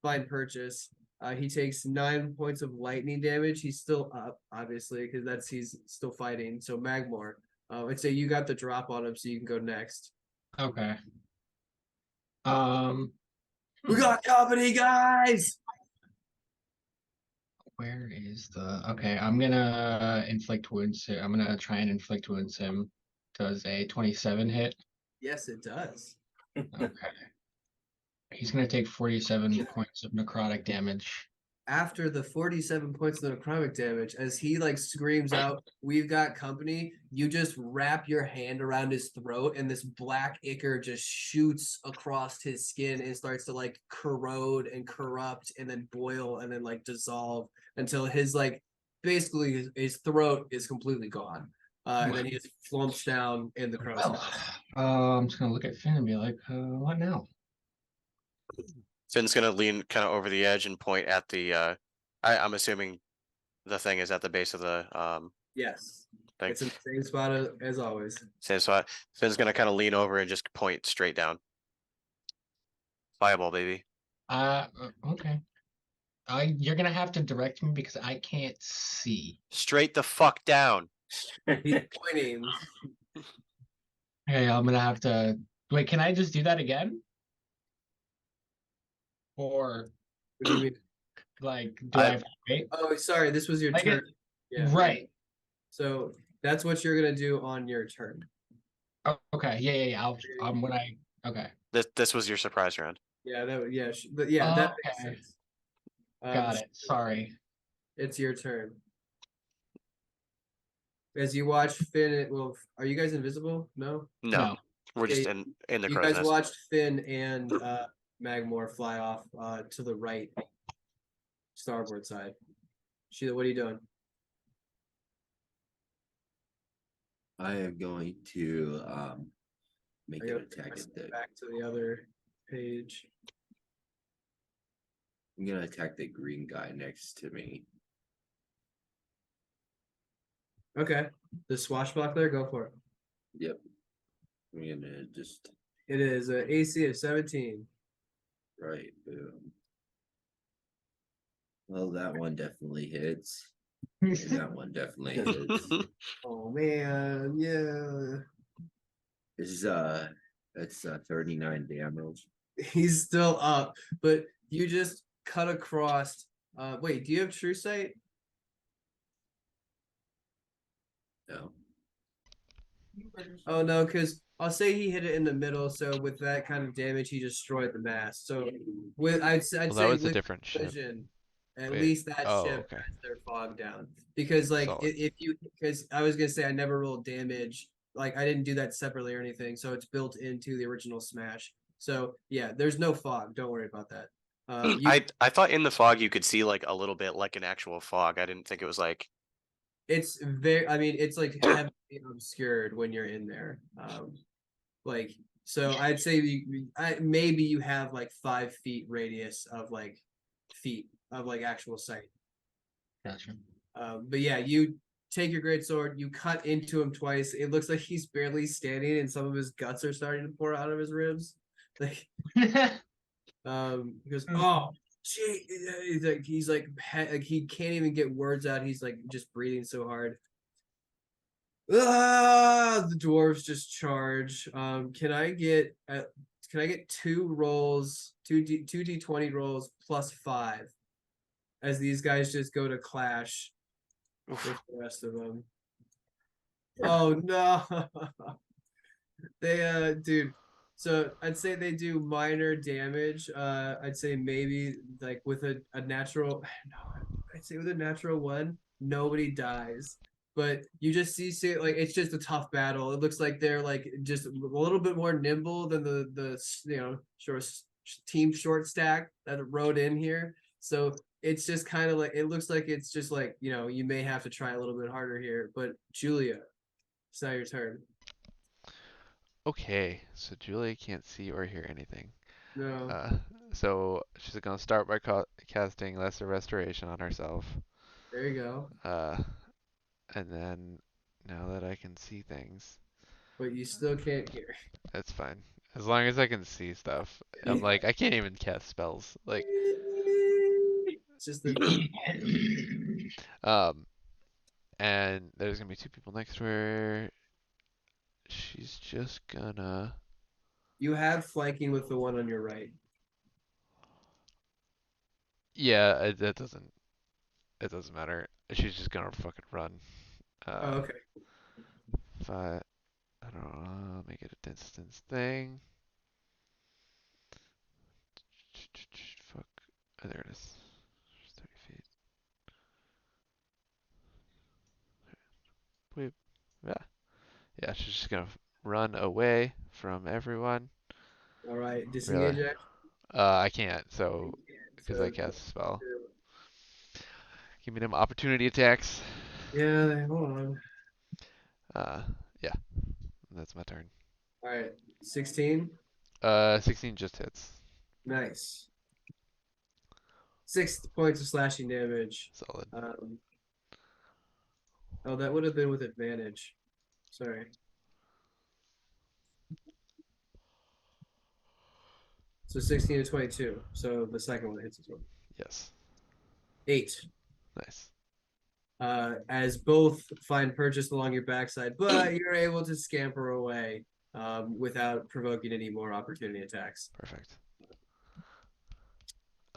find purchase. He takes 9 points of lightning damage. He's still up, obviously, because he's still fighting. So Magmore, I'd say you got the drop on him, so you can go next. Okay. We got company, guys. Where is the? Okay, I'm gonna inflict wounds. I'm gonna try and inflict wounds him. Does a 27 hit? Yes, it does. Okay. He's gonna take 47 points of necrotic damage. After the 47 points of necrotic damage, as he like screams out, "We've got company," you just wrap your hand around his throat, and this black ichor just shoots across his skin and starts to like corrode and corrupt and then boil and then like dissolve until his like basically his throat is completely gone. And then he just flumps down in the crow's Well, house. I'm just gonna look at Finn and be like, what now? Finn's gonna lean kind of over the edge and point at the. I'm assuming the thing is at the base of the Yes, thing. it's in the same spot as always. Same spot. Finn's gonna kind of lean over and just point straight down. Fireball, baby. Okay. You're gonna have to direct me because I can't see. Straight the fuck down. He's pointing. Hey, I'm gonna have to wait. Can I just do that again? Or What do you mean? like, do I have to wait? Oh, sorry, this was your I get- turn. Yeah. Right. So that's what you're gonna do on your turn. Oh, okay. Yeah. Okay. This was your surprise round. Yeah, but yeah, that makes Okay. sense. Got it. Sorry. It's your turn. As you watch Finn, are you guys invisible? No. No, we're just Okay, in the You crow's guys nest. watched Finn and Magmore fly off to the right, starboard side. Sheila, what are you doing? I am going to make I an gotta attack at the. back to the other page. I'm gonna attack the green guy next to me. Okay, the swashbuckler, go for it. Yep. I'm gonna just It is an AC of 17. right. Boom. Well, that one definitely hits. And that one definitely hits. Oh man, yeah. This is that's 39 damage. He's still up, but you just cut across. Wait, do you have true sight? No. Oh no, because I'll say he hit it in the middle. So with that kind of damage, he destroyed the mast. So I'd Well, that say was a with different ship. vision, at Wait, least that oh, ship okay. has their fog down. Because like Solid. because I was gonna say I never rolled damage. Like I didn't do that separately or anything, so it's built into the original Smash. So yeah, there's no fog. Don't worry about that. I thought in the fog you could see like a little bit like an actual fog. I didn't think it was like It's very, I mean, it's like heavily obscured when you're in there. Like, so I'd say maybe you have like 5 feet radius of like feet of like actual sight. Gotcha. But yeah, you take your great sword, you cut into him twice. It looks like he's barely standing, and some of his guts are starting to pour out of his ribs. Like, he goes, "Oh, gee," he's like he can't even get words out. He's like just breathing so hard. The dwarves just charge. Can I get 2 rolls, 2d20 rolls plus 5 as these guys just go to clash with the rest of them? Oh no. They dude, so I'd say they do minor damage. I'd say maybe like with a natural no, I'd say with a natural 1, nobody dies. But you just see like it's just a tough battle. It looks like they're like just a little bit more nimble than the team short stack that rode in here. So it's just kind of like it looks like it's just like you may have to try a little bit harder here. But Julia, it's now your turn. Okay, so Julia can't see or hear anything. No. So she's gonna start by casting Lesser Restoration on herself. There you go. And then now that I can see things, But you still can't hear. that's fine. As long as I can see stuff. I'm like, I can't even cast spells. Like, It's just the um, and there's gonna be two people next to her. She's just gonna. you have flanking with the one on your right. Yeah, it doesn't. It doesn't matter. She's just gonna fucking run. Oh, okay. If I don't know, make it a distance thing. Fuck. Oh, there it is. 30 feet. Wait. Yeah. Yeah, she's just gonna run away from everyone. All right. Really? Disengage action. I can't, so because I So, cast a spell. Give me them opportunity attacks. yeah, hold on. Yeah, that's my turn. All right. 16. 16 just hits. Nice. 6 points of slashing damage. Solid. Oh, that would have been with advantage. Sorry. So 16 to 22. So the second one hits as well. Yes. 8. Nice. As both find purchase along your backside, but you're able to scamper away without provoking any more opportunity attacks. Perfect.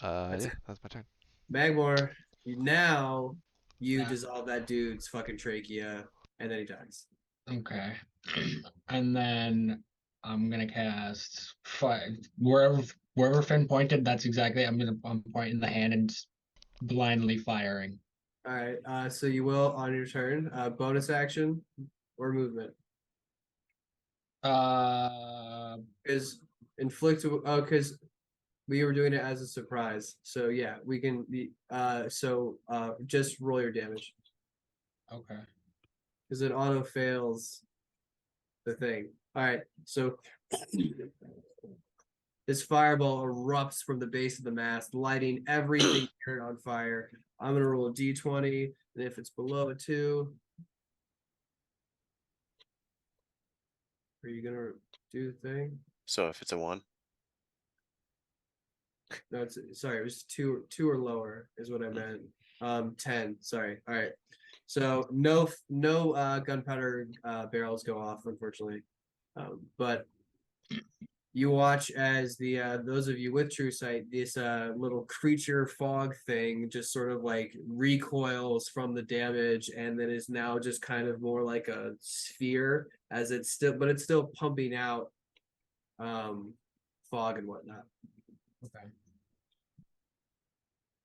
That's Yeah, it. that's my turn. Magmore, now you Yeah. dissolve that dude's fucking trachea, and then he dies. Okay. And then I'm gonna cast wherever Finn pointed, that's exactly I'm pointing the hand and just blindly firing. All right. So you will on your turn, bonus action or movement Uh is inflict. Oh, because we were doing it as a surprise. So yeah, we can. Just roll your damage okay. because it auto fails the thing. All right. So this fireball erupts from the base of the mast, lighting everything here on fire. I'm gonna roll a d20, and if it's below a 2, are you gonna do the thing? So if it's a 1, No, it's sorry, it was two or lower is what I meant. 10. Sorry. All right. So no gunpowder barrels go off, unfortunately. But you watch as the those of you with true sight, this little creature fog thing just sort of like recoils from the damage and then is now just kind of more like a sphere as it's still pumping out fog and whatnot. Okay.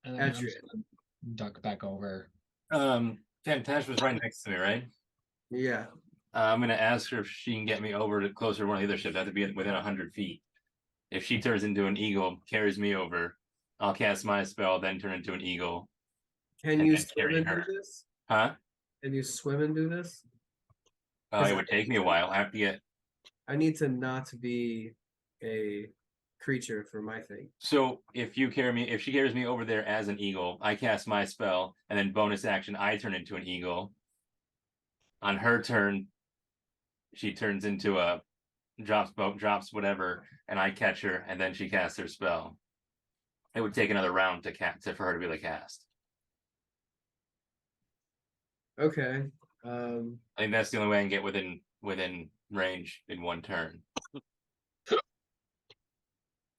And then I'm Atria. just gonna duck back over. Fantash was right next to me, right? Yeah. I'm gonna ask her if she can get me over to closer to one of the other ships. I have to be within 100 feet. If she turns into an eagle, carries me over, I'll cast my spell, then turn into an eagle. Can And you then swim carry and do her. this? Huh? Can you swim and do this? It would take me a while. I have to get. I need to not be a creature for my thing. So if she carries me over there as an eagle, I cast my spell, and then bonus action, I turn into an eagle. On her turn, she turns into a drops whatever, and I catch her, and then she casts her spell. It would take another round for her to be able to cast. Okay. I think that's the only way I can get within range in one turn.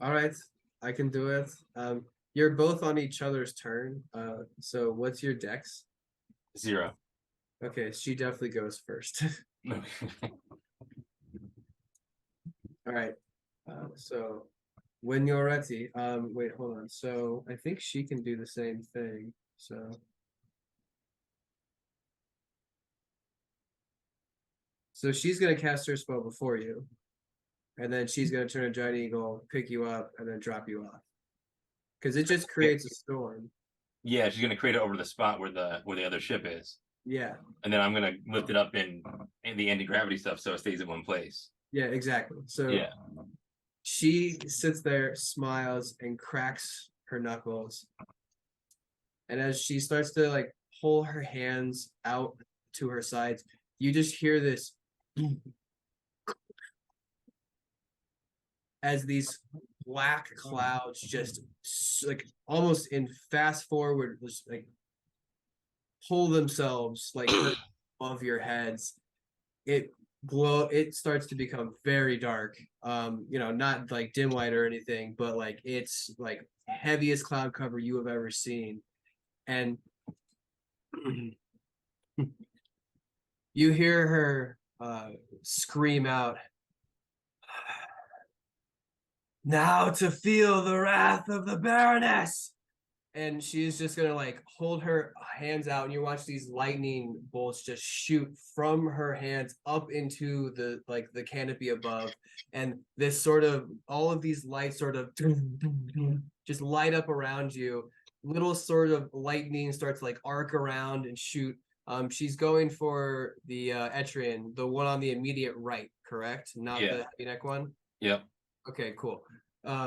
All right. I can do it. You're both on each other's turn. So what's your dex? 0. Okay, she definitely goes first. All right. So when you're ready, wait, hold on. So I think she can do the same thing. So she's gonna cast her spell before you, and then she's gonna turn a giant eagle, pick you up, and then drop you off. Because it just creates a storm. Yeah, she's gonna create it over the spot where the other ship is, Yeah. and then I'm gonna lift it up in the anti-gravity stuff so it stays in one place. Yeah, exactly. So Yeah. She sits there, smiles, and cracks her knuckles. And as she starts to like pull her hands out to her sides, you just hear this as these black clouds just like almost in fast forward, just like pull themselves like above your heads. It starts to become very dark. Not like dim light or anything, but like it's like heaviest cloud cover you have ever seen. And you hear her scream out, "Now to feel the wrath of the Baroness!" And she's just gonna like hold her hands out, and you watch these lightning bolts just shoot from her hands up into the canopy above, and this sort of all of these lights sort of just light up around you. Little sort of lightning starts like arc around and shoot. She's going for the Etrian, the one on the immediate right, correct? Not Yeah. the heavy neck one. Yep. Okay, cool.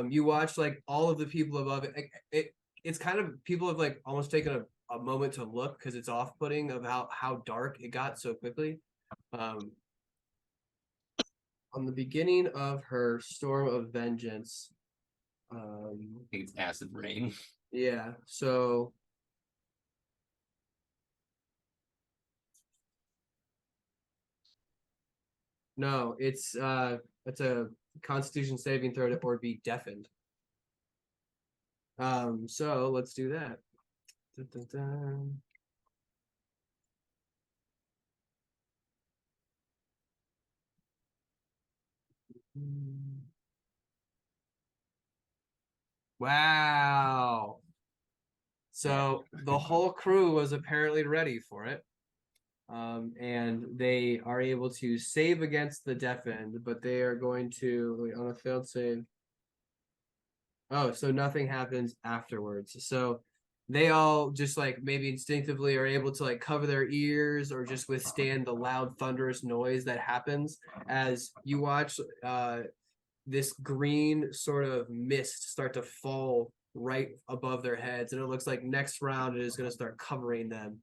You watch like all of the people above it. It's kind of people have like almost taken a moment to look because it's off-putting of how dark it got so quickly. On the beginning of her storm of vengeance, I think it's acid rain. yeah, so no, it's a Constitution saving throw or be deafened. So let's do that. Dun, dun, dun. Wow. So the whole crew was apparently ready for it. And they are able to save against the deafened, but they are going to wait, on a failed save. Oh, so nothing happens afterwards. So they all just like maybe instinctively are able to like cover their ears or just withstand the loud thunderous noise that happens as you watch this green sort of mist start to fall right above their heads, and it looks like next round it is going to start covering them.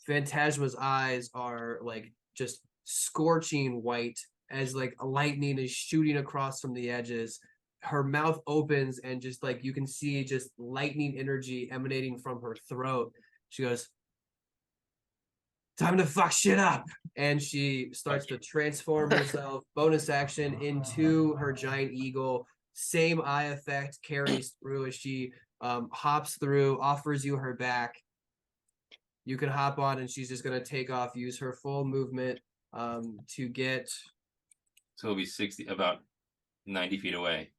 Phantasma's eyes are like just scorching white as like a lightning is shooting across from the edges. Her mouth opens and just like you can see just lightning energy emanating from her throat. She goes, "Time to fuck shit up." And she starts to transform herself, bonus action, into her giant eagle. Same eye effect carries through as she hops through, offers you her back. You can hop on, and she's just going to take off, use her full movement to get. So it'll be about 90 feet away.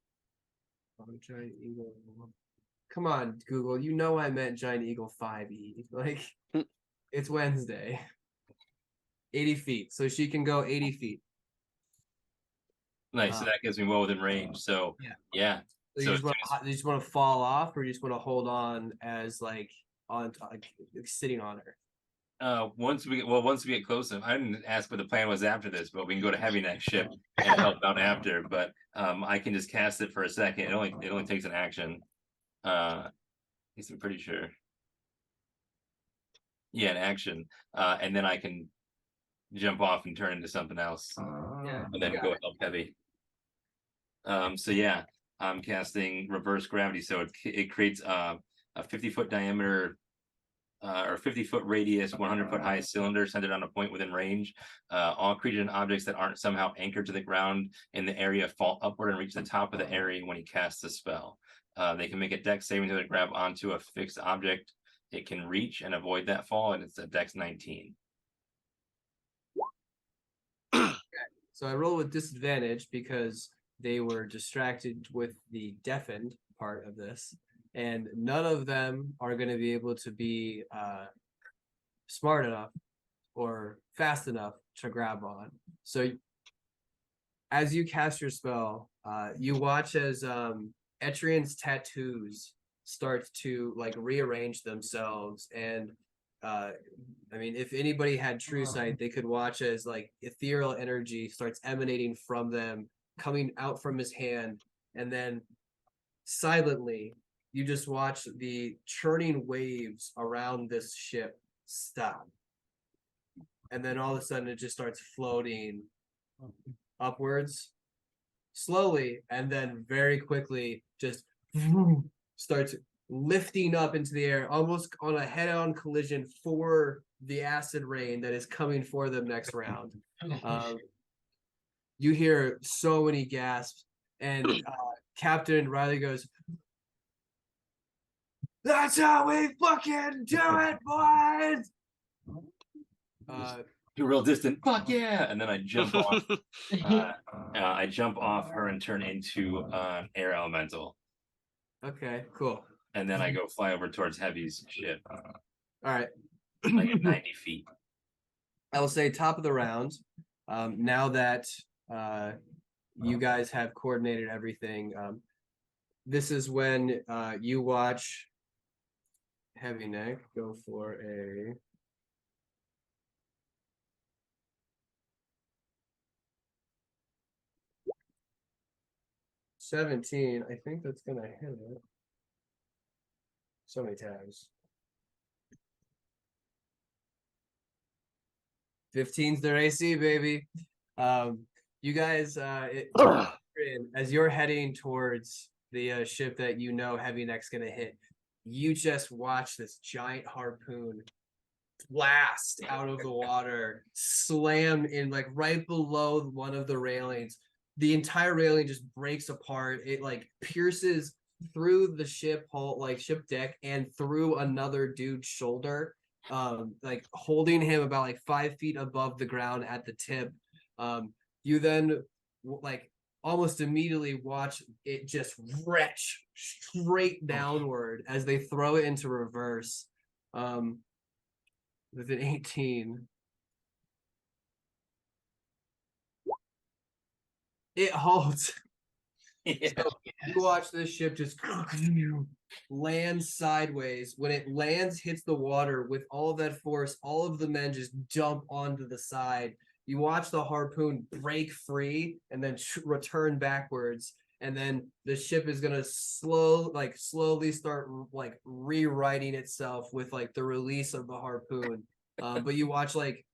Giant eagle. Come on, Google. You know I meant giant eagle 5e. Like, it's Wednesday. 80 feet. So she can go 80 feet. Nice. So that gives me well within range. So yeah. So you just want to fall off, or you just want to hold on as like on like sitting on her? Once we get close enough, I didn't ask what the plan was after this, but we can go to heavy neck ship and help out after. But I can just cast it for a second. It only takes an action. I'm pretty sure. Yeah, an action. And then I can jump off and turn into something else. And then go help heavy. So yeah, I'm casting reverse gravity. So it creates a 50-foot diameter or 50-foot radius, 100-foot high cylinder centered on a point within range. All creatures and objects that aren't somehow anchored to the ground in the area fall upward and reach the top of the area when he casts the spell. They can make a dex saving throw to grab onto a fixed object it can reach and avoid that fall, and it's a dex 19. So I roll with disadvantage because they were distracted with the deafened part of this, and none of them are going to be able to be smart enough or fast enough to grab on. So as you cast your spell, you watch as Etrian's tattoos start to like rearrange themselves, and I mean, if anybody had true sight, they could watch as like ethereal energy starts emanating from them, coming out from his hand, and then silently you just watch the churning waves around this ship stop. And then all of a sudden it just starts floating upwards slowly, and then very quickly just starts lifting up into the air, almost on a head-on collision for the acid rain that is coming for them next round. You hear so many gasps, and Captain Riley goes, "That's how we fucking do it, boys!" You're real distant. Fuck yeah! And then I jump off. I jump off her and turn into an air elemental. Okay, cool. And then I go fly over towards Heavy's ship. All right. Like at 90 feet. I will say top of the round. Now that you guys have coordinated everything, this is when you watch Heavy Neck go for a 17. I think that's gonna hit it. So many tags. 15's their AC, baby. You guys, as you're heading towards the ship that you know Heavy Neck's gonna hit, you just watch this giant harpoon blast out of the water, slam in like right below one of the railings. The entire railing just breaks apart. It like pierces through the ship hull, like ship deck, and through another dude's shoulder, like holding him about like 5 feet above the ground at the tip. You then like almost immediately watch it just retch straight downward as they throw it into reverse. With an 18. It halts. Yeah. So you watch this ship just land sideways. When it lands, hits the water with all of that force, all of the men just jump onto the side. You watch the harpoon break free and then return backwards. And then the ship is gonna slowly start like rewriting itself with like the release of the harpoon. But you watch like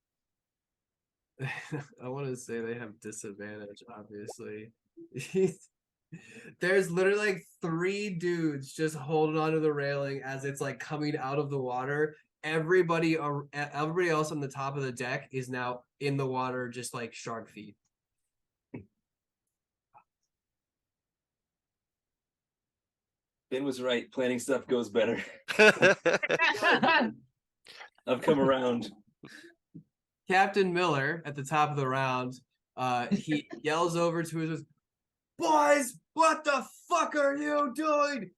I want to say they have disadvantage, obviously. There's literally like 3 dudes just holding onto the railing as it's like coming out of the water. Everybody else on the top of the deck is now in the water, just like shark feet. Ben was right. Planning stuff goes better. I've come around. Captain Miller at the top of the round, he yells over to his boys, what the fuck are you doing?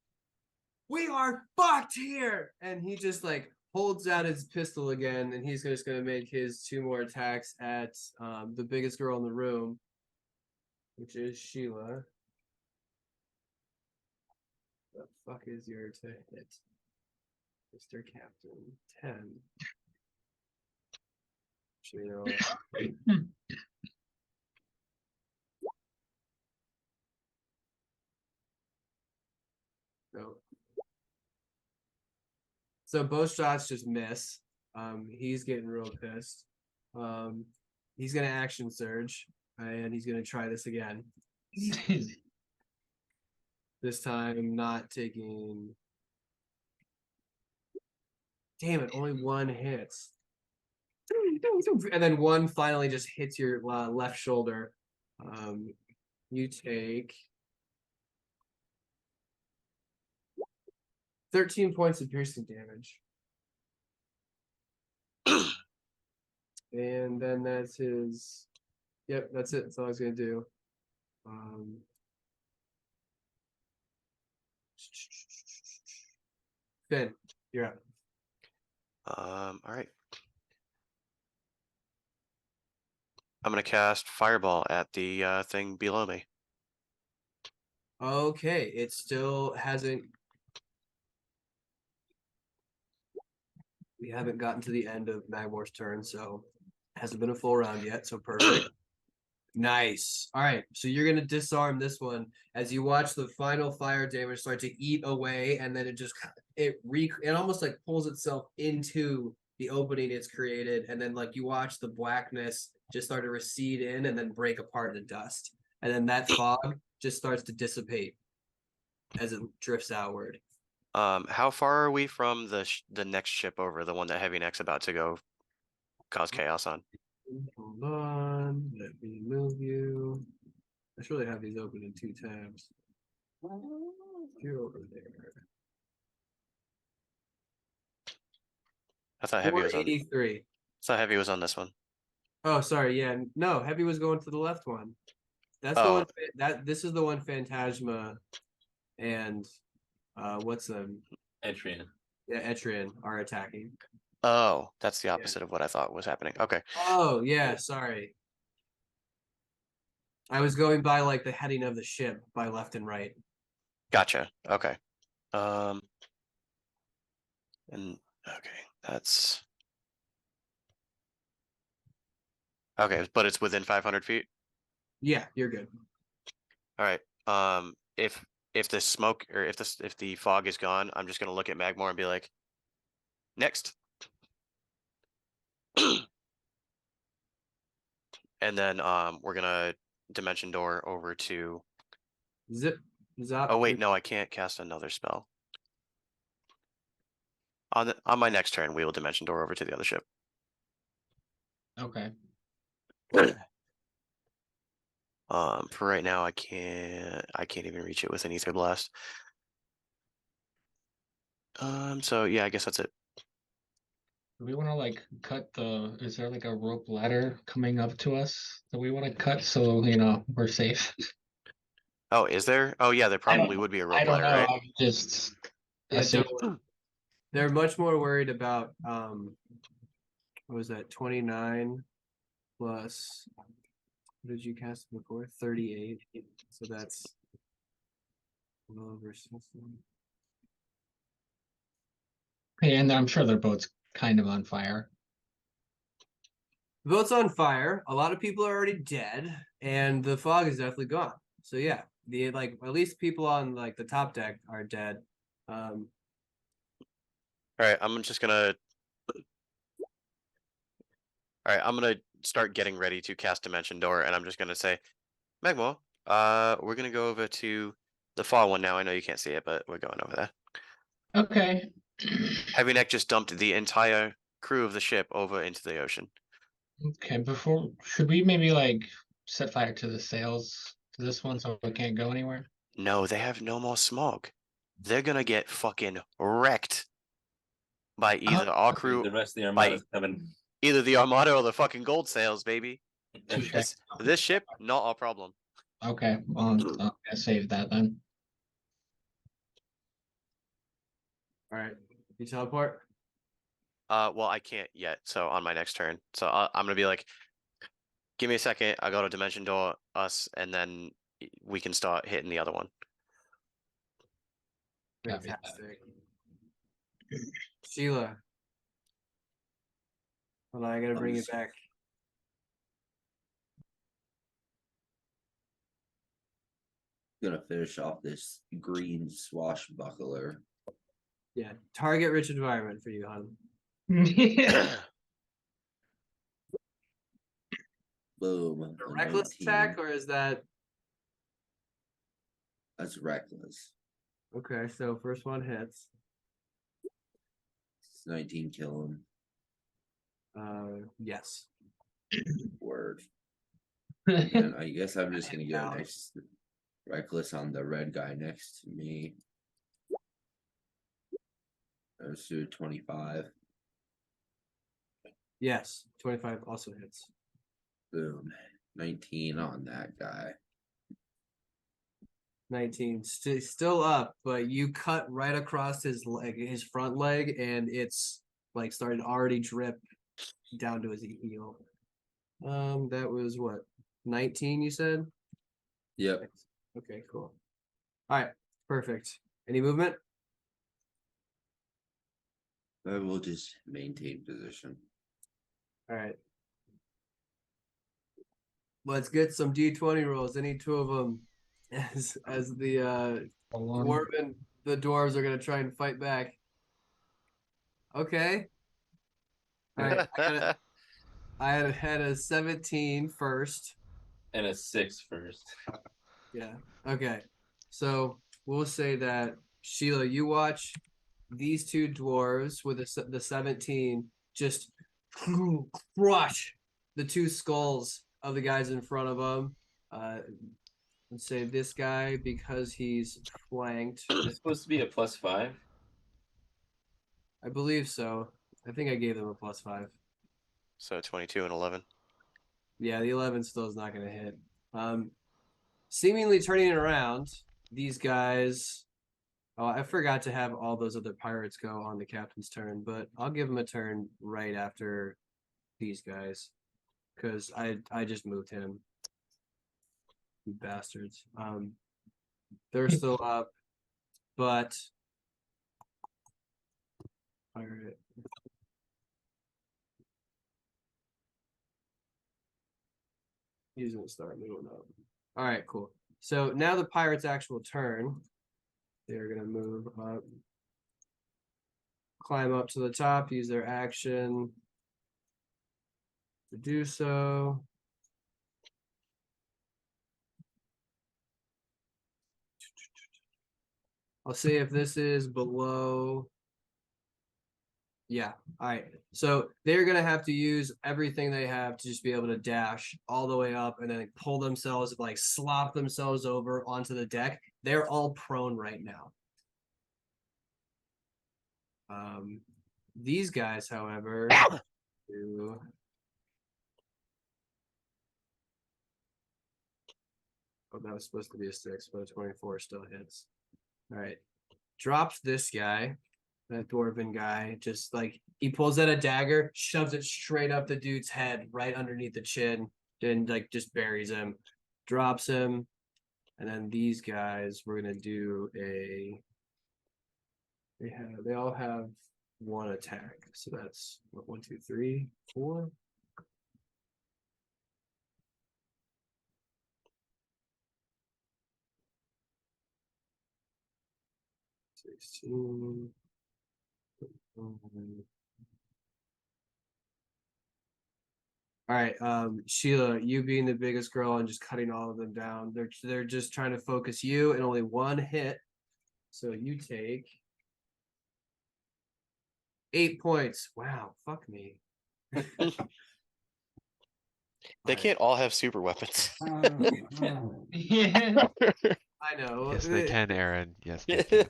We are fucked here. And he just like holds out his pistol again, and he's just gonna make his 2 more attacks at the biggest girl in the room, which is Sheila. The fuck is your to hit, Mr. Captain? 10. You know, no. So both shots just miss. He's getting real pissed. He's gonna action surge, and he's gonna try this again. This time not taking. Damn it! Only 1 hits. And then 1 finally just hits your left shoulder. You take 13 points of piercing damage. And then that's his. Yep, that's it. That's all I was gonna do. Finn, you're up. All right. I'm gonna cast Fireball at the thing below me. Okay, it still hasn't. We haven't gotten to the end of Magmore's turn, so hasn't been a full round yet. So perfect. Nice. All right, so you're gonna disarm this one as you watch the final fire damage start to eat away, and then it almost like pulls itself into the opening it's created, and then like you watch the blackness just start to recede in and then break apart into dust, and then that fog just starts to dissipate as it drifts outward. How far are we from the next ship over, the one that Heavy Neck's about to go cause chaos on? Hold on, let me move you. I should really have these open in 2 tabs. You're over there. I thought Heavy was on. 483. I thought Heavy was on this one. Oh, sorry. Yeah, no, Heavy was going to the left one. That's the Oh. one that this is the one Phantasma and what's Etrian. Etrian are attacking. Oh, that's the opposite of what I thought was happening. Okay. Oh, yeah, sorry. I was going by like the heading of the ship by left and right. Gotcha. Okay. And okay, that's okay, but it's within 500 feet. Yeah, you're good. All right. If the smoke or if the fog is gone, I'm just gonna look at Magmore and be like, next. And then we're gonna dimension door over to. Zip, zop. Oh wait, no, I can't cast another spell. On my next turn, we will dimension door over to the other ship. Okay. For right now, I can't even reach it with an ether blast. So yeah, I guess that's it. Do we want to like cut the? Is there like a rope ladder coming up to us that we want to cut so we're safe? Oh, is there? Oh yeah, there I don't- probably would be a I rope don't ladder, know. right? I'm just Yeah, assume- they're much more worried about what was that 29 plus what did you cast before 38, so that's over 16. And I'm sure their boat's kind of on fire. The boat's on fire, a lot of people are already dead, and the fog is definitely gone. So yeah, the like at least people on like the top deck are dead. All right, I'm just gonna. All right, I'm gonna start getting ready to cast Dimension Door, and I'm just gonna say, Magmo, we're gonna go over to the far one now. I know you can't see it, but we're going over there. Okay. Heavy Neck just dumped the entire crew of the ship over into the ocean. Okay. Should we maybe like set fire to the sails to this one so it can't go anywhere? No, they have no more smog. They're gonna get fucking wrecked by either our crew, The rest of the by Armada's coming. either the Armada or the fucking gold sails, baby. Touche. This ship, not our problem. Okay. I'm gonna save that then. All right, you teleport. Well, I can't yet. So on my next turn, so I'm gonna be like, give me a second. I go to Dimension Door us, and then we can start hitting the other one. Copy that. Fantastic. Sheila. Hold on, I gotta bring it back. Gonna finish off this green swashbuckler. Yeah, target rich environment for you, hon. Boom. A a reckless 19. attack, or is that That's reckless. okay? So first one hits. It's 19 kill him. Yes. Word. And I guess I'm just gonna go Down. next. Reckless on the red guy next to me. Let's do 25. Yes, 25 also hits. Boom. 19 on that guy. 19, still up, but you cut right across his leg, his front leg, and it's like started to already drip down to his heel. That was what 19 you said? Yep. Okay, cool. All right, perfect. Any movement? I will just maintain position. All right. Let's get some D20 rolls. Any two of them, as the dwarven the dwarves are gonna try and fight back. Okay. All right. I had a 17 first. And a 6 first. Yeah. Okay. So we'll say that Sheila, you watch these two dwarves with the 17 just crush the two skulls of the guys in front of them. Let's say this guy, because he's flanked. It's supposed to be a +5. I believe so. I think I gave them a +5. So 22 and 11. Yeah, the 11 still is not going to hit. Seemingly turning it around, these guys. Oh, I forgot to have all those other pirates go on the captain's turn, but I'll give them a turn right after these guys, because I just moved him. You bastards. They're still up, but pirate. He's gonna start moving up. All right, cool. So now the pirate's actual turn. They're gonna move up, climb up to the top, use their action to do so. I'll see if this is below. Yeah. All right. So they're going to have to use everything they have to just be able to dash all the way up and then pull themselves, like slop themselves over onto the deck. They're all prone right now. These guys, however, do. Oh, that was supposed to be a 6, but a 24 still hits. All right. Drops this guy, that dwarven guy, just like he pulls out a dagger, shoves it straight up the dude's head, right underneath the chin, and like just buries him, drops him. And then these guys, we're gonna do a. They all have one attack, so that's what, 1, 2, 3, 4. 16. All right, Sheila, you being the biggest girl and just cutting all of them down. They're just trying to focus you and only one hit. So you take 8 points. Wow, fuck me. They can't all have super weapons. Yeah. I know. Yes, they can, Aaron. Yes, they can.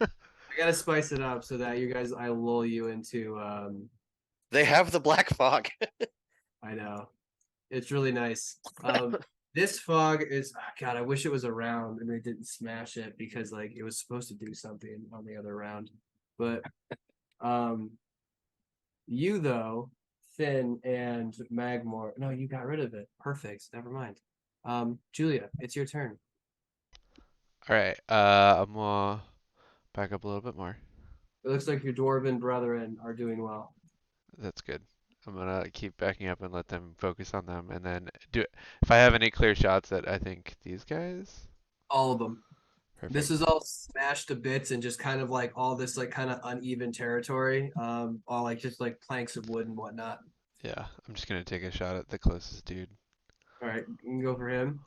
I gotta spice it up so that you guys, I lull you into. They have the black fog. I know, it's really nice. This fog is, God, I wish it was around and they didn't smash it because like it was supposed to do something on the other round. But you though, Finn and Magmore. No, you got rid of it. Perfect. Never mind. Julia, it's your turn. Alright, I'm gonna back up a little bit more. It looks like your dwarven brethren are doing well. That's good. I'm gonna keep backing up and let them focus on them, and then if I have any clear shots at I think these guys. All of them. Perfect. This is all smashed to bits and just kind of like all this like kind of uneven territory. All like just like planks of wood and whatnot. Yeah, I'm just gonna take a shot at the closest dude. All right, you can go for him.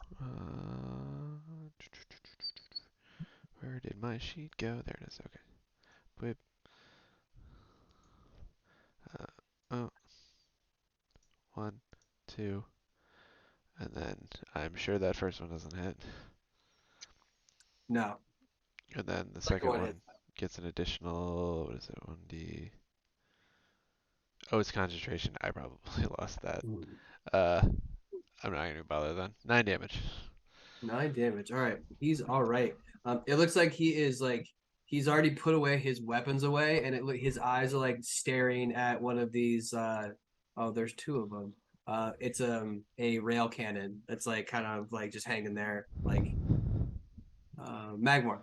Where did my sheet go? There it is. Okay. Whip. Oh. 1, 2, and then I'm sure that first one doesn't hit. No. And then the Second second one one hits. gets an additional, what is it, 1d. Oh, it's concentration. I probably lost that. I'm not gonna bother then. 9 damage. 9 damage. All right, he's all right. It looks like he is like he's already put away his weapons away, and his eyes are like staring at one of these. Oh, there's 2 of them. It's a rail cannon that's like kind of like just hanging there, like Magmore.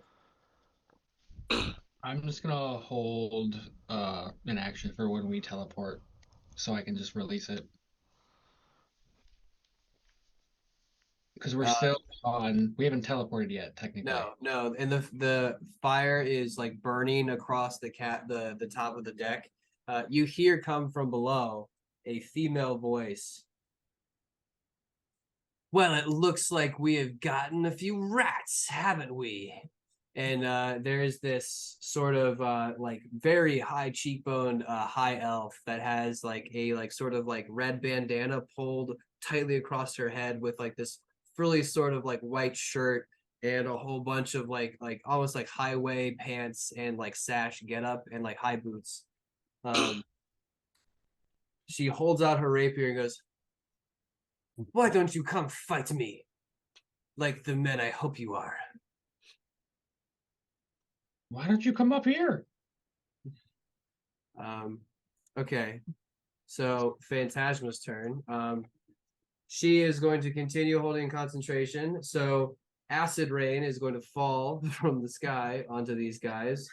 I'm just gonna hold an action for when we teleport, so I can just release it. Because we're Uh, still on. We haven't teleported yet, technically. No, and the fire is like burning across the top of the deck. You hear come from below a female voice. Well, it looks like we have gotten a few rats, haven't we? And there is this sort of like very high cheekbone high elf that has like a like sort of like red bandana pulled tightly across her head with like this frilly sort of like white shirt and a whole bunch of like almost like highway pants and like sash get up and like high boots. She holds out her rapier and goes, "Why don't you come fight me like the men I hope you are?" Why don't you come up here? Okay, so Phantasma's turn. She is going to continue holding concentration. So acid rain is going to fall from the sky onto these guys.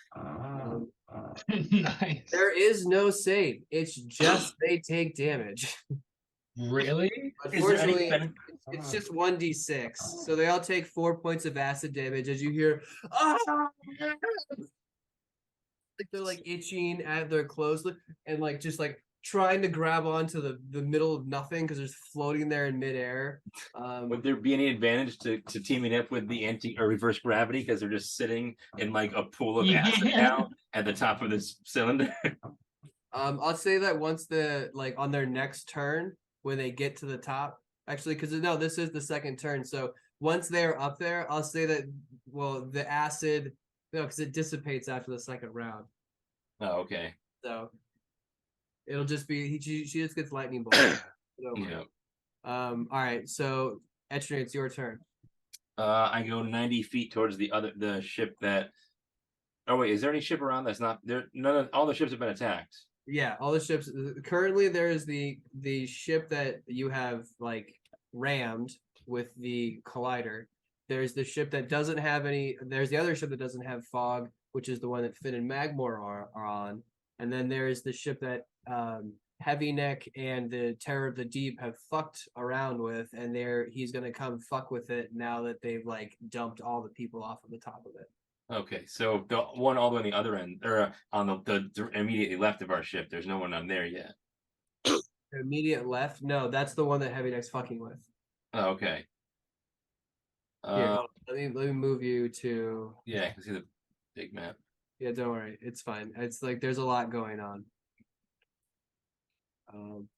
Nice. There is no save. It's just they take damage. Really? Unfortunately, it's just 1d6. So they all take 4 points of acid damage as you hear, ah! Like they're like itching at their clothes and like just like trying to grab onto the middle of nothing because it's floating there in midair. Would there be any advantage to teaming up with the anti or reverse gravity because they're just sitting in like a pool of acid Yeah. now at the top of this cylinder? I'll say that once the like on their next turn when they get to the top, actually, because no, this is the second turn. So once they're up there, I'll say that the acid, no, because it dissipates after the second round. Oh, okay. So it'll just be she just gets lightning bolt. Yeah. All right, so Etcher, it's your turn. I go 90 feet towards the ship that. Oh wait, is there any ship around that's not there? None of all the ships have been attacked. Yeah, all the ships. Currently, there is the ship that you have like rammed with the collider. There's the ship that doesn't have any. There's the other ship that doesn't have fog, which is the one that Finn and Magmore are on. And then there is the ship that Heavy Neck and the Terror of the Deep have fucked around with, and he's gonna come fuck with it now that they've like dumped all the people off of the top of it. Okay, so the one all the way on the other end, or on the immediately left of our ship, there's no one on there yet. Immediate left? No, that's the one that Heavy Neck's fucking with. Oh, okay. Here, let me move you to. Yeah, I can see the big map. Yeah, don't worry, it's fine. It's like there's a lot going on.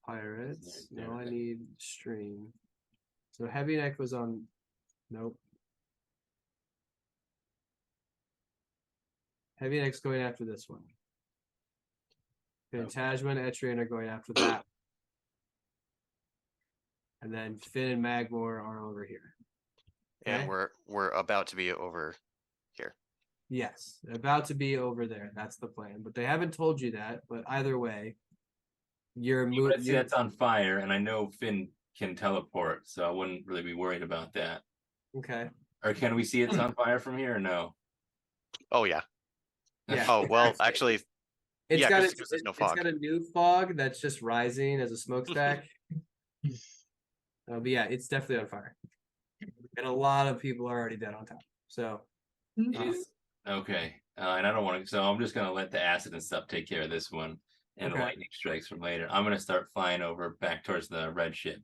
Pirates. There, No, I there. need stream. So Heavy Neck was on. Nope. Heavy Neck's going after this one. Phantasma and Etrian are going after that. And then Finn and Magmore are over here. And Okay? we're about to be over here. Yes, about to be over there. That's the plan. But they haven't told you that. But either way, you're Let's see, moving. that's on fire, and I know Finn can teleport, so I wouldn't really be worried about that. Okay. Or can we see it's on fire from here or no? Oh yeah. Yeah. Oh well, actually, It's yeah, got 'cause there's no it's fog. got a new fog that's just rising as a smokestack. But yeah, it's definitely on fire. And a lot of people are already dead on top. So Okay, and I don't want to, so I'm just gonna let the acid and stuff take care of this one, and the Okay. lightning strikes from later. I'm gonna start flying over back towards the red ship.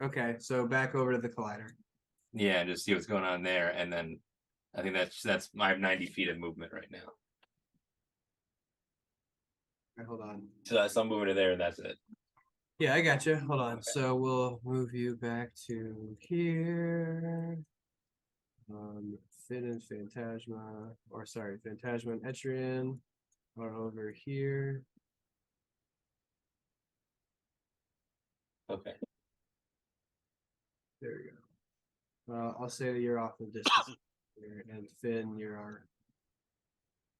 okay, so back over to the collider. Yeah, and just see what's going on there, and then I think that's my 90 feet of movement right now. Right, hold on. So I'm moving to there, and that's it. Yeah, I got you. Hold on. So we'll move you back to here. Finn and Phantasma, or sorry, Phantasma and Etrian are over here. Okay. There we go. I'll say that you're off the distance here, and Finn, you're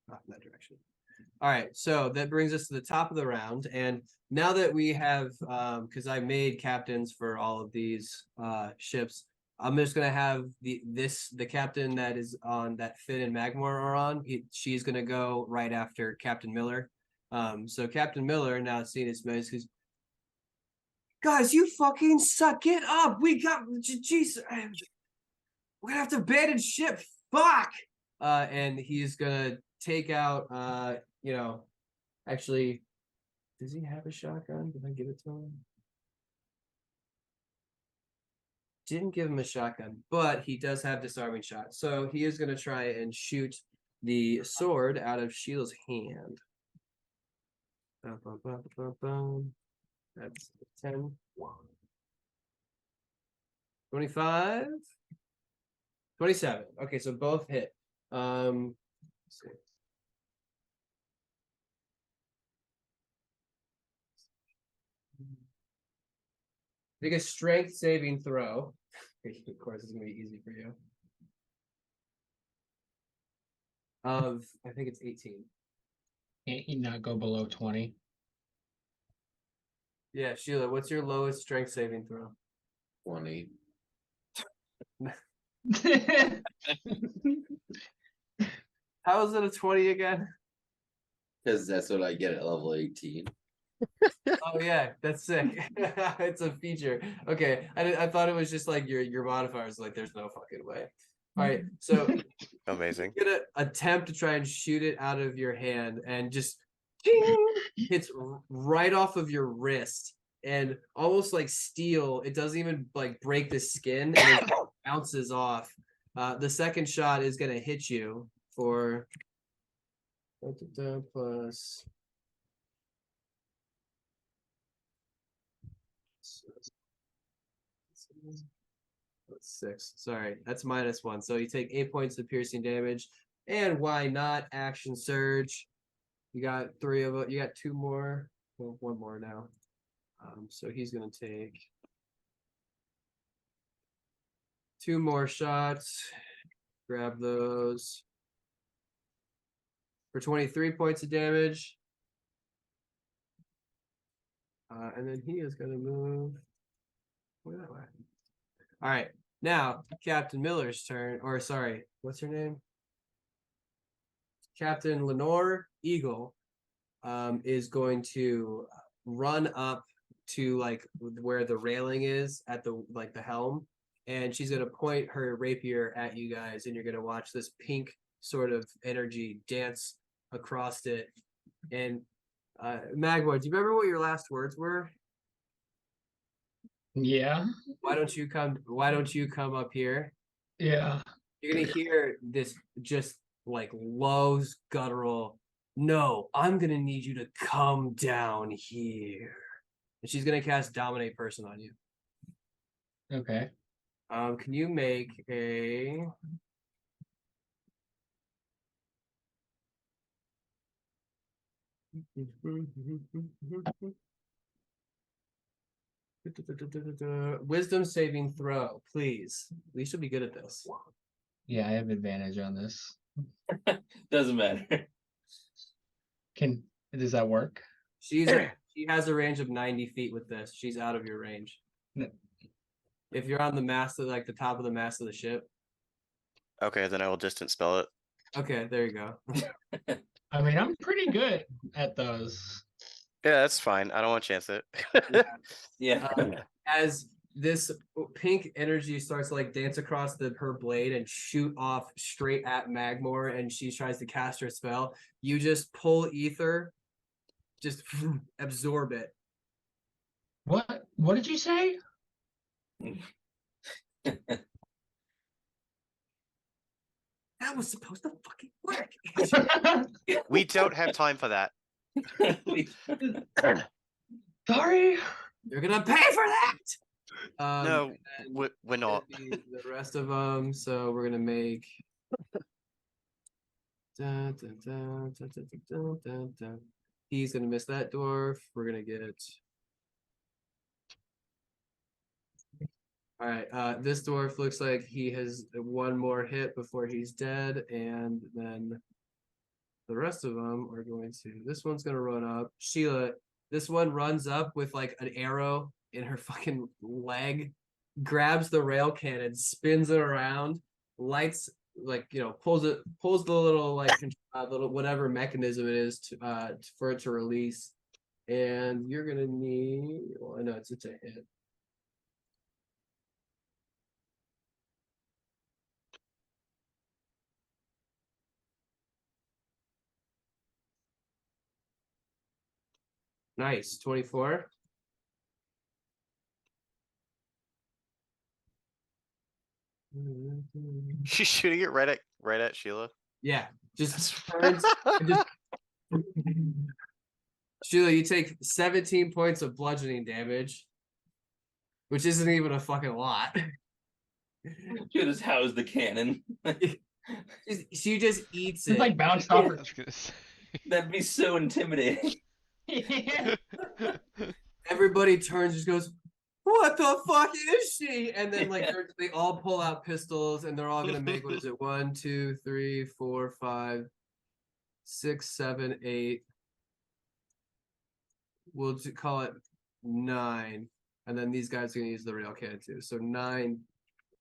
off in that direction. All right, so that brings us to the top of the round, and now that we have, because I made captains for all of these ships, I'm just gonna have the captain that is on that Finn and Magmore are on. She's gonna go right after Captain Miller. So Captain Miller, now seeing his face, Guys, you fucking suck. Get up. We got jeez. We're gonna have to abandon ship. Fuck. And he's gonna take out actually, does he have a shotgun? Did I give it to him? Didn't give him a shotgun, but he does have disarming shot. So he is gonna try and shoot the sword out of Sheila's hand. Bum, bum, bum, bum, bum. That's 10. 25. 27. Okay, so both hit. Let's see. Make a strength saving throw. Of course, it's gonna be easy for you. Of I think it's 18. Can't he not go below 20? Yeah, Sheila, what's your lowest strength saving throw? 20. How is it a 20 again? Because that's what I get at level 18. Oh yeah, that's sick. It's a feature. Okay, I thought it was just like your modifiers. Like, there's no fucking way. All right, so Amazing. you're gonna attempt to try and shoot it out of your hand, and just ding, hits right off of your wrist, and almost like steel. It doesn't even like break the skin, and it bounces off. The second shot is gonna hit you for plus. That's 6. Sorry, that's -1. So you take 8 points of piercing damage. And why not action surge? You got 3 of it. You got 2 more. Well, 1 more now. So he's gonna take 2 more shots. Grab those for 23 points of damage. And then he is gonna move. Where that way? All right, now Captain Miller's turn, or sorry, what's her name? Captain Lenore Eagle is going to run up to like where the railing is at the like the helm, and she's gonna point her rapier at you guys, and you're gonna watch this pink sort of energy dance across it. And Magmore, do you remember what your last words were? Yeah. Why don't you come up here? Yeah. You're gonna hear this just like low guttural, no, I'm gonna need you to come down here. And she's gonna cast Dominate Person on you. Okay. Can you make a wisdom saving throw, please? We should be good at this. Yeah, I have advantage on this. Doesn't matter. Does that work? She has a range of 90 feet with this. She's out of your range. No. If you're on the mast of like the top of the mast of the ship. Okay, then I will distance spell it. Okay, there you go. I mean, I'm pretty good at those. Yeah, that's fine. I don't want to chance it. Yeah. As this pink energy starts to like dance across her blade and shoot off straight at Magmore, and she tries to cast her spell, you just pull ether, just absorb it. What? What did you say? That was supposed to fucking work. We don't have time for that. Sorry. You're gonna pay for that. No, we're not. The rest of them. So we're gonna make. Dun, dun, dun, dun, dun, dun, dun, dun. He's gonna miss that dwarf. We're gonna get. All right. This dwarf looks like he has 1 more hit before he's dead, and then the rest of them are going to. This one's gonna run up. Sheila. This one runs up with like an arrow in her fucking leg, grabs the rail cannon, spins it around, lights like pulls the little like little whatever mechanism it is to for it to release, And you're gonna need. Well, I know it's a hit. Nice, 24. She's shooting it right at Sheila. Yeah, just turns. and just Sheila, you take 17 points of bludgeoning damage, which isn't even a fucking lot. Should just house the cannon. She just eats It's it. like bounced off I her. was gonna say. That'd be so intimidating. Yeah. Everybody turns, just goes, "What the fuck is she?" And then like they all pull out pistols, and they're all gonna make what is it? 1, 2, 3, 4, 5, 6, 7, 8. We'll call it 9, and then these guys are gonna use the rail can too. So 9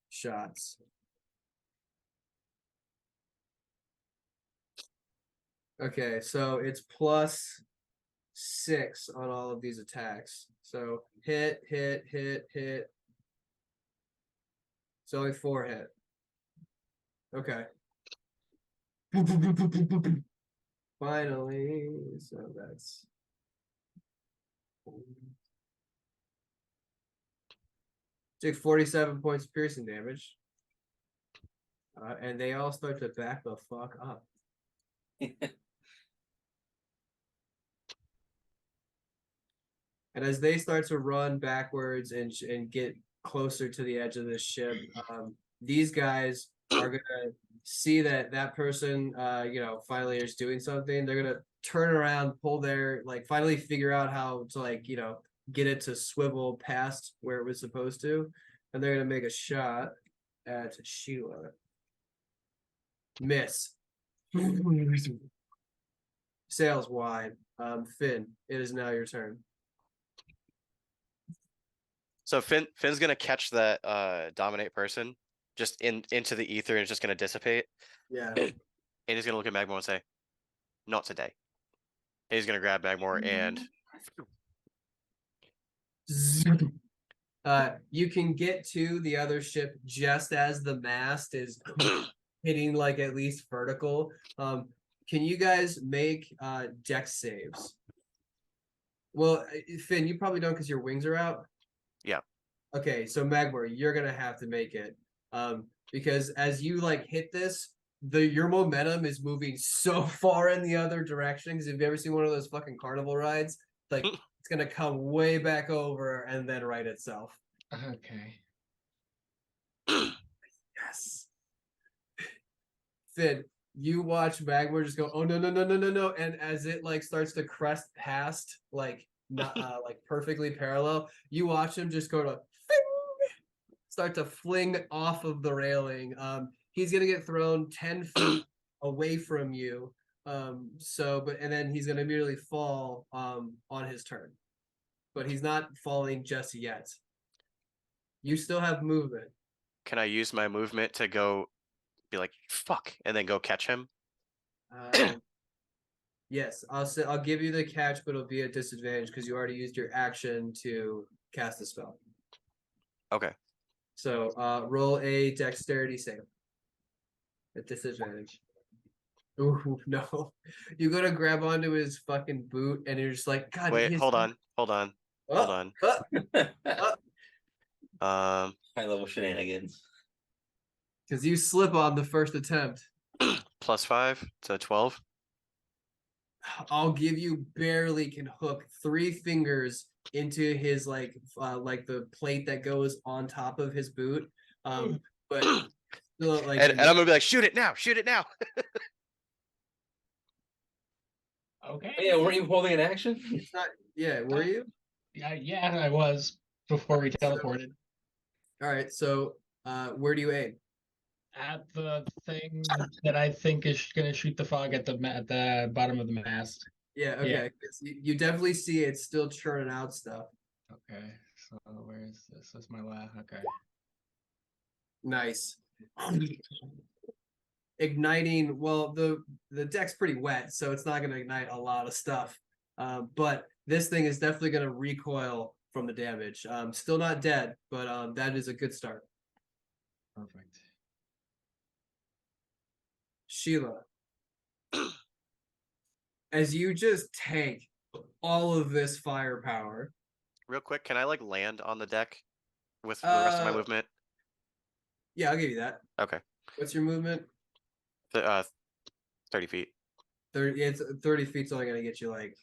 shots. Okay, so it's +6 on all of these attacks. So hit, hit, hit, hit. It's only 4 hit. Okay. Finally, so that's take 47 points of piercing damage. And they all start to back the fuck up. And as they start to run backwards and get closer to the edge of this ship, these guys are gonna see that person, finally is doing something. They're gonna turn around, pull their finally figure out how to get it to swivel past where it was supposed to, and they're gonna make a shot at Sheila. Miss. Sails wide. Finn, it is now your turn. So Finn's gonna catch that dominate person just into the ether, and it's just gonna dissipate. Yeah. And he's gonna look at Magmore and say, "Not today." And he's gonna grab Magmore and You can get to the other ship just as the mast is hitting at least vertical. Can you guys make dex saves? Well, Finn, you probably don't because your wings are out. Yeah. Okay, so Magmore, you're gonna have to make it. Because as you hit this, your momentum is moving so far in the other direction. Because if you've ever seen one of those fucking carnival rides, it's gonna come way back over and then right itself. Okay. Yes. Finn, you watch Magmore just go, "Oh no, no, no, no, no, no," and as it starts to crest past not perfectly parallel, you watch him just go to start to fling off of the railing. He's gonna get thrown 10 feet away from you. And then he's gonna immediately fall on his turn. But he's not falling just yet. You still have movement. can I use my movement to go be like fuck and then go catch him? Yes, I'll give you the catch, but it'll be a disadvantage because you already used your action to cast the spell. Okay. So roll a dexterity save. At disadvantage. Ooh, no. You go to grab onto his fucking boot and you're just like, God, Wait, he's hold on. Hold on. High level shenanigans. Because you slip on the first attempt. +5 to 12. I'll give you barely can hook 3 fingers into his the plate that goes on top of his boot. But still, And I'm gonna be like, shoot it now, shoot it now. Okay. Yeah, weren't you holding an action? it's not. Yeah, were you? Yeah, I was before we teleported. All right. So, where do you aim? At the thing that I think is gonna shoot the fog at the bottom of the mast. Yeah. Okay. You definitely see it's still churning out stuff. Okay, so where is this? That's my last. Okay. Nice. Igniting. Well, the deck's pretty wet, so it's not going to ignite a lot of stuff. But this thing is definitely going to recoil from the damage. Still not dead, but that is a good start. Perfect. Sheila, as you just tank all of this firepower, Real quick, can I like land on the deck with the rest of my uh, movement? yeah, I'll give you that. Okay. What's your movement? 30 feet. 30. It's 30 feet's only going to get you like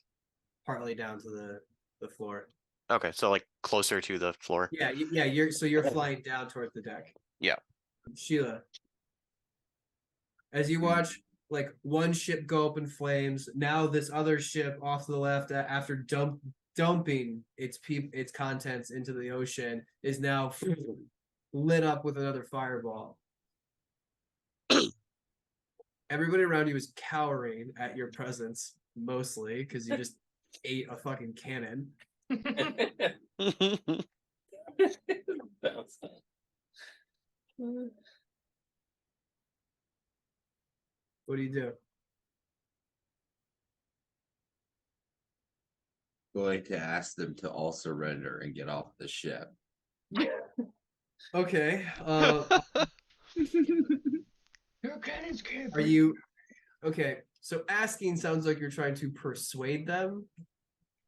partly down to the floor. Okay, so like closer to the floor. Yeah, yeah. You're flying down towards the deck. Yeah. Sheila, as you watch like one ship go up in flames, now this other ship off to the left after dumping its contents into the ocean is now lit up with another fireball. Everybody around you is cowering at your presence, mostly because you just ate a fucking cannon. Bounce. What do you do? Going to ask them to all surrender and get off the ship. Okay. Your cannons can't Are you okay? So asking sounds like you're trying to persuade them.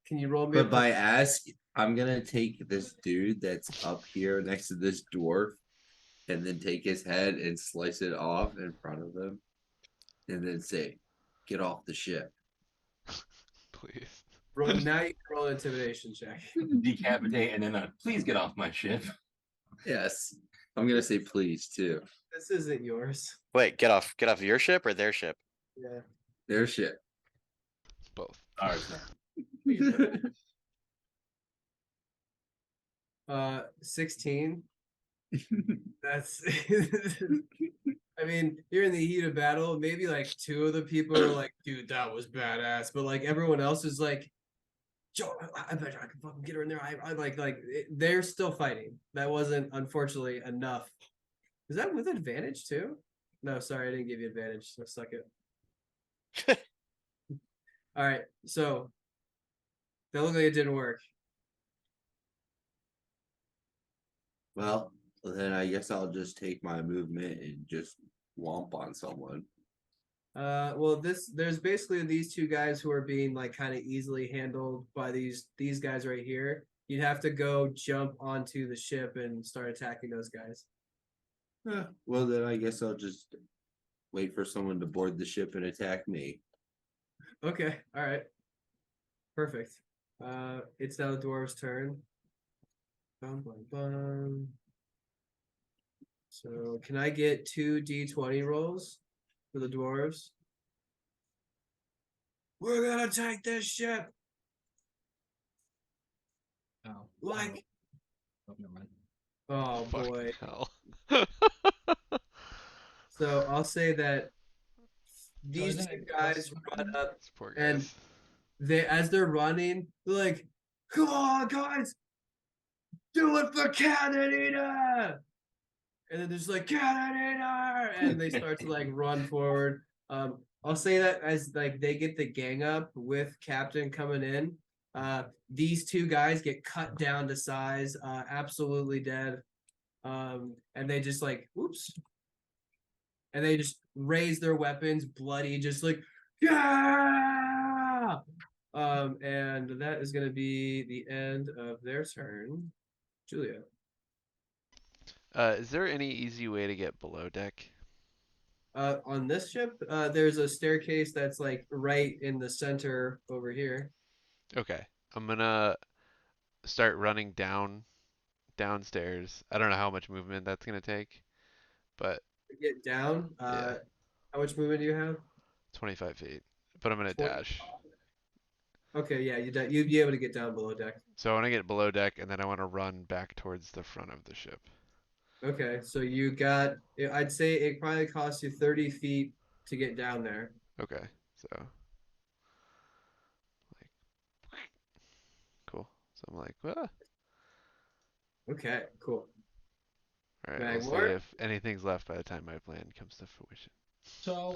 Can you roll me? But by ask, I'm gonna take this dude that's up here next to this dwarf, and then take his head and slice it off in front of them, and then say, "Get off the ship." Please. Now you can roll an intimidation check. Decapitate and then please get off my ship. Yes, I'm gonna say please too. This isn't yours. Wait, get off your ship or their ship? Yeah. Their ship. Both. Ours. 16. That's I mean, you're in the heat of battle. Maybe like two of the people are like, dude, that was badass. But like everyone else is like, Joe, I bet I can fucking get her in there. I they're still fighting. That wasn't unfortunately enough. Is that with advantage too? No, sorry, I didn't give you advantage. So suck it. All right, so that looked like it didn't work. Well, then I guess I'll just take my movement and just womp on someone. Well, there's basically these two guys who are being like kind of easily handled by these guys right here. You'd have to go jump onto the ship and start attacking those guys. Well, then I guess I'll just wait for someone to board the ship and attack me. Okay, all right, perfect. It's now the dwarves' turn. Bum, bum, bum. So can I get 2 d20 rolls for the dwarves? We're gonna take this ship. Oh. Like, Oh, never mind. oh Fucking boy. hell. So I'll say that these isn't two it guys plus run something? up, These poor and guys. as they're running, they're like, "Come on, guys, do it for Cannon Eater!" And then there's like Cannon Eater, and they start to like run forward. I'll say that as like they get the gang up with Captain coming in, these two guys get cut down to size, absolutely dead. And they just like, whoops, and they just raise their weapons, bloody, just like, yeah. And that is going to be the end of their turn. Julia. Is there any easy way to get below deck? On this ship, there's a staircase that's like right in the center over here. Okay. I'm gonna start running downstairs. I don't know how much movement that's gonna take, but To get down, yeah, how much movement do you have? 25 feet. But I'm gonna 20. dash. Okay, yeah, you'd be able to get down below deck. So I want to get below deck, and then I want to run back towards the front of the ship. Okay, so you got, I'd say it probably costs you 30 feet to get down there. Okay, so like cool. So I'm like, ah. Okay, cool. All right, we'll see Magmore? if anything's left by the time my plan comes to fruition. So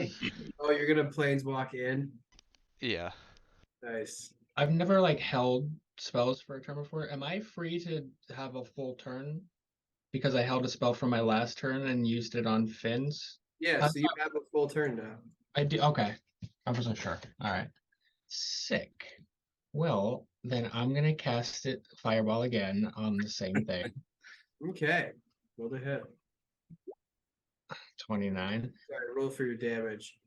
Oh, you're gonna planeswalk in? Yeah. Nice. I've never like held spells for a turn before. Am I free to have a full turn because I held a spell for my last turn and used it on Finn's? Yeah, I so you have a full turn now. I do. Okay, I wasn't sure. All right, sick. Well, then I'm gonna cast it fireball again on the same thing. Okay. Roll the hit. 29. Sorry, roll for your damage.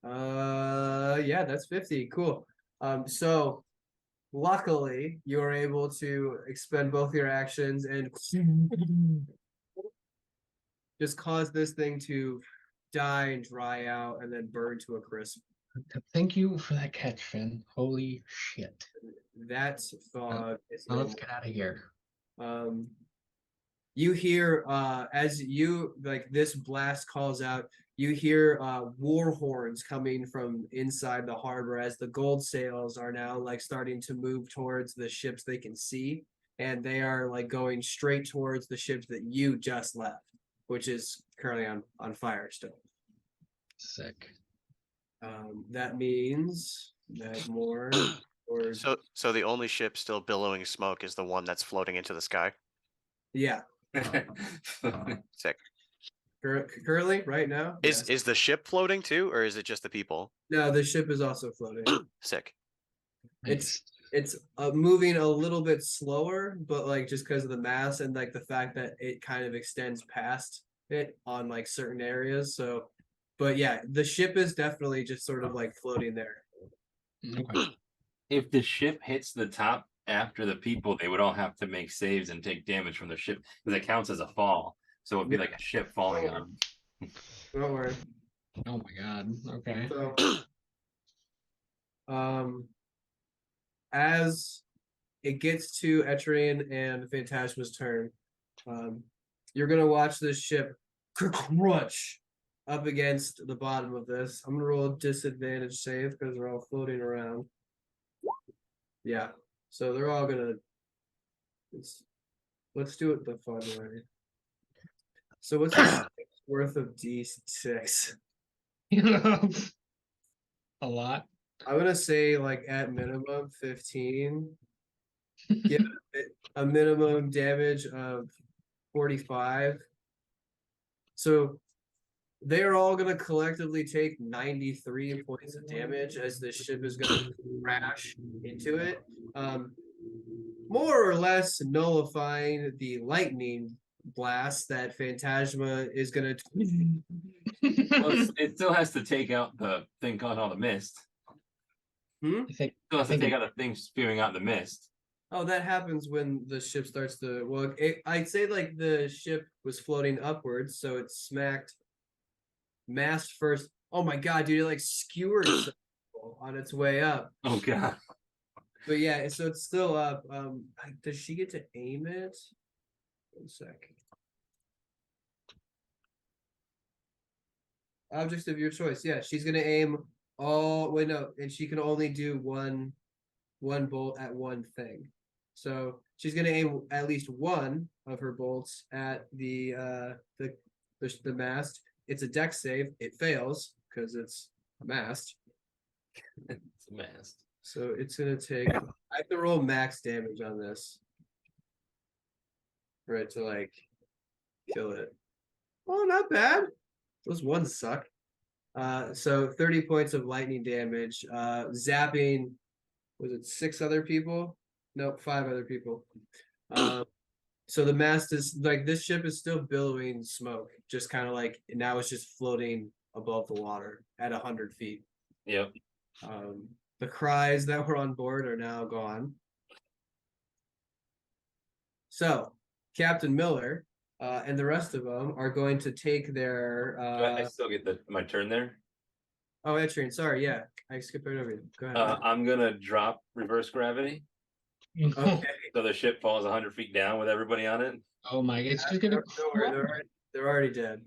Yeah, that's 50. Cool. So luckily you are able to expend both your actions and just cause this thing to die and dry out and then burn to a crisp. Thank you for that catch, Finn. Holy shit. That fog is Now no let's get out of here. more. You hear as you like this blast calls out, you hear war horns coming from inside the harbor as the gold sails are now like starting to move towards the ships they can see, and they are like going straight towards the ships that you just left, which is currently on fire still. Sick. That means that more or So the only ship still billowing smoke is the one that's floating into the sky. yeah, Sick. currently right now. Yes. Is the ship floating too, or is it just the people? No, the ship is also floating. Sick. It's moving a little bit slower, but like just because of the mass and like the fact that it kind of extends past it on like certain areas. So, but yeah, the ship is definitely just sort of like floating there. Okay. If the ship hits the top after the people, they would all have to make saves and take damage from the ship because it counts as a fall. So it'd be like a ship falling on. Don't worry. Oh my god. Okay. So, as it gets to Etrian and Phantasma's turn, you're gonna watch this ship crunch up against the bottom of this. I'm gonna roll a disadvantage save because they're all floating around. Yeah, so they're all gonna. Let's do it the fun way. So what's this worth of D6? A lot. I'm gonna say like at minimum 15. Give it a minimum damage of 45. So they are all gonna collectively take 93 points of damage as this ship is gonna crash into it. More or less nullifying the lightning blast that Phantasma is gonna Well, it still has to take out the thing causing all the mist. I think Still has to think take it- out the thing spewing out the mist. Oh, that happens when the ship starts to. Well, I'd say like the ship was floating upwards, so it smacked mast first. Oh my god, dude! It like skewered itself on its way up. Oh god. But yeah, so it's still up. Does she get to aim it? 1 sec. Objects of your choice. Yeah, she's gonna aim all. Wait, no, and she can only do one bolt at one thing. So she's gonna aim at least one of her bolts at the mast. It's a dex save. It fails because it's a mast. It's a mast. So it's gonna take. I have to roll max damage on this for it to like kill it. Oh, not bad. Those ones suck. So 30 points of lightning damage. Zapping. Was it 6 other people? Nope, 5 other people. So the mast is like this ship is still billowing smoke, just kind of like now it's just floating above the water at 100 feet. Yep. The cries that were on board are now gone. So Captain Miller and the rest of them are going to take their. I still get my turn there. Oh, Etrian, sorry, yeah, I skipped right over you. Go ahead. I'm gonna drop reverse gravity, Okay. so the ship falls 100 feet down with everybody on it. Oh my, it's just gonna. Don't worry, they're already dead.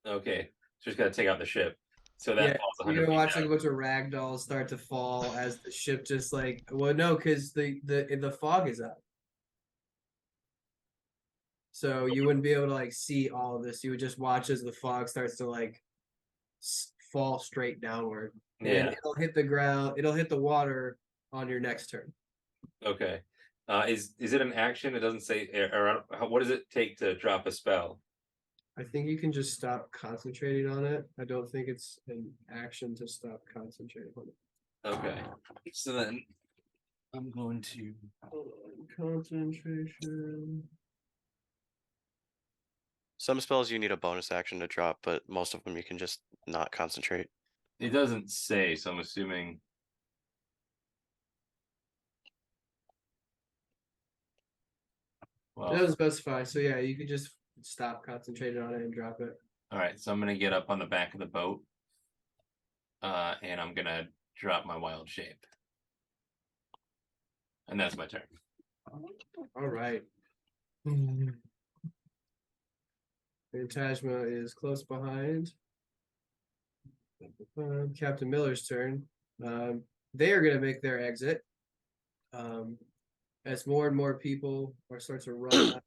Okay, just gotta take out the ship. So that Yeah, falls you're 100 gonna feet watch down. like a bunch of ragdolls start to fall as the ship just like no, because the fog is up. So you wouldn't be able to like see all of this. You would just watch as the fog starts to like fall straight downward. And Yeah. it'll hit the ground, it'll hit the water on your next turn. Okay. Is it an action? It doesn't say, what does it take to drop a spell? I think you can just stop concentrating on it. I don't think it's an action to stop concentrating on it. Okay. So then I'm going to. Hold on, concentration. Some spells you need a bonus action to drop, but most of them you can just not concentrate. It doesn't say, so I'm assuming. It Well, doesn't specify, so yeah, you could just stop concentrating on it and drop it. all right. So I'm gonna get up on the back of the boat, and I'm gonna drop my wild shape, and that's my turn. All right. Phantasma is close behind. Captain Miller's turn. They are going to make their exit. As more and more people are starting to run out.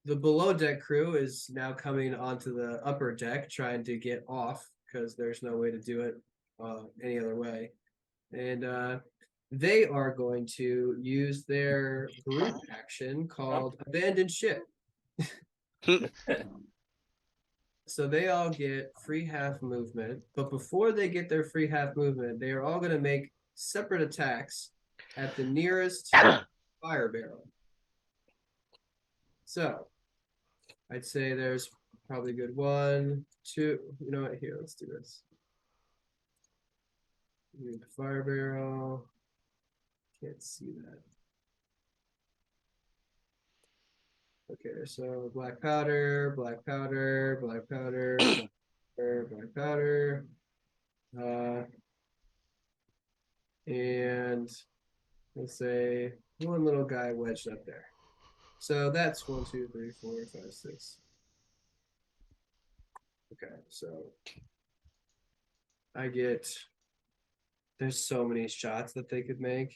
The below deck crew is now coming onto the upper deck, trying to get off because there's no way to do it any other way. And they are going to use their group action called Abandoned Ship. So they all get free half movement, but before they get their free half movement, they are all going to make separate attacks at the nearest fire barrel. So I'd say there's probably a good 1, 2. You know what? Here, let's do this. The fire barrel. Can't see that. Okay, so black powder, black powder, black powder, black powder, black powder. And let's say one little guy wedged up there. So that's 1, 2, 3, 4, 5, 6. Okay, so I get, there's so many shots that they could make.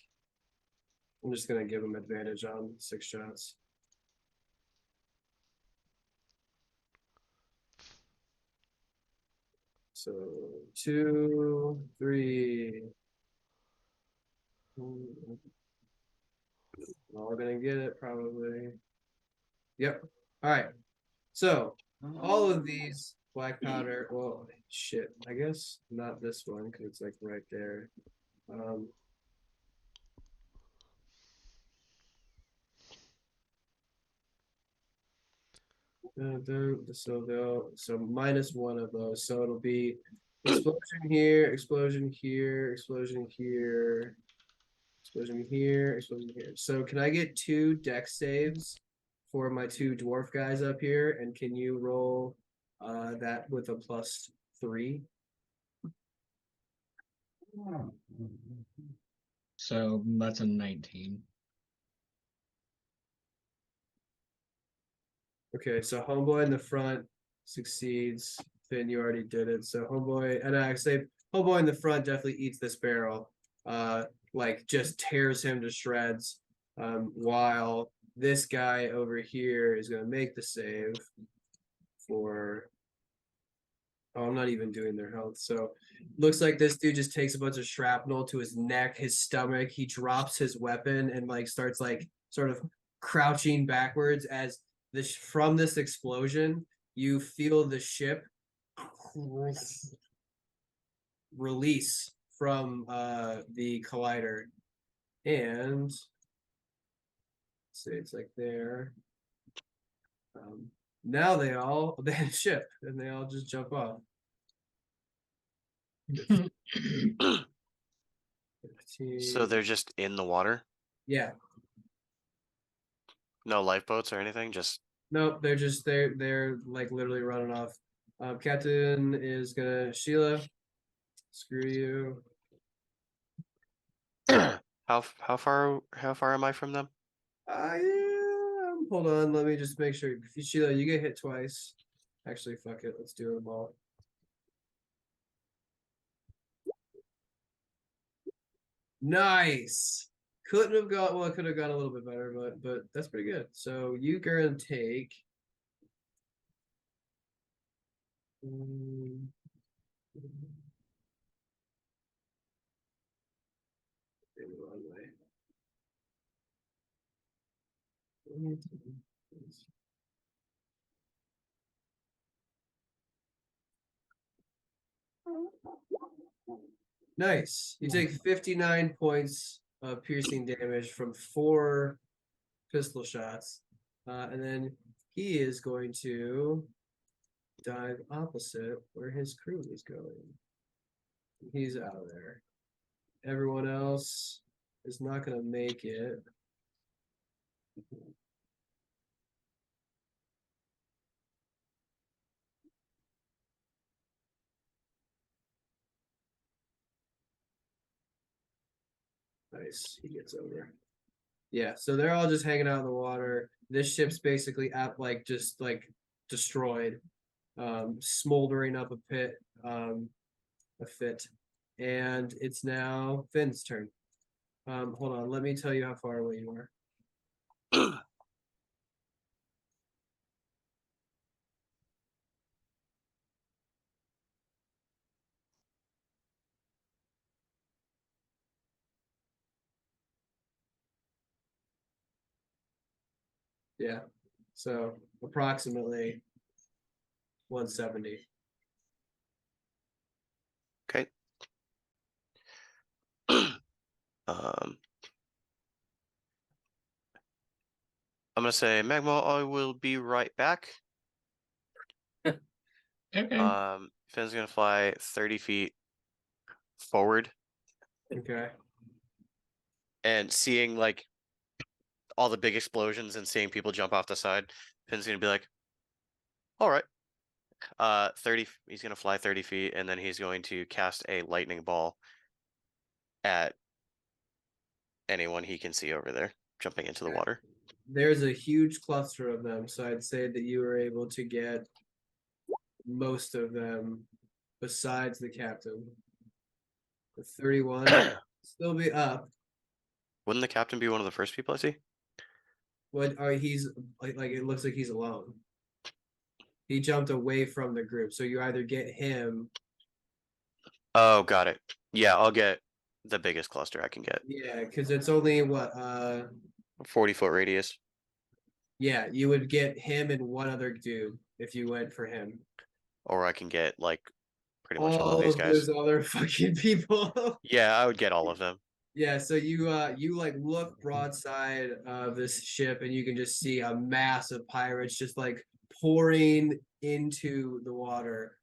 I'm just gonna give them advantage on 6 shots. So 2, 3. All gonna get it probably. Yep. All right. So all of these black powder. Well, shit. I guess not this one because it's like right there. So -1 of those. So it'll be explosion here, explosion here, explosion here, explosion here, explosion here. So can I get 2 deck saves for my 2 dwarf guys up here? And can you roll that with a +3? So that's a 19. Okay, so homeboy in the front succeeds. Finn, you already did it. So homeboy, and I say homeboy in the front definitely eats this barrel. Like just tears him to shreds. While this guy over here is gonna make the save for. Oh, I'm not even doing their health. So looks like this dude just takes a bunch of shrapnel to his neck, his stomach. He drops his weapon and like starts like sort of crouching backwards as this from this explosion, you feel the ship release from the collider. And say it's like there. Now they all abandon ship and they all just jump off. 15. So they're just in the water? Yeah. No lifeboats or anything? Just Nope, they're like literally running off. Captain is gonna Sheila. Screw you. how far am I from them? Hold on, let me just make sure. Sheila, you get hit twice. Actually, fuck it. Let's do them all. Nice. Couldn't have got well, it could have gone a little bit better, but that's pretty good. So you gonna take Nice. You take 59 points of piercing damage from 4 pistol shots. And then he is going to dive opposite where his crew is going. He's out of there. Everyone else is not going to make it. Nice. He gets over. Yeah, so they're all just hanging out in the water. This ship's basically at like just like destroyed, smoldering up a pit, a fit. And it's now Finn's turn. Hold on, let me tell you how far away you are. Yeah, so approximately 170. Okay. I'm gonna say, Magma, I will be right back. Okay. Finn's gonna fly 30 feet forward, Okay. and seeing like all the big explosions and seeing people jump off the side, Finn's gonna be like, all right. 30, he's gonna fly 30 feet, and then he's going to cast a lightning ball at anyone he can see over there jumping into the water. There's a huge cluster of them, so I'd say that you were able to get most of them besides the captain. The 31 still be up. Wouldn't the captain be one of the first people I see? What are he's like it looks like he's alone. He jumped away from the group, so you either get him. Oh, got it. Yeah, I'll get the biggest cluster I can get. Yeah, because it's only what 40-foot radius. yeah, you would get him and one other dude if you went for him. Or I can get like pretty much all of these guys. Those other fucking people. Yeah, I would get all of them. Yeah, so you like look broadside of this ship and you can just see a mass of pirates just like pouring into the water.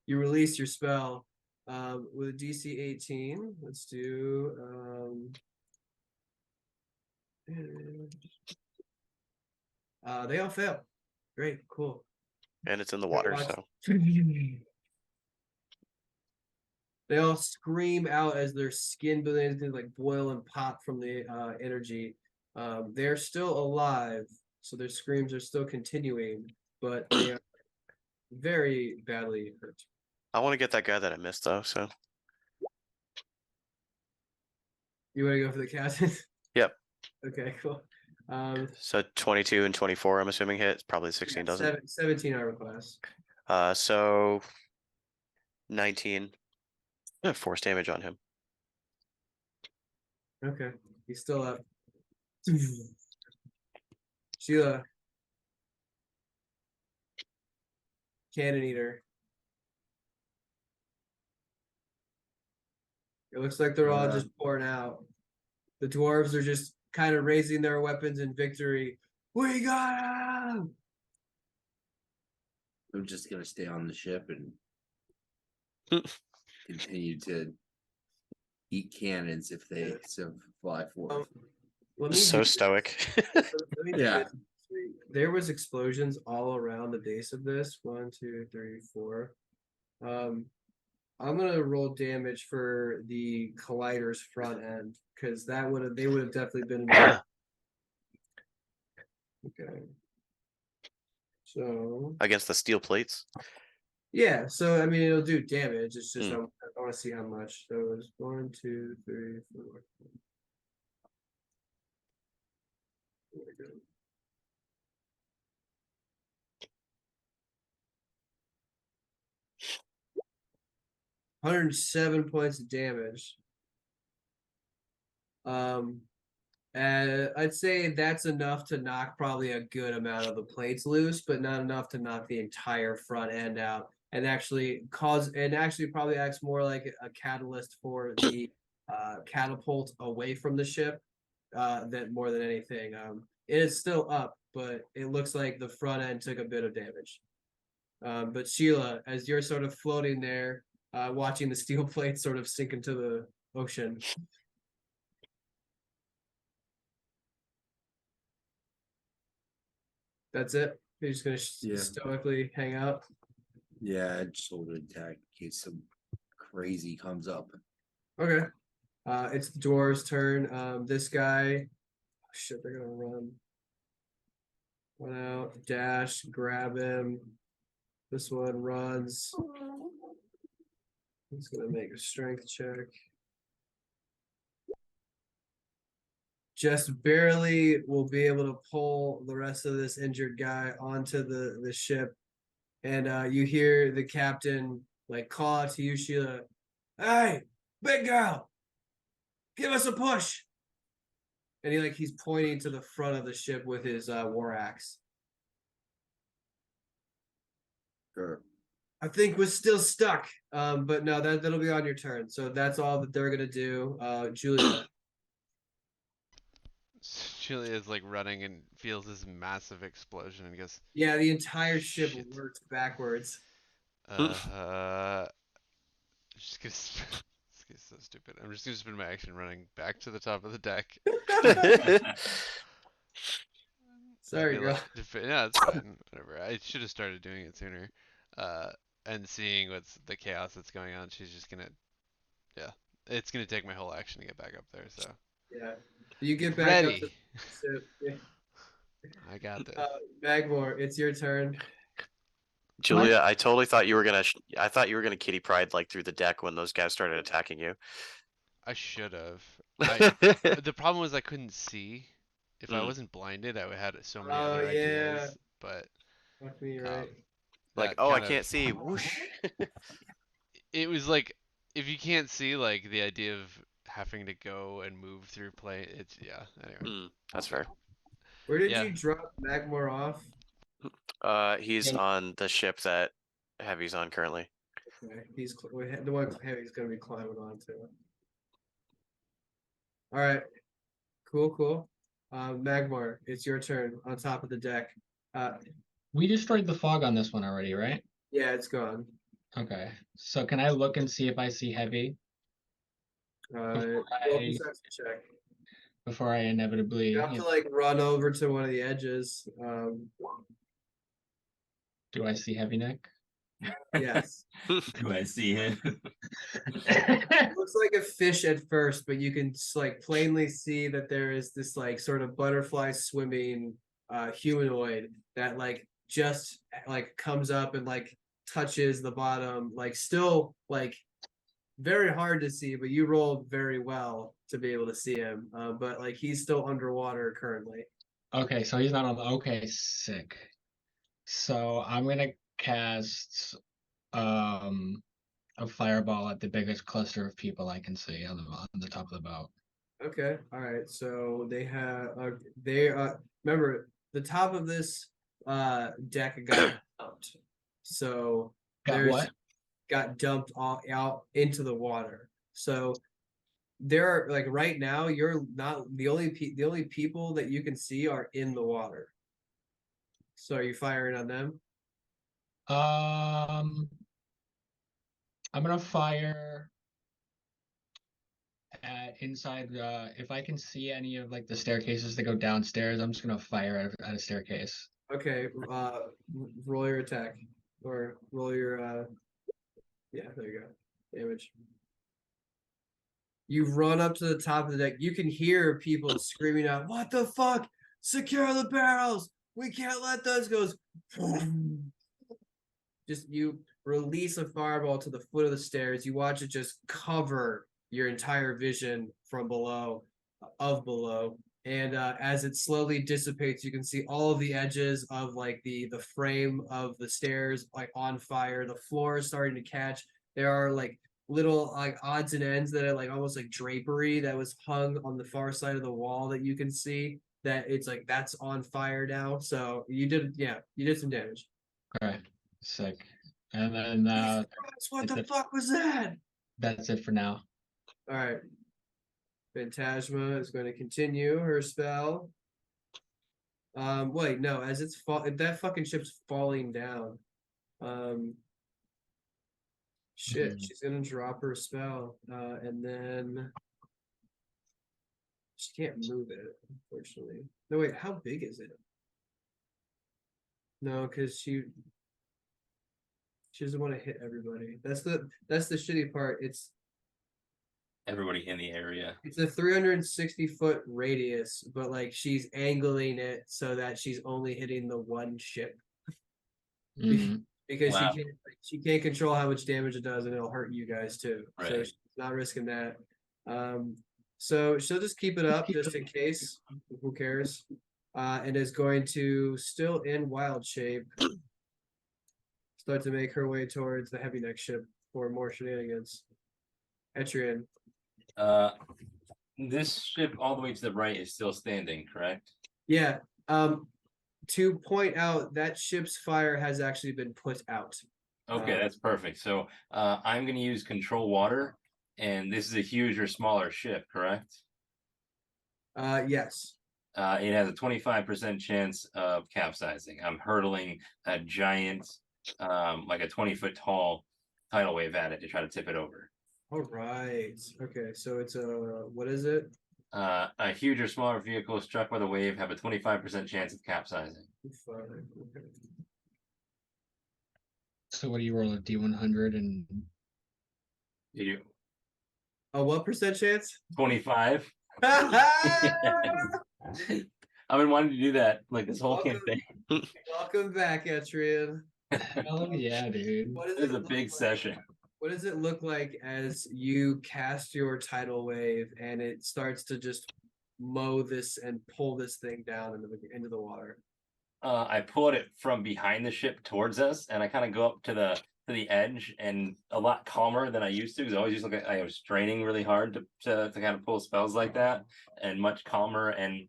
You release your spell with a DC 18. Let's do they all fail. Great, cool. And it's in the water, so they all scream out as their skin begins to like boil and pop from the energy. They're still alive, so their screams are still continuing, but they are very badly hurt. I want to get that guy that I missed though, so You want to go for the captain? Yep. Okay, cool. So 22 and 24, I'm assuming hits. Probably 16 doesn't. 17 armor class. So 19. Force damage on him. Okay, he's still up. Sheila. Cannon Eater. It looks like they're all just pouring out. The dwarves are just kind of raising their weapons in victory. We got him! I'm just gonna stay on the ship and continue to eat cannons if they fly forth. Let me So do stoic. this. Let me do Yeah. this. There was explosions all around the base of this. 1, 2, 3, 4. I'm gonna roll damage for the collider's front end because they would have definitely been. Okay. So Against the steel plates. yeah, so I mean it'll do damage. It's just I want to see how much. So it's 1, 2, 3, 4. There we go. $107 points of damage. And I'd say that's enough to knock probably a good amount of the plates loose, but not enough to knock the entire front end out. And actually probably acts more like a catalyst for the catapult away from the ship than more than anything. It is still up, but it looks like the front end took a bit of damage. But Sheila, as you're sort of floating there, watching the steel plate sort of sink into the ocean. That's it. You're just gonna Yeah. stoically hang out. Yeah, I'd shoulder attack in case some crazy comes up. Okay. It's the dwarves' turn. This guy, oh, shit, they're gonna run. One out, dash, grab him. This one runs. He's gonna make a strength check. Just barely will be able to pull the rest of this injured guy onto the ship. And you hear the captain like call out to you, Sheila. Hey, big girl, give us a push. And he's pointing to the front of the ship with his war axe. Sure. I think we're still stuck. But no, that'll be on your turn. So that's all that they're gonna do. Julia. Julia is like running and feels this massive explosion and goes, Yeah, the entire ship Shit. works backwards. just gonna this is so stupid. I'm just gonna spend my action running back to the top of the deck. Sorry, Be girl. like, yeah, it's fine. Whatever. I should have started doing it sooner. And seeing what's the chaos that's going on, she's just gonna, yeah, it's gonna take my whole action to get back up there. So Yeah. You get back ready. up to the ship. Yeah. I got this. Magmore, it's your turn. Julia, I totally thought you were gonna. I thought you were gonna kitty pride like through the deck when those guys started attacking you. I should have. The problem was I couldn't see. If I wasn't blinded, I would have had so many Oh, other yeah. ideas. But Fuck me, right? Like, that oh, I kind can't of, see. Whoosh. it was like if you can't see, like the idea of having to go and move through play. It's yeah. Anyway, That's fair. Where did Yeah. you drop Magmore off? He's Yeah. on the ship that Heavy's on currently. Okay, the one Heavy's gonna be climbing onto. All right, cool. Magmore, it's your turn on top of the deck. We destroyed the fog on this one already, right? Yeah, it's gone. Okay. So can I look and see if I see heavy Roll perception check. before I inevitably? You have to like run over to one of the edges. Do I see heavy neck? Yes. Do I see him? It looks like a fish at first, but you can like plainly see that there is this like sort of butterfly swimming humanoid that like just like comes up and like touches the bottom, like still like very hard to see, but you rolled very well to be able to see him. But like he's still underwater currently. Okay, so he's not on the. Okay, sick. So I'm gonna cast a fireball at the biggest cluster of people I can see on the top of the boat. Okay, all right. So remember the top of this deck got dumped. So Got what? got dumped all out into the water. So there are like right now you're not the only people that you can see are in the water. So are you firing on them? I'm gonna fire at inside. If I can see any of like the staircases that go downstairs, I'm just gonna fire at a staircase. Okay, roll your attack or roll your yeah, there you go. Damage. You run up to the top of the deck. You can hear people screaming out, "What the fuck? Secure the barrels! We can't let those go!" Just you release a fireball to the foot of the stairs. You watch it just cover your entire vision from below, and as it slowly dissipates, you can see all of the edges of like the frame of the stairs like on fire. The floor is starting to catch. There are like little like odds and ends that are like almost like drapery that was hung on the far side of the wall that you can see that it's like that's on fire now. So you did some damage. Okay, sick. And then What it's the it. fuck was that? That's it for now. All right. Phantasma is going to continue her spell. Wait, no, as it's that fucking ship's falling down. Shit, she's gonna drop her spell, and then she can't move it, unfortunately. No, wait, how big is it? No, because she doesn't want to hit everybody. That's the shitty part. It's Everybody in the area. a 360-foot radius, but like she's angling it so that she's only hitting the one ship. Mhm. Because Wow. she can't control how much damage it does, and it'll hurt you guys too. So Right. she's not risking that. So she'll just keep it up just in case. Who cares? And is going to still in wild shape start to make her way towards the heavy neck ship for more shenanigans. Etrian. This ship all the way to the right is still standing, correct? Yeah. To point out that ship's fire has actually been put out. Okay, that's perfect. So I'm going to use control water, and this is a huge or smaller ship, correct? Yes. It has a 25% chance of capsizing. I'm hurtling a giant, like a 20-foot tall tidal wave at it to try to tip it over. All right. Okay, so it's what is it? A huge or smaller vehicle struck by the wave have a 25% chance of capsizing. Okay. So what do you roll, a D100 and You do A what percent chance? 25. I've been wanting to do that like this whole campaign. Welcome back, Etrian. hell yeah, dude. What does It is a look big like? session. What does it look like as you cast your tidal wave and it starts to just mow this and pull this thing down into the water? I pulled it from behind the ship towards us, and I kind of go up to the edge, and a lot calmer than I used to, because I always used to look I was straining really hard to kind of pull spells like that, and much calmer, and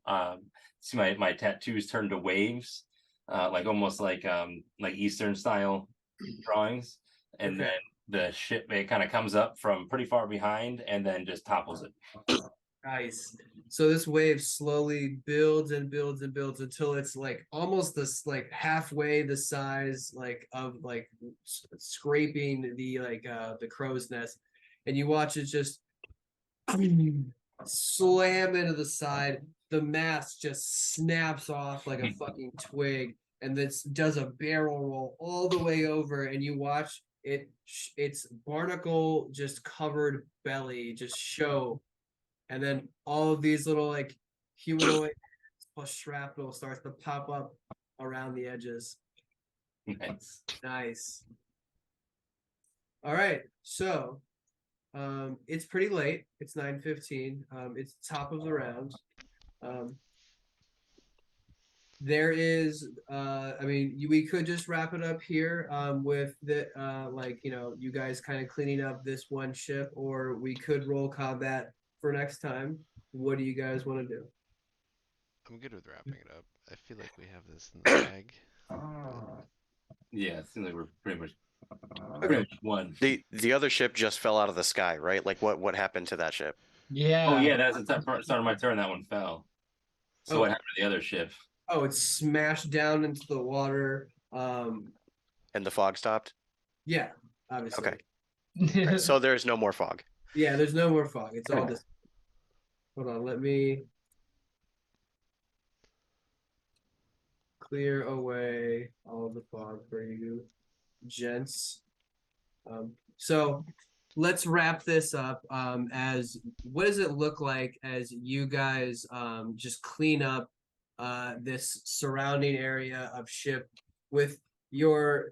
see my tattoos turn to waves, like almost like Eastern style drawings, and Okay. then the ship it kind of comes up from pretty far behind and then just topples it. Nice. So this wave slowly builds and builds and builds until it's like almost this like halfway the size like of like scraping the crow's nest, and you watch it just slam into the side. The mast just snaps off like a fucking twig, and this does a barrel roll all the way over, and you watch its barnacle just covered belly just show, and then all of these little like humanoid plus shrapnel starts to pop up around the edges. Nice. Nice. All right, so it's pretty late. It's 9:15. It's top of the round. There is we could just wrap it up here with the you guys kind of cleaning up this one ship, or we could roll combat for next time. What do you guys want to do? I'm good with wrapping it up. I feel like we have this in the bag. Yeah, it seems like we're pretty much Okay. won. The other ship just fell out of the sky, right? Like what happened to that ship? Yeah. Oh yeah, that's the start of my turn. That one fell. So Oh. what happened to the other ship? Oh, it's smashed down into the water. And the fog stopped? Yeah, obviously. Okay. Right, so there's no more fog. Yeah, there's no more fog. It's all this. Hold on, let me clear away all the fog for you, gents. So let's wrap this up. As what does it look like as you guys just clean up this surrounding area of ship with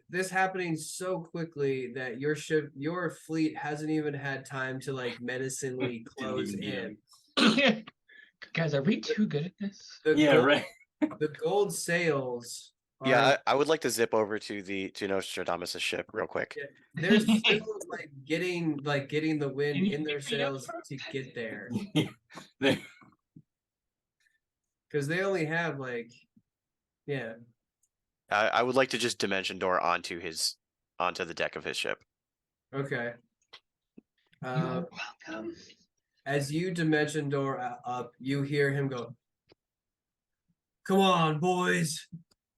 this happening so quickly that your fleet hasn't even had time to like menacingly close in. Guys, are we too good at this? The Yeah, gold, right. the gold sails Yeah, are I would like to zip over to Nostradamus' ship real quick. Yeah, they're still like getting the wind in their sails to get there They- because they only have yeah. I would like to just dimension door onto the deck of his ship. Okay. You're welcome. As you dimension door up, you hear him go, "Come on, boys.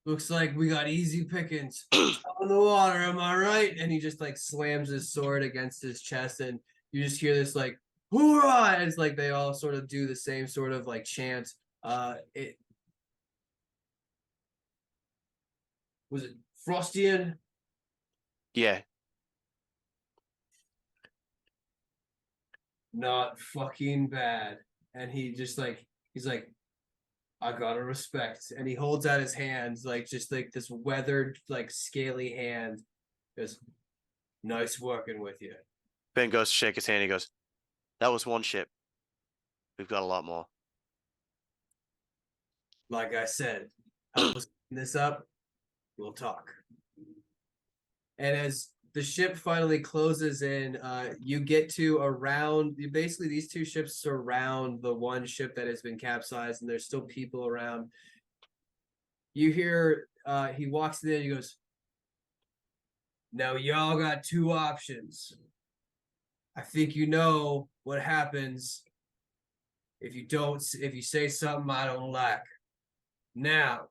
Looks like we got easy pickings on the water, am I right?" And he just like slams his sword against his chest, and you just hear this like hoorah! And it's like they all sort of do the same sort of like chant. It was it Frostian? Yeah. Not fucking bad. And he's like, I gotta respect. And he holds out his hands, like just like this weathered, like scaly hand. Goes, nice working with you. Ben goes to shake his hand. He goes, "That was one ship. We've got a lot more." Like I said, help us clean this up. We'll talk. And as the ship finally closes in, you get to around. Basically, these two ships surround the one ship that has been capsized, and there's still people around. You hear he walks in. He goes, "Now y'all got two options. I think you know what happens if you say something I don't like. Now,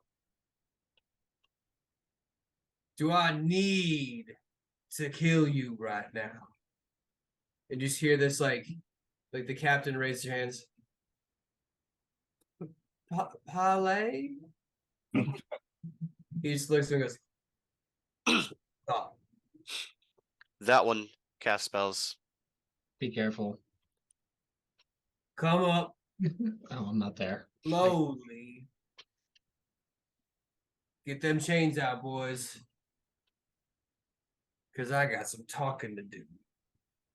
do I need to kill you right now?" And just hear this like the captain raise your hands. Parlay? He just looks and goes, stop. That one cast spells. Be careful. Come up Oh, I'm not there. slowly. Get them chains out, boys. Because I got some talking to do.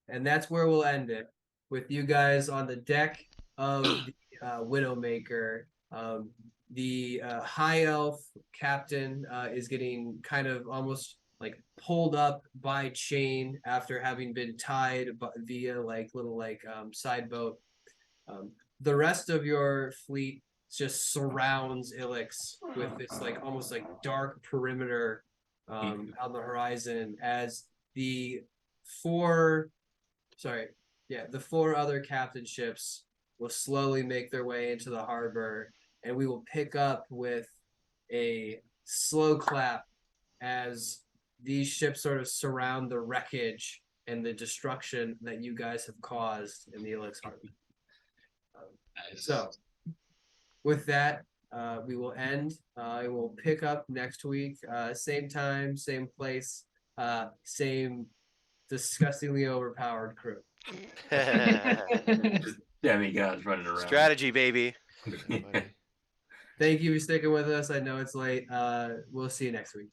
And that's where we'll end it, with you guys on the deck of the Widowmaker. The high elf captain is getting kind of almost like pulled up by chain after having been tied via like little side boat. The rest of your fleet just surrounds Ilix with this like almost like dark perimeter on the horizon as the four other captain ships will slowly make their way into the harbor, and we will pick up with a slow clap as these ships sort of surround the wreckage and the destruction that you guys have caused in the Ilix harbor. Nice. So, with that, we will end. I will pick up next week, same time, same place, same disgustingly overpowered crew. Demigods running around. Strategy, baby. Funny. Thank you for sticking with us. I know it's late. We'll see you next week.